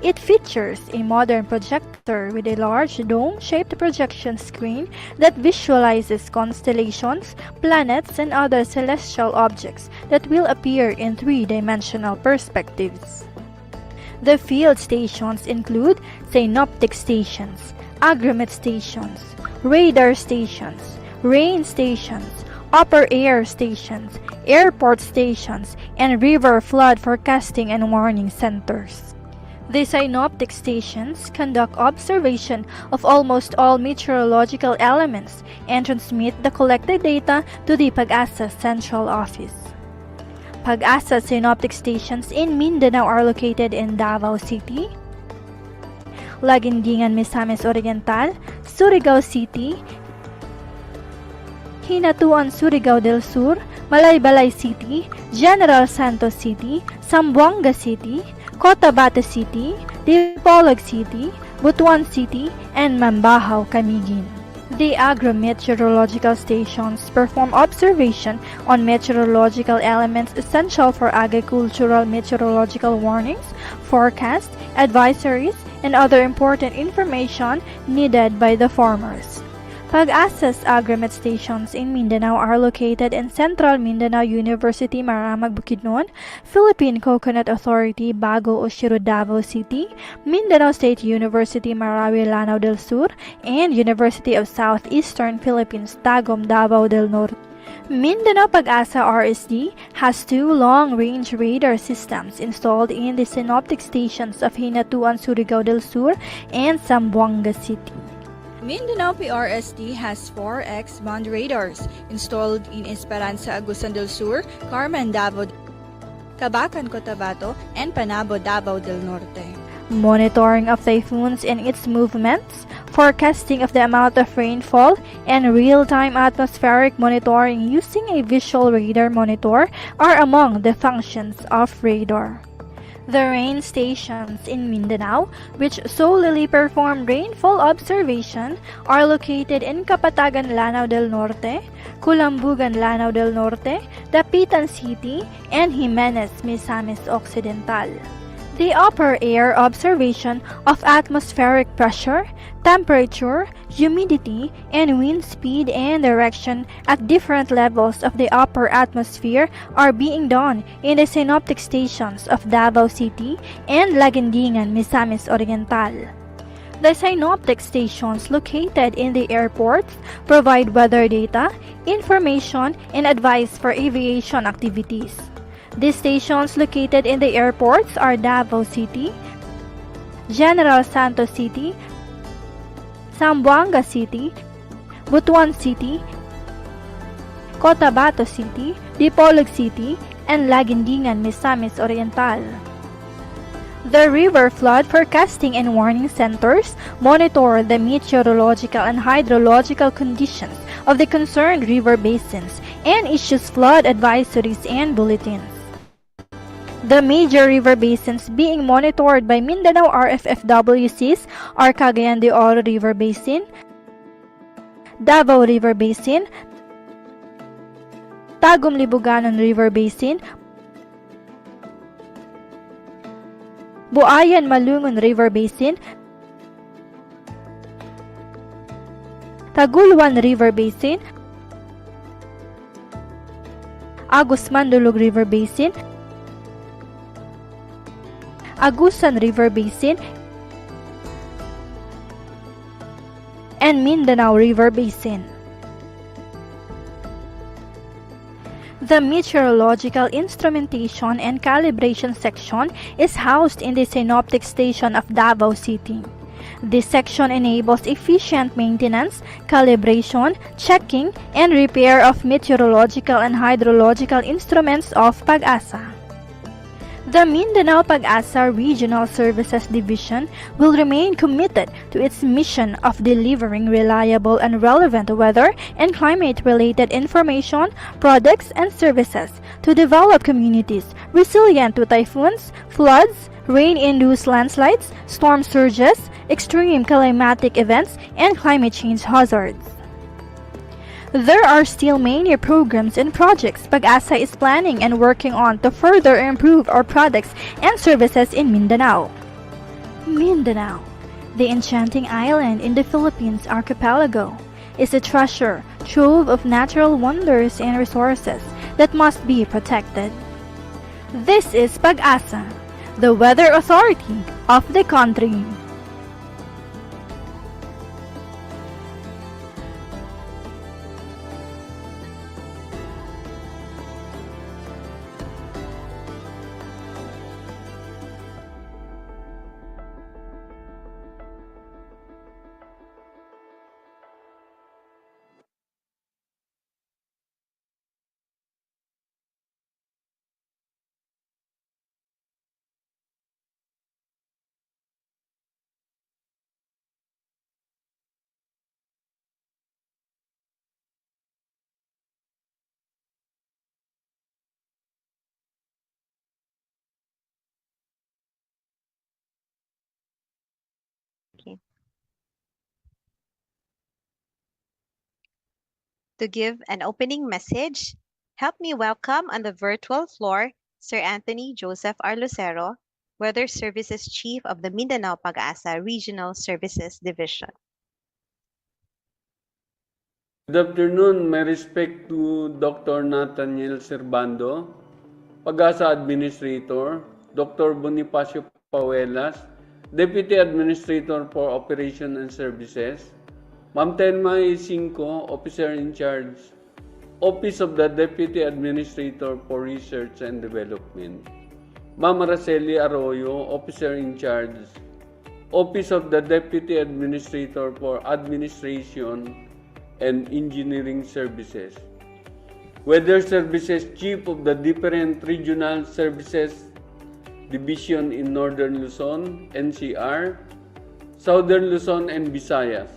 It features a modern projector with a large dome-shaped projection screen that visualizes constellations, planets, and other celestial objects that will appear in three-dimensional perspectives. The field stations include synoptic stations, agromet stations, radar stations, rain stations, upper air stations, airport stations, and river flood forecasting and warning centers. The synoptic stations conduct observation of almost all meteorological elements and transmit the collected data to the PAGASA Central Office. PAGASA synoptic stations in Mindanao are located in Davao City, Laguindingan, Misamis Oriental, Surigao City, Hinatuan, Surigao del Sur, Malaybalay City, General Santos City, Zamboanga City, Cotabato City, Dipolog City, Butuan City, and Mambahaw, Camiguin. The agrometeorological stations perform observation on meteorological elements essential for agricultural meteorological warnings, forecasts, advisories, and other important information needed by the farmers. PAGASA's agromet stations in Mindanao are located in Central Mindanao University, Maramag, Bukidnon, Philippine Coconut Authority, Bago, Oshiro, Davao City, Mindanao State University, Marawi, Lanao del Sur, and University of Southeastern Philippines, Tagum, Davao del Norte. Mindanao PAGASA RSD has 2 long-range radar systems installed in the synoptic stations of Hinatuan, Surigao del Sur, and Zamboanga City. Mindanao PRSD has 4 X-band radars installed in Esperanza, Agusan del Sur, Carmen, Davao, Cabacan, Cotabato, and Panabo, Davao del Norte. Monitoring of typhoons and its movements, forecasting of the amount of rainfall, and real-time atmospheric monitoring using a visual radar monitor are among the functions of radar. The rain stations in Mindanao, which solely perform rainfall observation, are located in Kapatagan, Lanao del Norte, Culambugan, Lanao del Norte, Dapitan City, and Jimenez, Misamis Occidental. The upper air observation of atmospheric pressure, temperature, humidity, and wind speed and direction at different levels of the upper atmosphere are being done in the synoptic stations of Davao City and Laguindingan, Misamis Oriental. The synoptic stations located in the airports provide weather data, information, and advice for aviation activities. These stations located in the airports are Davao City, General Santos City, Zamboanga City, Butuan City, Cotabato City, Dipolog City, and Laguindingan, Misamis Oriental. The river flood forecasting and warning centers monitor the meteorological and hydrological conditions of the concerned river basins and issues flood advisories and bulletins. The major river basins being monitored by Mindanao RFFWCs are Cagayan de Oro River Basin, Davao River Basin, Tagum-Libuganon River Basin, Buayan-Malungon River Basin, Taguluan River Basin, Agus-Mandulog River Basin, Agusan River Basin, and Mindanao River Basin. The Meteorological Instrumentation and Calibration section is housed in the Synoptic Station of Davao City. This section enables efficient maintenance, calibration, checking, and repair of meteorological and hydrological instruments of PAGASA. The Mindanao PAGASA Regional Services Division will remain committed to its mission of delivering reliable and relevant weather and climate-related information, products, and services to develop communities resilient to typhoons, floods, rain-induced landslides, storm surges, extreme climatic events, and climate change hazards. There are still many programs and projects PAGASA is planning and working on to further improve our products and services in Mindanao. Mindanao, the enchanting island in the Philippines archipelago, is a treasure trove of natural wonders and resources that must be protected. This is PAGASA, the weather authority of the country. Okay. To give an opening message, help me welcome on the virtual floor Sir Anthony Joseph R. Lucero, Weather Services Chief of the Mindanao PAGASA Regional Services Division. Good afternoon, my respect to Dr. Nathaniel Servando, PAGASA Administrator, Dr. Bonifacio Pawelas, Deputy Administrator for Operation and Services, Ma'am Tenma Cinco, Officer in Charge, Office of the Deputy Administrator for Research and Development, Ma'am Araceli Arroyo, Officer in Charge, Office of the Deputy Administrator for Administration and Engineering Services, Weather Services Chief of the different Regional Services Division in Northern Luzon, NCR, Southern Luzon, and Visayas.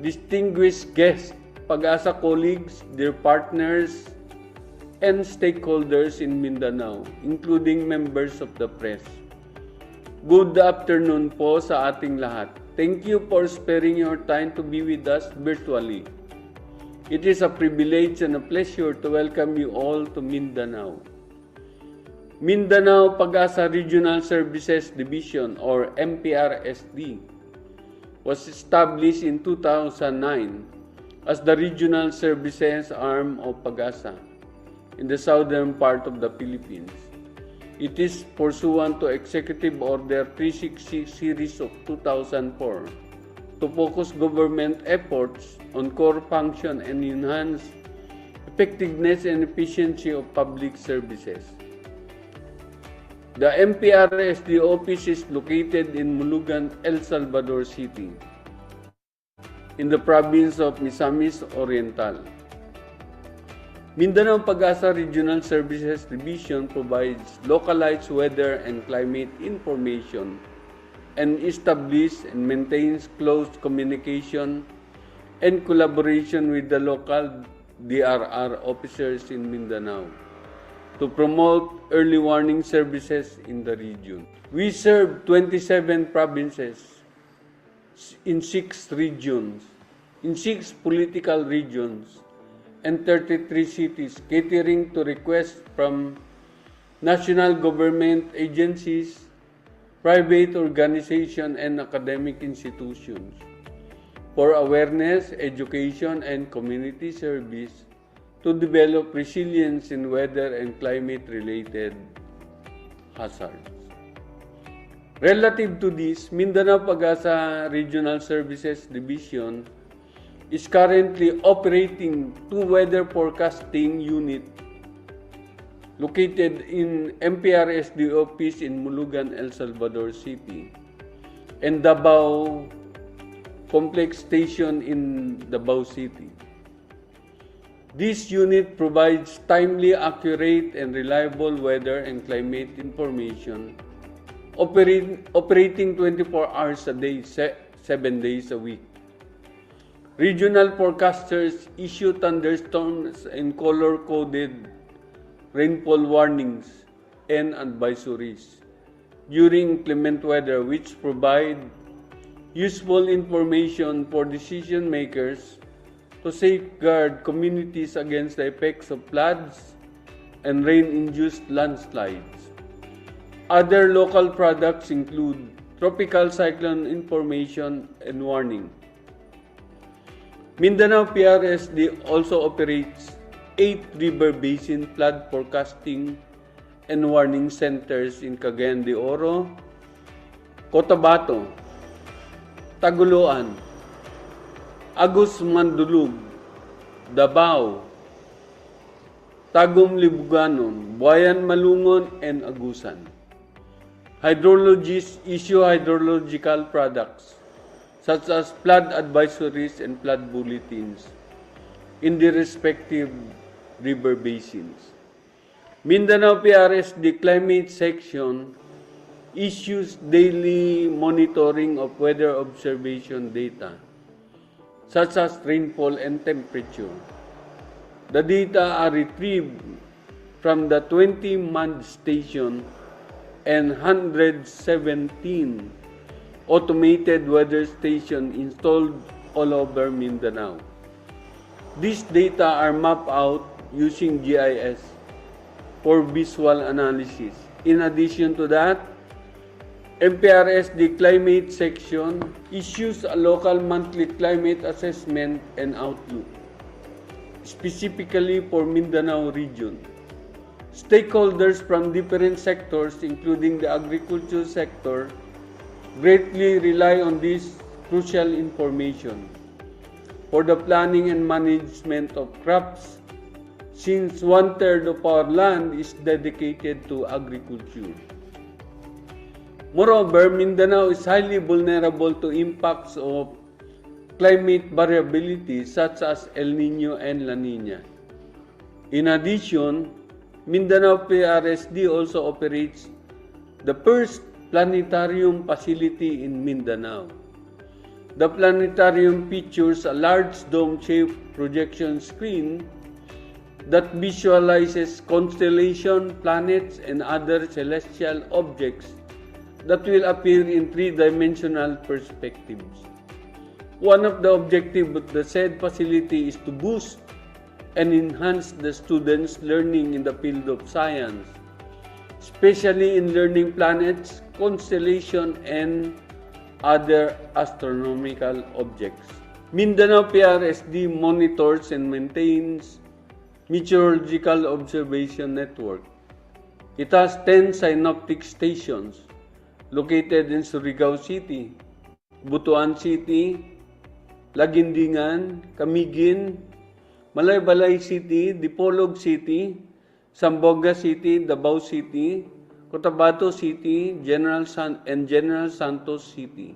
Distinguished guests, PAGASA colleagues, their partners, and stakeholders in Mindanao, including members of the press. Good afternoon po sa ating lahat. Thank you for sparing your time to be with us virtually. It is a privilege and a pleasure to welcome you all to Mindanao. Mindanao PAGASA Regional Services Division, or MPRSD, was established in 2009 as the regional services arm of PAGASA in the southern part of the Philippines. It is pursuant to Executive Order 366 Series of 2004 to focus government efforts on core function and enhance effectiveness and efficiency of public services. The MPRSD office is located in Mulugan, El Salvador City, in the province of Misamis Oriental. Mindanao PAGASA Regional Services Division provides localized weather and climate information and establishes and maintains close communication and collaboration with the local DRR officers in Mindanao to promote early warning services in the region. We serve 27 provinces in 6 regions, in 6 political regions, and 33 cities, catering to requests from national government agencies, private organizations, and academic institutions for awareness, education, and community service to develop resilience in weather and climate-related hazards. Relative to this, Mindanao PAGASA Regional Services Division is currently operating 2 weather forecasting units located in MPRSD office in Mulugan, El Salvador City, and Davao Complex Station in Davao City. This unit provides timely, accurate, and reliable weather and climate information, operating 24 hours a day, 7 days a week. Regional forecasters issue thunderstorms and color-coded rainfall warnings and advisories during inclement weather, which provide useful information for decision makers to safeguard communities against the effects of floods and rain-induced landslides. Other local products include tropical cyclone information and warning. Mindanao PRSD also operates 8 river basin flood forecasting and warning centers in Cagayan de Oro, Cotabato, Taguluan, Agus Mandulug, Davao, Tagum Libuganon, Buayan Malungon, and Agusan. Hydrologists issue hydrological products such as flood advisories and flood bulletins in the respective river basins. Mindanao PRSD Climate Section issues daily monitoring of weather observation data, such as rainfall and temperature. The data are retrieved from the 20-month station and 117 automated weather stations installed all over Mindanao. These data are mapped out using GIS for visual analysis. In addition to that, MPRSD Climate Section issues a local monthly climate assessment and outlook, specifically for Mindanao region. Stakeholders from different sectors, including the agriculture sector, greatly rely on this crucial information for the planning and management of crops, since 1/3 of our land is dedicated to agriculture. Moreover, Mindanao is highly vulnerable to impacts of climate variability such as El Nino and La Nina. In addition, Mindanao PRSD also operates the first planetarium facility in Mindanao. The planetarium features a large dome-shaped projection screen that visualizes constellations, planets, and other celestial objects that will appear in 3-dimensional perspectives. One of the objectives of the said facility is to boost and enhance the students' learning in the field of science, especially in learning planets, constellations, and other astronomical objects. Mindanao PRSD monitors and maintains meteorological observation network. It has 10 synoptic stations located in Surigao City, Butuan City, Lagindingan, Camiguin, Malaybalay City, Dipolog City, Zamboanga City, Davao City, Cotabato City, and General Santos City,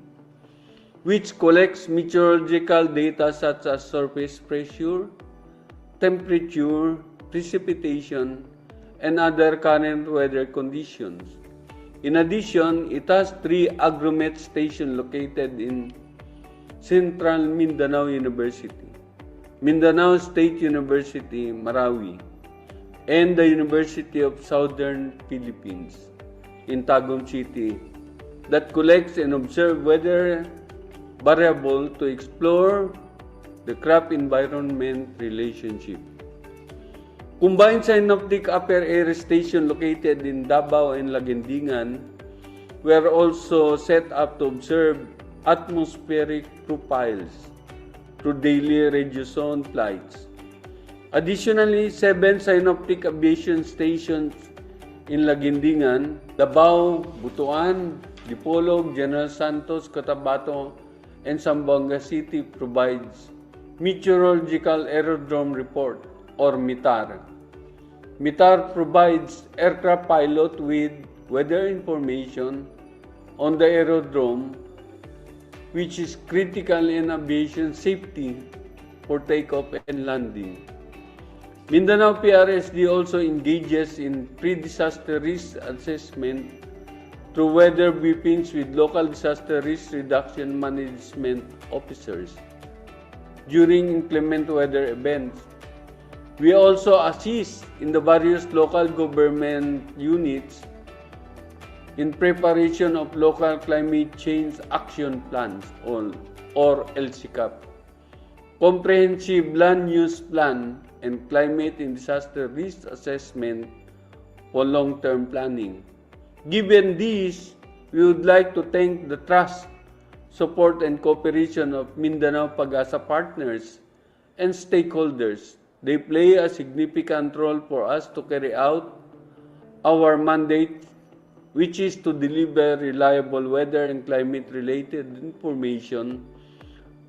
which collects meteorological data such as surface pressure, temperature, precipitation, and other current weather conditions. In addition, it has 3 agromet stations located in Central Mindanao University, Mindanao State University, Marawi, and the University of Southern Philippines in Tagum City that collects and observes weather variable to explore the crop environment relationship. Combined synoptic upper air station located in Davao and Laguindingan were also set up to observe atmospheric profiles through daily radiozone flights. Additionally, 7 synoptic aviation stations in Laguindingan, Davao, Butuan, Dipolog, General Santos, Cotabato, and Zamboanga City provides Meteorological Aerodrome Report or METAR. METAR provides aircraft pilot with weather information on the aerodrome, which is critical in aviation safety for takeoff and landing. Mindanao PRSD also engages in pre-disaster risk assessment through weather briefings with local disaster risk reduction management officers during inclement weather events. We also assist in the various local government units in preparation of local climate change action plans or LCCAP, comprehensive land use plan, and climate and disaster risk assessment for long-term planning. Given this, we would like to thank the trust, support, and cooperation of Mindanao PAGASA partners and stakeholders. They play a significant role for us to carry out our mandate, which is to deliver reliable weather and climate-related information,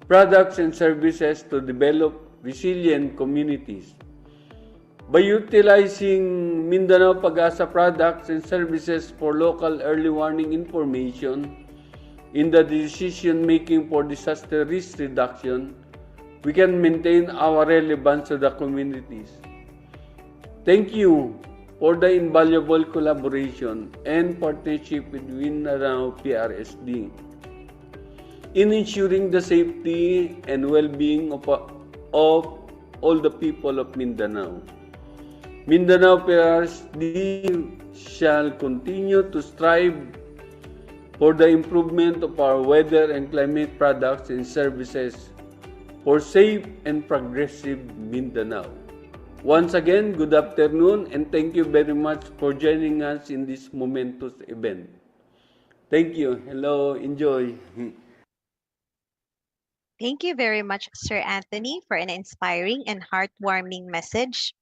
products, and services to develop resilient communities. By utilizing Mindanao PAGASA products and services for local early warning information in the decision-making for disaster risk reduction, we can maintain our relevance to the communities. Thank you for the invaluable collaboration and partnership with Mindanao PRSD in ensuring the safety and well-being of all the people of Mindanao. Mindanao PRSD shall continue to strive for the improvement of our weather and climate products and services for safe and progressive Mindanao. Once again, good afternoon and thank you very much for joining us in this momentous event. Thank you. Hello. Enjoy. Thank you very much, Sir Anthony, for an inspiring and heartwarming message.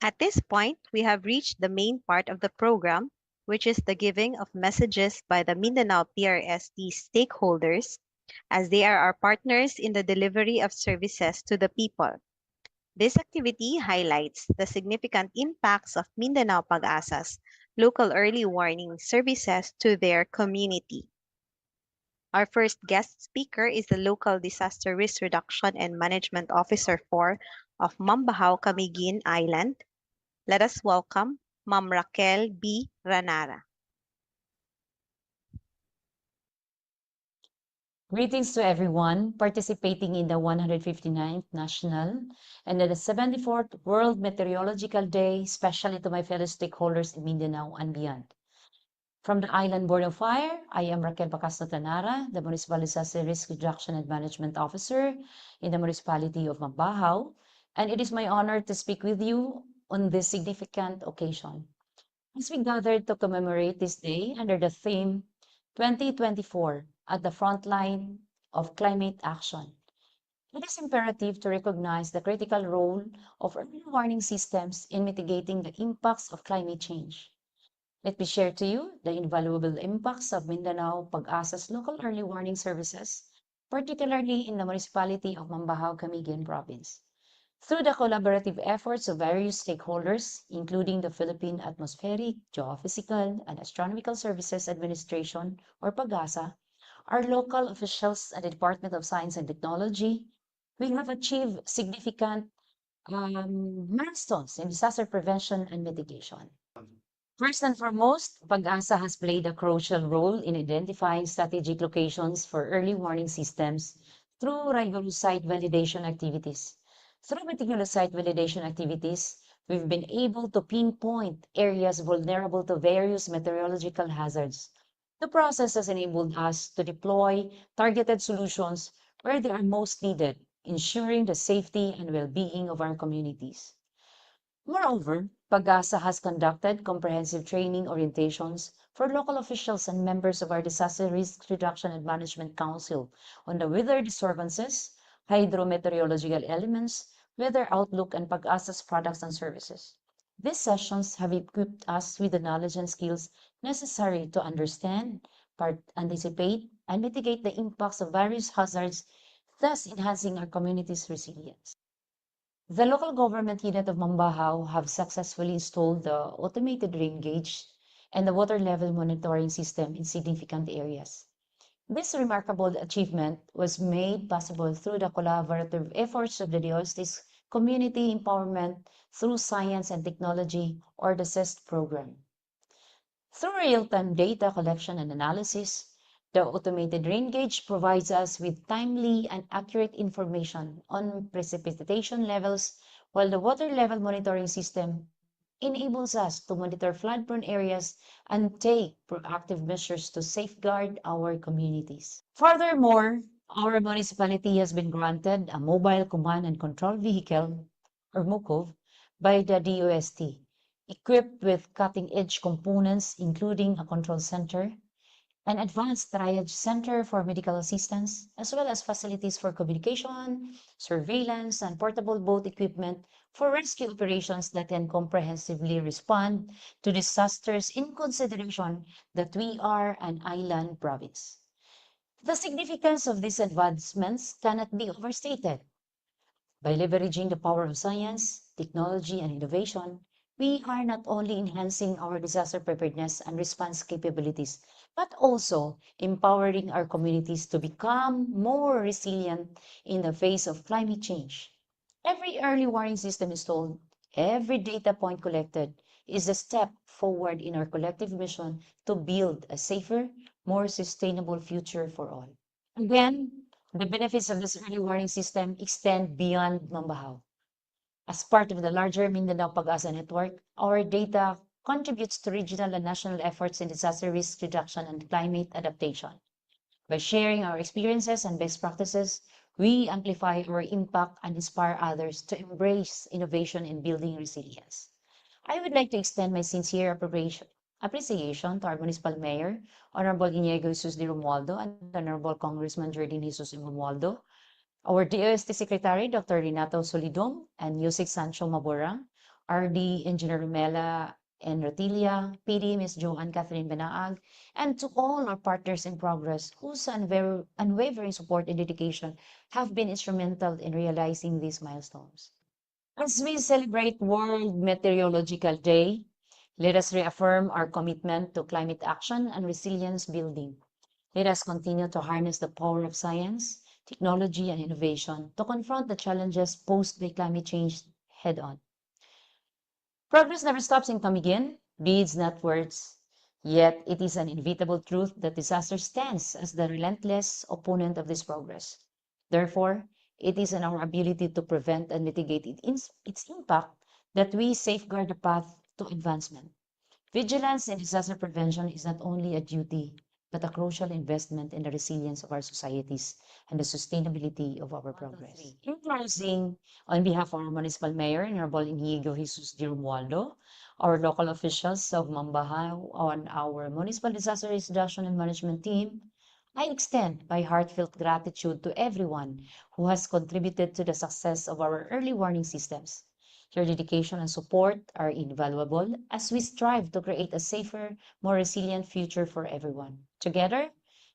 At this point, we have reached the main part of the program, which is the giving of messages by the Mindanao PRSD stakeholders, as they are our partners in the delivery of services to the people. This activity highlights the significant impacts of Mindanao PAGASA's local early warning services to their community. Our first guest speaker is the Local Disaster Risk Reduction and Management Officer 4 of Mambahaw, Camiguin Island. Let us welcome Ma'am Raquel B. Ranara. Greetings to everyone participating in the 159th National and the 74th World Meteorological Day, especially to my fellow stakeholders in Mindanao and beyond. From the Island Board of Fire, I am Raquel Bacasto Tanara, the Municipal Disaster Risk Reduction and Management Officer in the Municipality of Mambahaw, and it is my honor to speak with you on this significant occasion. As we gathered to commemorate this day under the theme 2024 at the front line of climate action, it is imperative to recognize the critical role of early warning systems in mitigating the impacts of climate change. Let me share to you the invaluable impacts of Mindanao PAGASA's local early warning services, particularly in the municipality of Mambahaw, Camiguin Province. Through the collaborative efforts of various stakeholders, including the Philippine Atmospheric, Geophysical, and Astronomical Services Administration, or PAGASA, our local officials at the Department of Science and Technology, we have achieved significant milestones in disaster prevention and mitigation. First and foremost, PAGASA has played a crucial role in identifying strategic locations for early warning systems through rigorous site validation activities. Through meticulous site validation activities, we've been able to pinpoint areas vulnerable to various meteorological hazards. The process has enabled us to deploy targeted solutions where they are most needed, ensuring the safety and well-being of our communities. Moreover, PAGASA has conducted comprehensive training orientations for local officials and members of our Disaster Risk Reduction and Management Council on the weather disturbances, hydrometeorological elements, weather outlook, and PAGASA's products and services. These sessions have equipped us with the knowledge and skills necessary to understand, anticipate, and mitigate the impacts of various hazards, thus enhancing our community's resilience. The local government unit of Mambahaw have successfully installed the automated rain gauge and the water level monitoring system in significant areas. This remarkable achievement was made possible through the collaborative efforts of the DOST's Community Empowerment through Science and Technology, or the CEST program. Through real-time data collection and analysis, the automated rain gauge provides us with timely and accurate information on precipitation levels, while the water level monitoring system enables us to monitor flood-prone areas and take proactive measures to safeguard our communities. Furthermore, our municipality has been granted a mobile command and control vehicle, or MOCOV, by the DOST, equipped with cutting-edge components including a control center, an advanced triage center for medical assistance, as well as facilities for communication, surveillance, and portable boat equipment for rescue operations that can comprehensively respond to disasters in consideration that we are an island province. The significance of these advancements cannot be overstated. By leveraging the power of science, technology, and innovation, we are not only enhancing our disaster preparedness and response capabilities, but also empowering our communities to become more resilient in the face of climate change. Every early warning system installed, every data point collected, is a step forward in our collective mission to build a safer, more sustainable future for all. Again, the benefits of this early warning system extend beyond Mambahaw. As part of the larger Mindanao PAGASA network, our data contributes to regional and national efforts in disaster risk reduction and climate adaptation. By sharing our experiences and best practices, we amplify our impact and inspire others to embrace innovation in building resilience. I would like to extend my sincere appreciation to our Municipal Mayor, Honorable Iniego Jesus de Romualdo, and Honorable Congressman Jardine Jesus Romualdo, our DOST Secretary, Dr. Renato Solidum, and Yusik Sancho Maborang, RD Engineer Romela and Rotilia, PD Ms. Joanne Catherine Benaag, and to all our partners in progress whose unwavering support and dedication have been instrumental in realizing these milestones. As we celebrate World Meteorological Day, let us reaffirm our commitment to climate action and resilience building. Let us continue to harness the power of science, technology, and innovation to confront the challenges posed by climate change head-on. Progress never stops in Camiguin, deeds not words. Yet it is an inevitable truth that disaster stands as the relentless opponent of this progress. Therefore, it is in our ability to prevent and mitigate its impact that we safeguard the path to advancement. Vigilance in disaster prevention is not only a duty, but a crucial investment in the resilience of our societies and the sustainability of our progress. In closing, on behalf of our Municipal Mayor, Honorable Inigo Jesus de Romualdo, our local officials of Mambahaw, and our Municipal Disaster Risk Reduction and Management team, I extend my heartfelt gratitude to everyone who has contributed to the success of our early warning systems. Your dedication and support are invaluable as we strive to create a safer, more resilient future for everyone. Together,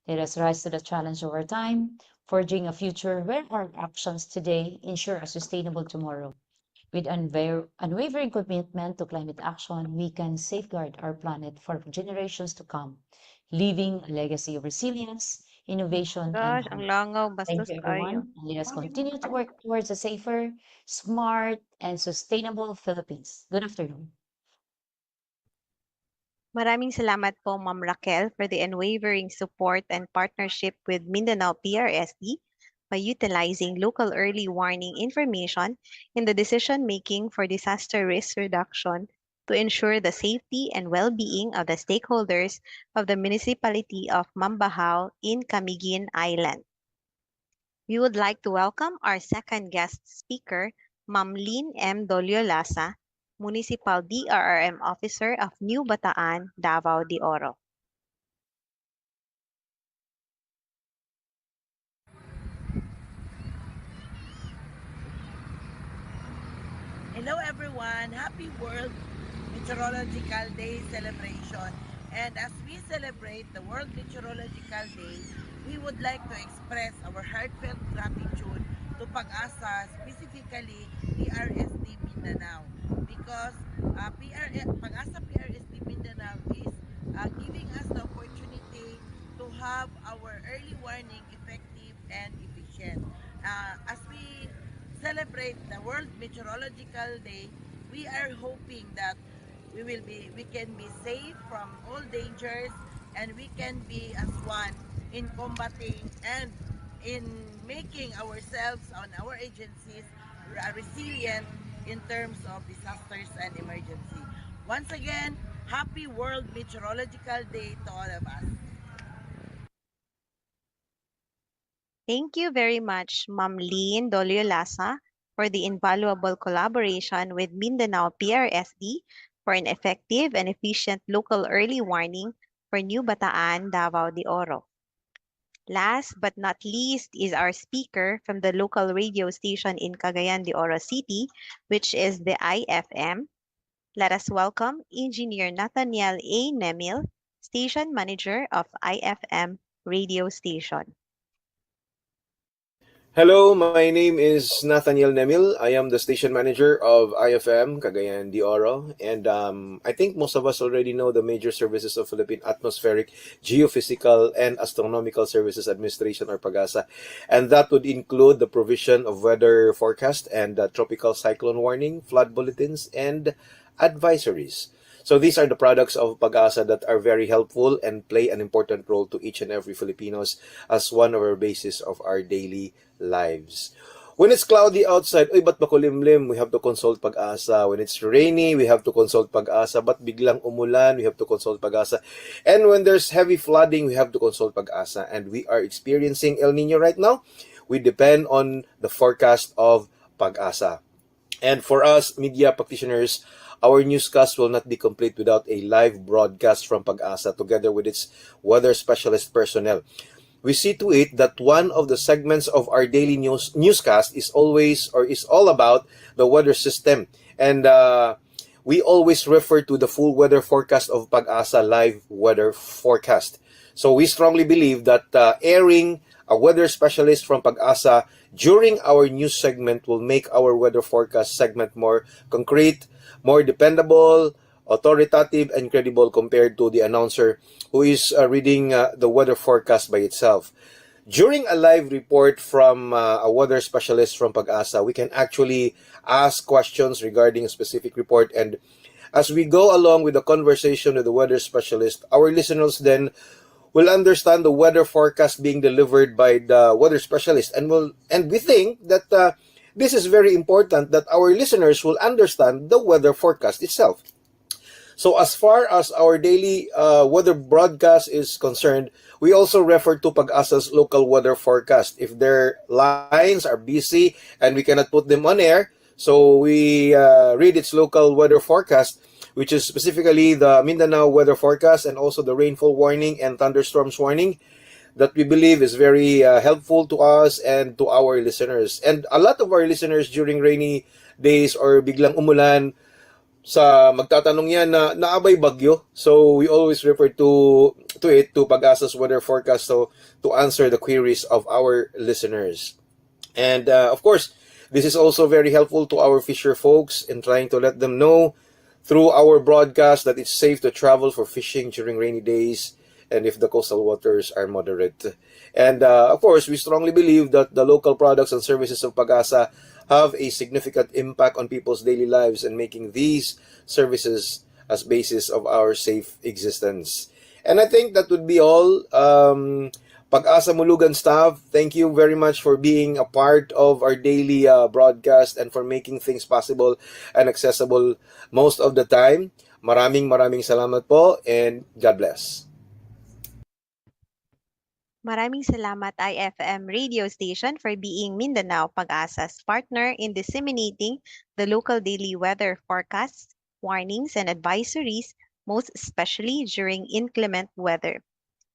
Let us rise to the challenge of our time, forging a future where our actions today ensure a sustainable tomorrow. With unwavering commitment to climate action, we can safeguard our planet for generations to come, leaving a legacy of resilience, innovation, and Gosh, ang hope. langaw, Thank bastos you, kayo. everyone, and let us continue to work towards a safer, smart, and sustainable Philippines. Good afternoon. Maraming salamat po, Ma'am Raquel, for the unwavering support and partnership with Mindanao PRSD by utilizing local early warning information in the decision-making for disaster risk reduction to ensure the safety and well-being of the stakeholders of the municipality of Mambahaw in Camiguin Island. We would like to welcome our second guest speaker, Ma'am Lynn M. Doliolasa, Municipal DRRM Officer of New Bataan, Davao de Oro. Hello everyone! Happy World Meteorological Day celebration. And as we celebrate the World Meteorological Day, we would like to express our heartfelt gratitude to PAGASA, specifically PRSD Mindanao, because PAGASA PRSD Mindanao is giving us the opportunity to have our early warning effective and efficient. As we celebrate the World Meteorological Day, we are hoping that we can be safe from all dangers, and we can be as one in combating and in making ourselves and our agencies resilient in terms of disasters and emergency. Once again, happy World Meteorological Day to all of us. Thank you very much, Ma'am Lynn Doliolasa, for the invaluable collaboration with Mindanao PRSD for an effective and efficient local early warning for New Bataan, Davao de Oro. Last but not least is our speaker from the local radio station in Cagayan de Oro City, which is the IFM. Let us welcome Engineer Nathaniel A. Nemil, Station Manager of IFM Radio Station. Hello, my name is Nathaniel Nemil. I am the station manager of IFM Cagayan de Oro, and I think most of us already know the major services of Philippine Atmospheric, Geophysical, and Astronomical Services Administration, or PAGASA, and that would include the provision of weather forecast and tropical cyclone warning, flood bulletins, and advisories. So these are the products of PAGASA that are very helpful and play an important role to each and every Filipinos as one of our basis of our daily lives. When it's cloudy outside, uy, ba't makulimlim? We have to consult PAGASA. When it's rainy, we have to consult PAGASA. Ba't biglang umulan? We have to consult PAGASA. And when there's heavy flooding, we have to consult PAGASA. And we are experiencing El Nino right now. We depend on the forecast of PAGASA. And for us, media practitioners, our newscast will not be complete without a live broadcast from PAGASA together with its weather specialist personnel. We see to it that one of the segments of our daily newscast is all about the weather system. And we always refer to the full weather forecast of PAGASA live weather forecast. So we strongly believe that airing a weather specialist from PAGASA during our news segment will make our weather forecast segment more concrete, more dependable, authoritative, and credible compared to the announcer who is reading the weather forecast by itself. During a live report from a weather specialist from PAGASA, we can actually ask questions regarding a specific report, and as we go along with the conversation with the weather specialist, our listeners then will understand the weather forecast being delivered by the weather specialist, and we think that this is very important that our listeners will understand the weather forecast itself. So as far as our daily weather broadcast is concerned, we also refer to PAGASA's local weather forecast. If their lines are busy and we cannot put them on air, so we read its local weather forecast, which is specifically the Mindanao weather forecast and also the rainfall warning and thunderstorms warning that we believe is very helpful to us and to our listeners. And a lot of our listeners during rainy days or biglang umulan sa magtatanong yan na naabay bagyo. So we always refer to PAGASA's weather forecast to answer the queries of our listeners. And of course, this is also very helpful to our fisher folks in trying to let them know through our broadcast that it's safe to travel for fishing during rainy days and if the coastal waters are moderate. And of course, we strongly believe that the local products and services of PAGASA have a significant impact on people's daily lives and making these services as basis of our safe existence. And I think that would be all. PAGASA Mulugan staff, thank you very much for being a part of our daily broadcast and for making things possible and accessible most of the time. Maraming salamat po and God bless. Maraming salamat IFM radio station for being Mindanao Pag-asa's partner in disseminating the local daily weather forecasts, warnings, and advisories, most especially during inclement weather.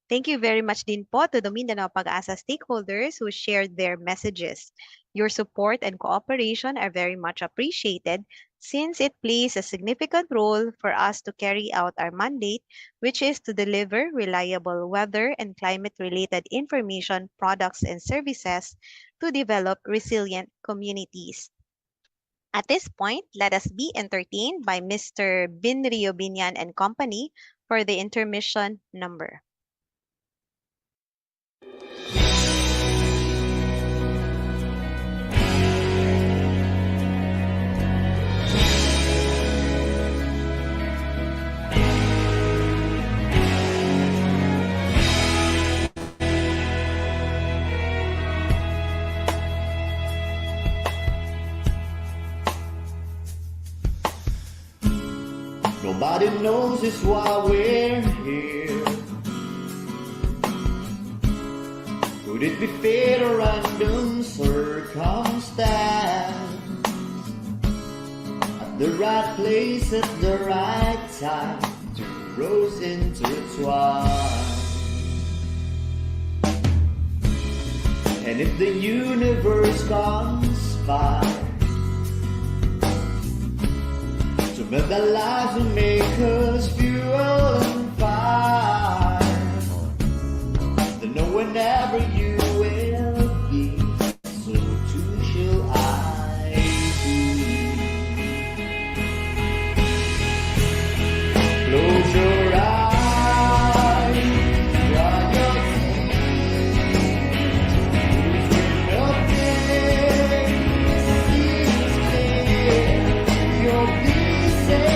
Thank you very much din po to the Mindanao Pag-asa stakeholders who shared their messages. Your support and cooperation are very much appreciated since it plays a significant role for us to carry out our mandate, which is to deliver reliable weather and climate-related information, products, and services to develop resilient communities. At this point, let us be entertained by Mr. Binrio Binyan and Company for the intermission number. Nobody knows it's why we're here. Could it be fate or random circumstance? At the right place at the right time, two roads intertwine. And if the universe conspires but the lives will make us fuel and fire. Then know whenever you will be, so too shall I be. Close your eyes, dry your tears, nothing seems clear. You'll be safe.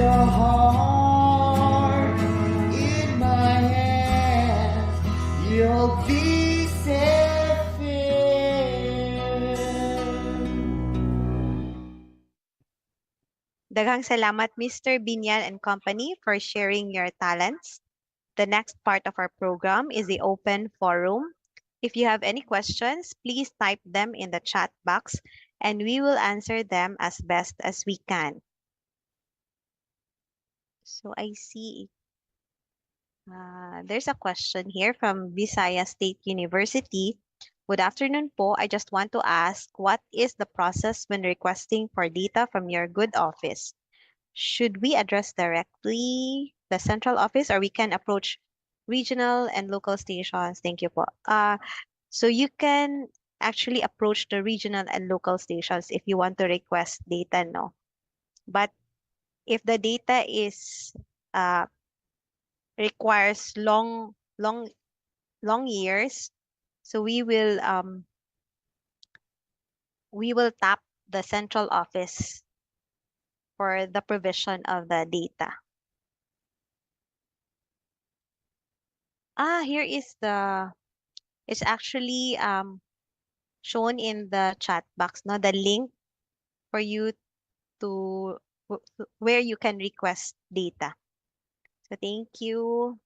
your heart in my hand, you'll be set free. Daghang salamat, Mr. Binyan and Company, for sharing your talents. The next part of our program is the open forum. If you have any questions, please type them in the chat box and we will answer them as best as we can. So I see there's a question here from Visayas State University. Good afternoon po. I just want to ask, what is the process when requesting for data from your good office? Should we address directly the central office or we can approach regional and local stations? Thank you po. So you can actually approach the regional and local stations if you want to request data, no? But if the data is requires long years, so we will tap the central office for the provision of the data. Here is it's actually shown in the chat box, no, the link for you to where you can request data. So thank you.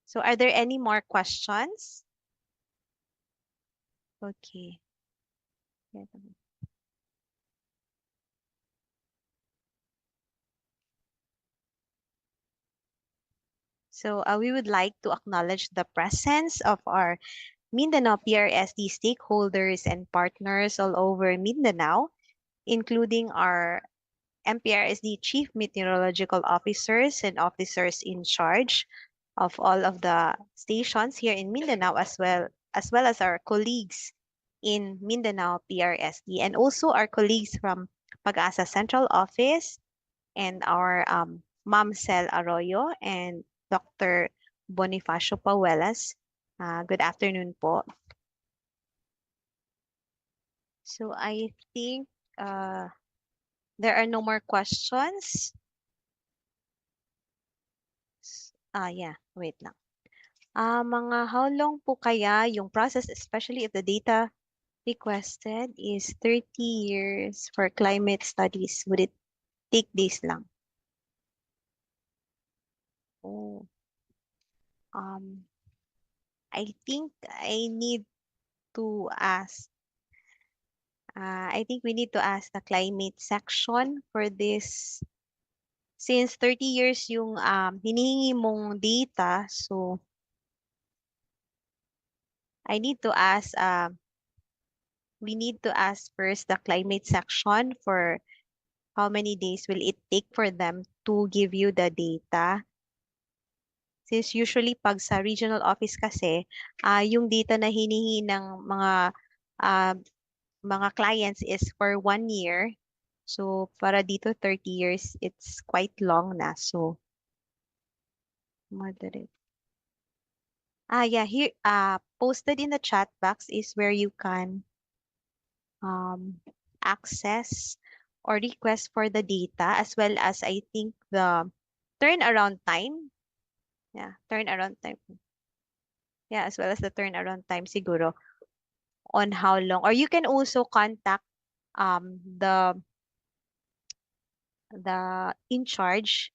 So are there any more questions? Okay. So we would like to acknowledge the presence of our Mindanao PRSD stakeholders and partners all over Mindanao, including our MPRSD Chief Meteorological Officers and officers in charge of all of the stations here in Mindanao, as well as our colleagues in Mindanao PRSD, and also our colleagues from PAGASA Central Office and our Ma'am Cel Arroyo and Dr. Bonifacio Pauelas. Good afternoon po. So I think there are no more questions. Yeah, wait lang. Mga how long po kaya yung process, especially if the data requested is 30 years for climate studies? Would it take days lang? Oh. I think I need to ask. I think we need to ask the climate section for this. Since 30 years yung hinihingi mong data, so I need to ask, we need to ask first the climate section for how many days will it take for them to give you the data. Since usually pag sa regional office kasi, yung data na hinihingi ng mga clients is for 1 year. So para dito 30 years, it's quite long na. So moderate. Yeah, here posted in the chat box is where you can access or request for the data, as well as I think the turnaround time. Yeah, turnaround time. Yeah, as well as the turnaround time siguro on how long. Or you can also contact the in charge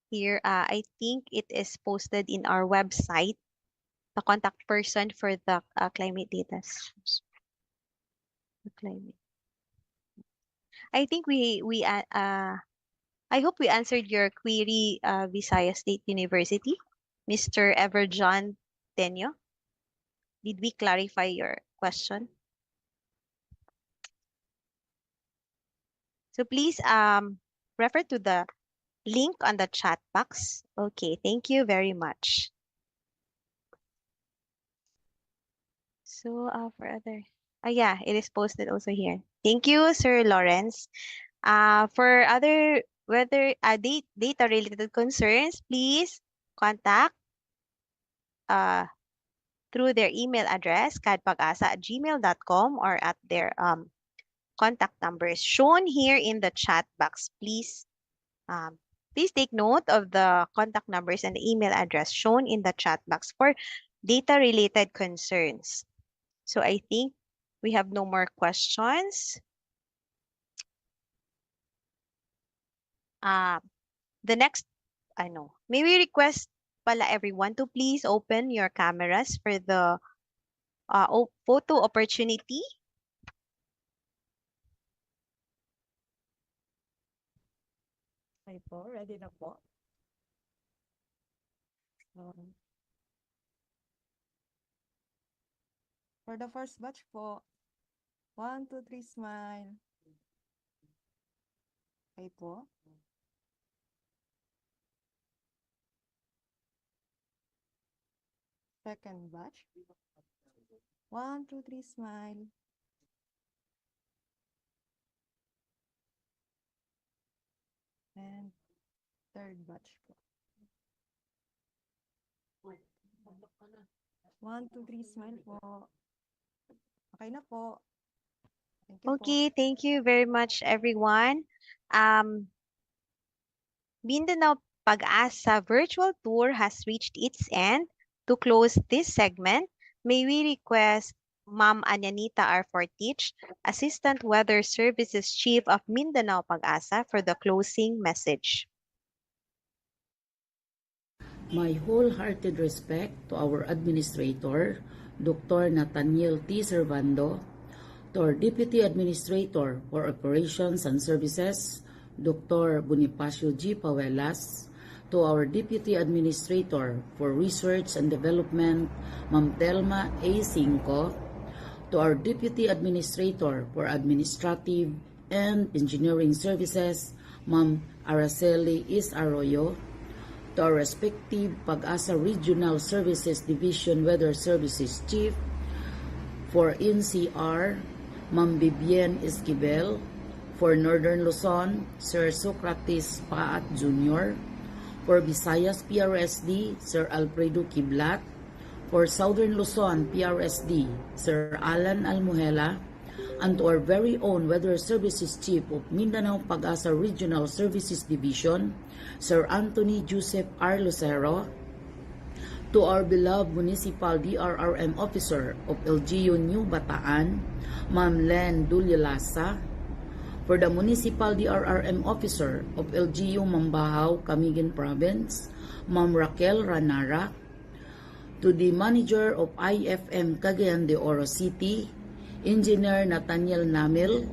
here. I think it is posted in our website, the contact person for the climate data. Climate. I think I hope we answered your query, Visayas State University, Mr. Everjohn Tenyo. Did we clarify your question? So please refer to the link on the chat box. Okay, thank you very much. So for other, yeah, it is posted also here. Thank you, Sir Lawrence. For other data related concerns, please contact through their email address, cadpagasa@gmail.com, or at their contact numbers shown here in the chat box. Please take note of the contact numbers and the email address shown in the chat box for data-related concerns. So I think we have no more questions. The next, may we request pala everyone to please open your cameras for the photo opportunity. Okay po, ready na po. For the first batch po, 1, 2, 3, smile. Okay po. Second batch. 1, 2, 3, smile. And third batch po. 1, 2, 3, smile po. Okay na po. Thank you Okay, thank you very much, everyone. Mindanao PAGASA virtual tour has reached its end. To close this segment, may we request Ma'am Anyanita R. Fortich, Assistant Weather Services Chief of Mindanao PAGASA, for the closing message. My wholehearted respect to our Administrator, Dr. Nathaniel T. Servando, to our Deputy Administrator for Operations and Services, Dr. Bonifacio G. Pawelas, to our Deputy Administrator for Research and Development, Ma'am Telma A. Cinco, to our Deputy Administrator for Administrative and Engineering Services, Ma'am Araceli Is Arroyo, to our respective PAGASA Regional Services Division Weather Services Chief for NCR, Ma'am Vivienne Esquivel, for Northern Luzon, Sir Socrates Paat Jr., for Visayas PRSD, Sir Alfredo Kiblat, for Southern Luzon PRSD, Sir Alan Almuhela, and to our very own Weather Services Chief of Mindanao PAGASA Regional Services Division, Sir Anthony Joseph R. Lucero, to our beloved Municipal DRRM Officer of LGU New Bataan, Ma'am Len Dulyalasa, for the Municipal DRRM Officer of LGU Mambahaw, Camiguin Province, Ma'am Raquel Ranara, to the Manager of IFM Cagayan de Oro City, Engineer Nathaniel Namil,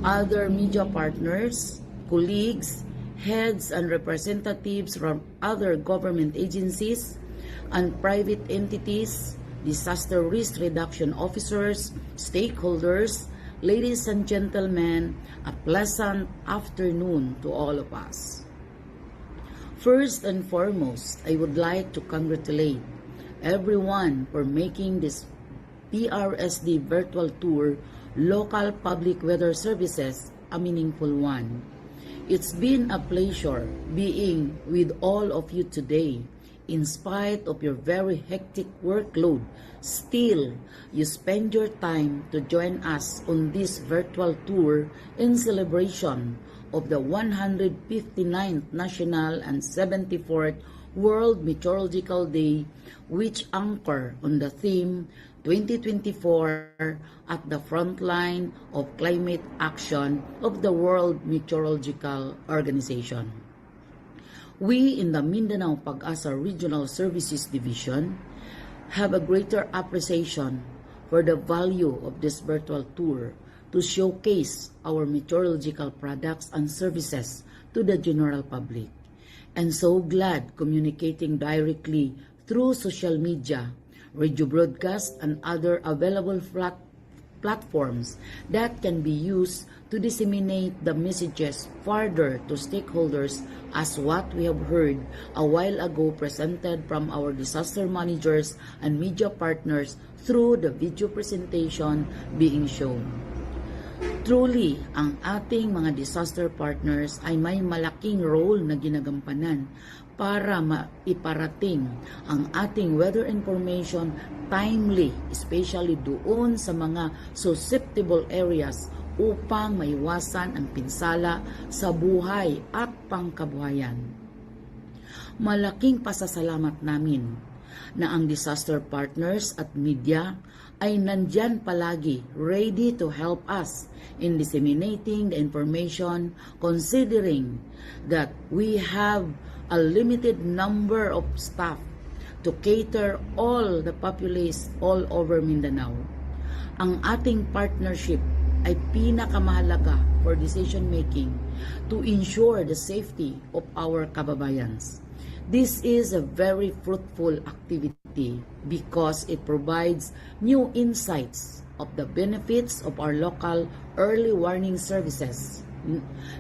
other media partners, colleagues, heads and representatives from other government agencies and private entities, disaster risk reduction officers, stakeholders, ladies and gentlemen, a pleasant afternoon to all of us. First and foremost, I would like to congratulate everyone for making this PRSD virtual tour, Local Public Weather Services, a meaningful one. It's been a pleasure being with all of you today. In spite of your very hectic workload, still, you spend your time to join us on this virtual tour in celebration of the 159th National and 74th World Meteorological Day, which anchor on the theme 2024 at the frontline of climate action of the World Meteorological Organization. We in the Mindanao PAGASA Regional Services Division have a greater appreciation for the value of this virtual tour to showcase our meteorological products and services to the general public, and so glad communicating directly through social media, radio broadcast, and other available platforms that can be used to disseminate the messages further to stakeholders, as what we have heard a while ago presented from our disaster managers and media partners through the video presentation being shown. Truly, ang ating mga disaster partners ay may malaking role na ginagampanan para maiparating ang ating weather information timely, especially doon sa mga susceptible areas upang maiwasan ang pinsala sa buhay at pangkabuhayan. Malaking pasasalamat namin na ang disaster partners at media ay nandyan palagi ready to help us in disseminating the information, considering that we have a limited number of staff to cater all the populace all over Mindanao. Ang ating partnership ay pinakamahalaga for decision making to ensure the safety of our kababayans. This is a very fruitful activity because it provides new insights of the benefits of our local early warning services.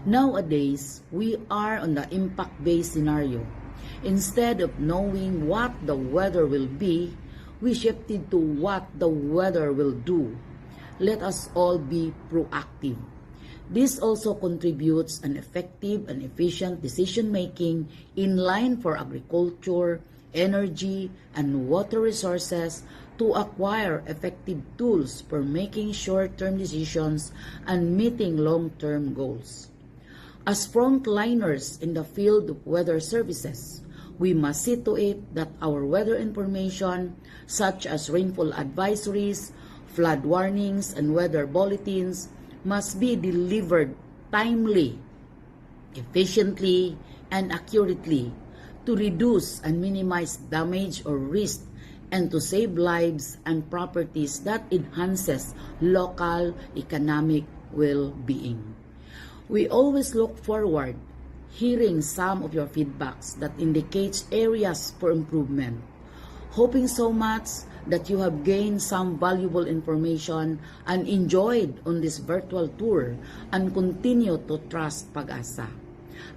Nowadays, we are on the impact-based scenario. Instead of knowing what the weather will be, we shifted to what the weather will do. Let us all be proactive. This also contributes an effective and efficient decision-making in line for agriculture, energy, and water resources to acquire effective tools for making short-term decisions and meeting long-term goals. As frontliners in the field of weather services, we must see to it that our weather information, such as rainfall advisories, flood warnings, and weather bulletins, must be delivered timely, efficiently, and accurately to reduce and minimize damage or risk and to save lives and properties that enhances local economic well-being. We always look forward hearing some of your feedbacks that indicates areas for improvement. Hoping so much that you have gained some valuable information and enjoyed on this virtual tour and continue to trust PAGASA.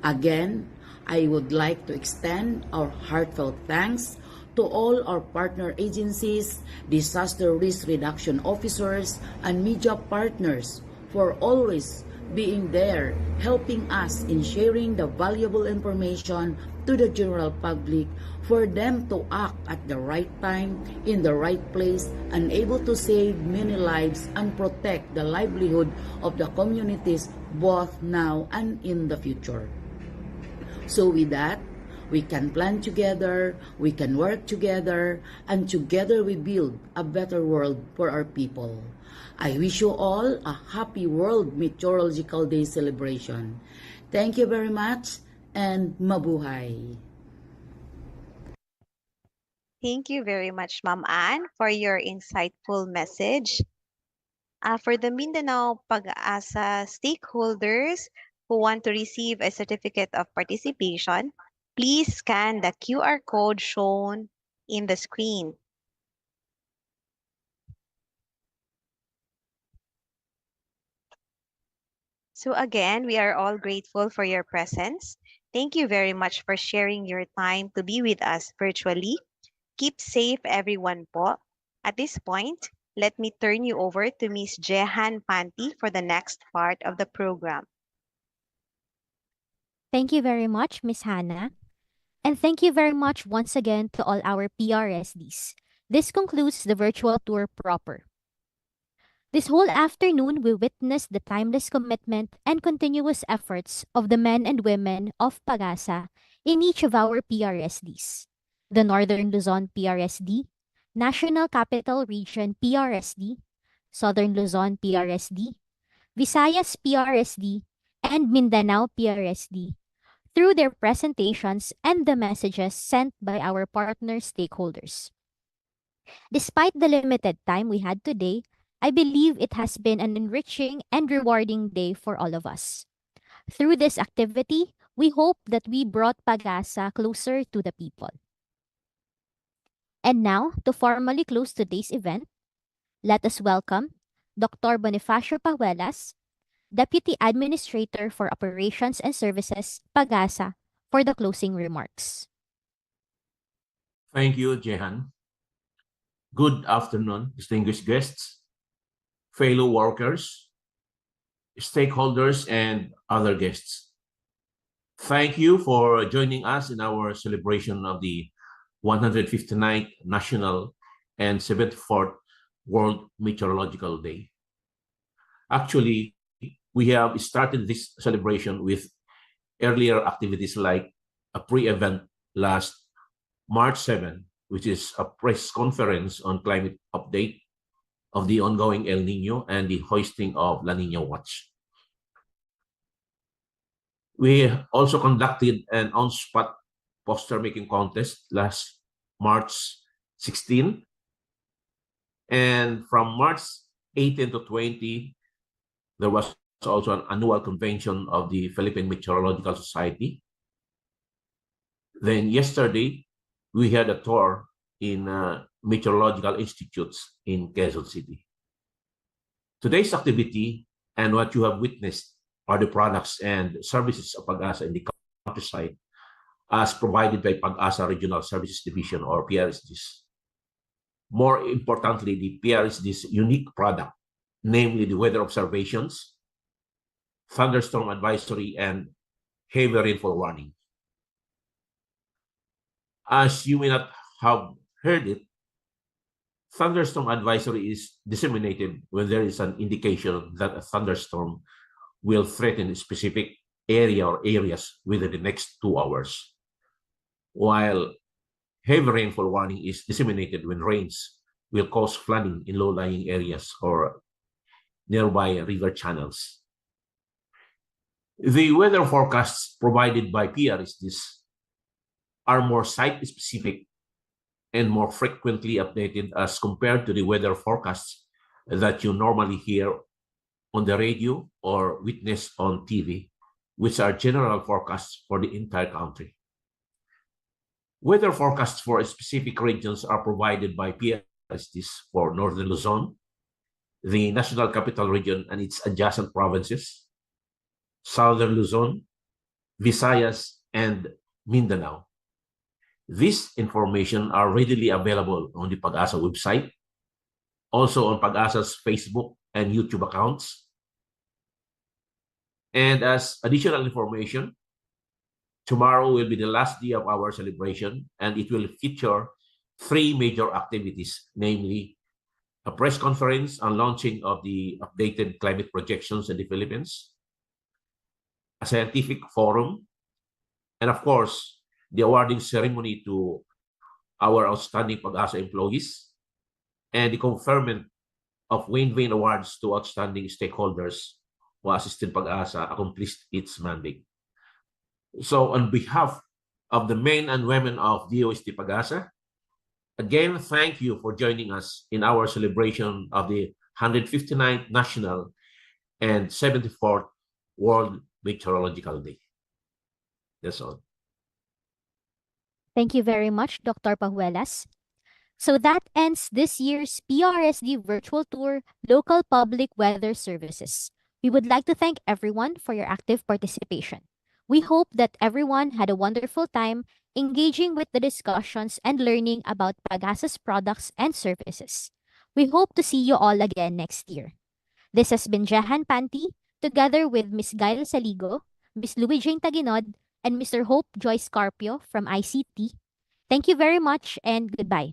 Again, I would like to extend our heartfelt thanks to all our partner agencies, disaster risk reduction officers, and media partners for always being there, helping us in sharing the valuable information to the general public for them to act at the right time, in the right place, and able to save many lives and protect the livelihood of the communities both now and in the future. So with that, we can plan together, we can work together, and together we build a better world for our people. I wish you all a happy World Meteorological Day celebration. Thank you very much and mabuhay! Thank you very much, Ma'am Ann, for your insightful message. For the Mindanao Pag-asa stakeholders who want to receive a certificate of participation, please scan the QR code shown in the screen. So again, we are all grateful for your presence. Thank you very much for sharing your time to be with us virtually. Keep safe, everyone po. At this point, let me turn you over to Ms. Jehan Panti for the next part of the program. Thank you very much, Ms. Hannah. And thank you very much once again to all our PRSDs. This concludes the virtual tour proper. This whole afternoon, we witnessed the timeless commitment and continuous efforts of the men and women of PAGASA in each of our PRSDs. The Northern Luzon PRSD, National Capital Region PRSD, Southern Luzon PRSD, Visayas PRSD, and Mindanao PRSD, through their presentations and the messages sent by our partner stakeholders. Despite the limited time we had today, I believe it has been an enriching and rewarding day for all of us. Through this activity, we hope that we brought PAGASA closer to the people. And now, to formally close today's event, let us welcome Dr. Bonifacio Pawelas, Deputy Administrator for Operations and Services, PAGASA, for the closing remarks. Thank you, Jehan. Good afternoon, distinguished guests, fellow workers, stakeholders, and other guests. Thank you for joining us in our celebration of the 159th National and 74th World Meteorological Day. Actually, we have started this celebration with earlier activities like a pre-event last March 7, which is a press conference on climate update of the ongoing El Nino and the hoisting of La Nina Watch. We also conducted an on-spot poster making contest last March 16. And from March 18 to 20, there was also an annual convention of the Philippine Meteorological Society. Then yesterday, we had a tour in meteorological institutes in Quezon City. Today's activity and what you have witnessed are the products and services of PAGASA in the countryside as provided by PAGASA Regional Services Division or PRSDs. More importantly, the PRSD's unique product, namely the weather observations, thunderstorm advisory, and heavy rainfall warning. As you may not have heard it, thunderstorm advisory is disseminated when there is an indication that a thunderstorm will threaten a specific area or areas within the next 2 hours, while heavy rainfall warning is disseminated when rains will cause flooding in low-lying areas or nearby river channels. The weather forecasts provided by PRSDs are more site-specific and more frequently updated as compared to the weather forecasts that you normally hear on the radio or witness on TV, which are general forecasts for the entire country. Weather forecasts for specific regions are provided by PRSDs for Northern Luzon, the National Capital Region and its adjacent provinces, Southern Luzon, Visayas, and Mindanao. This information are readily available on the PAGASA website, also on PAGASA's Facebook and YouTube accounts. And as additional information, tomorrow will be the last day of our celebration, and it will feature 3 major activities, namely a press conference on launching of the updated climate projections in the Philippines, a scientific forum, and of course, the awarding ceremony to our outstanding PAGASA employees, and the conferment of Wayne Vane Awards to outstanding stakeholders who assisted PAGASA accomplish its mandate. So on behalf of the men and women of DOST-PAGASA, again, thank you for joining us in our celebration of the 159th National and 74th World Meteorological Day. That's all. Thank you very much, Dr. Pahuelas. So that ends this year's PRSD Virtual Tour Local Public Weather Services. We would like to thank everyone for your active participation. We hope that everyone had a wonderful time engaging with the discussions and learning about PAGASA's products and services. We hope to see you all again next year. This has been Jahan Panti, together with Ms. Gail Saligo, Ms. Louie Jane Taginod, and Mr. Hope Joyce Carpio from ICT. Thank you very much and goodbye.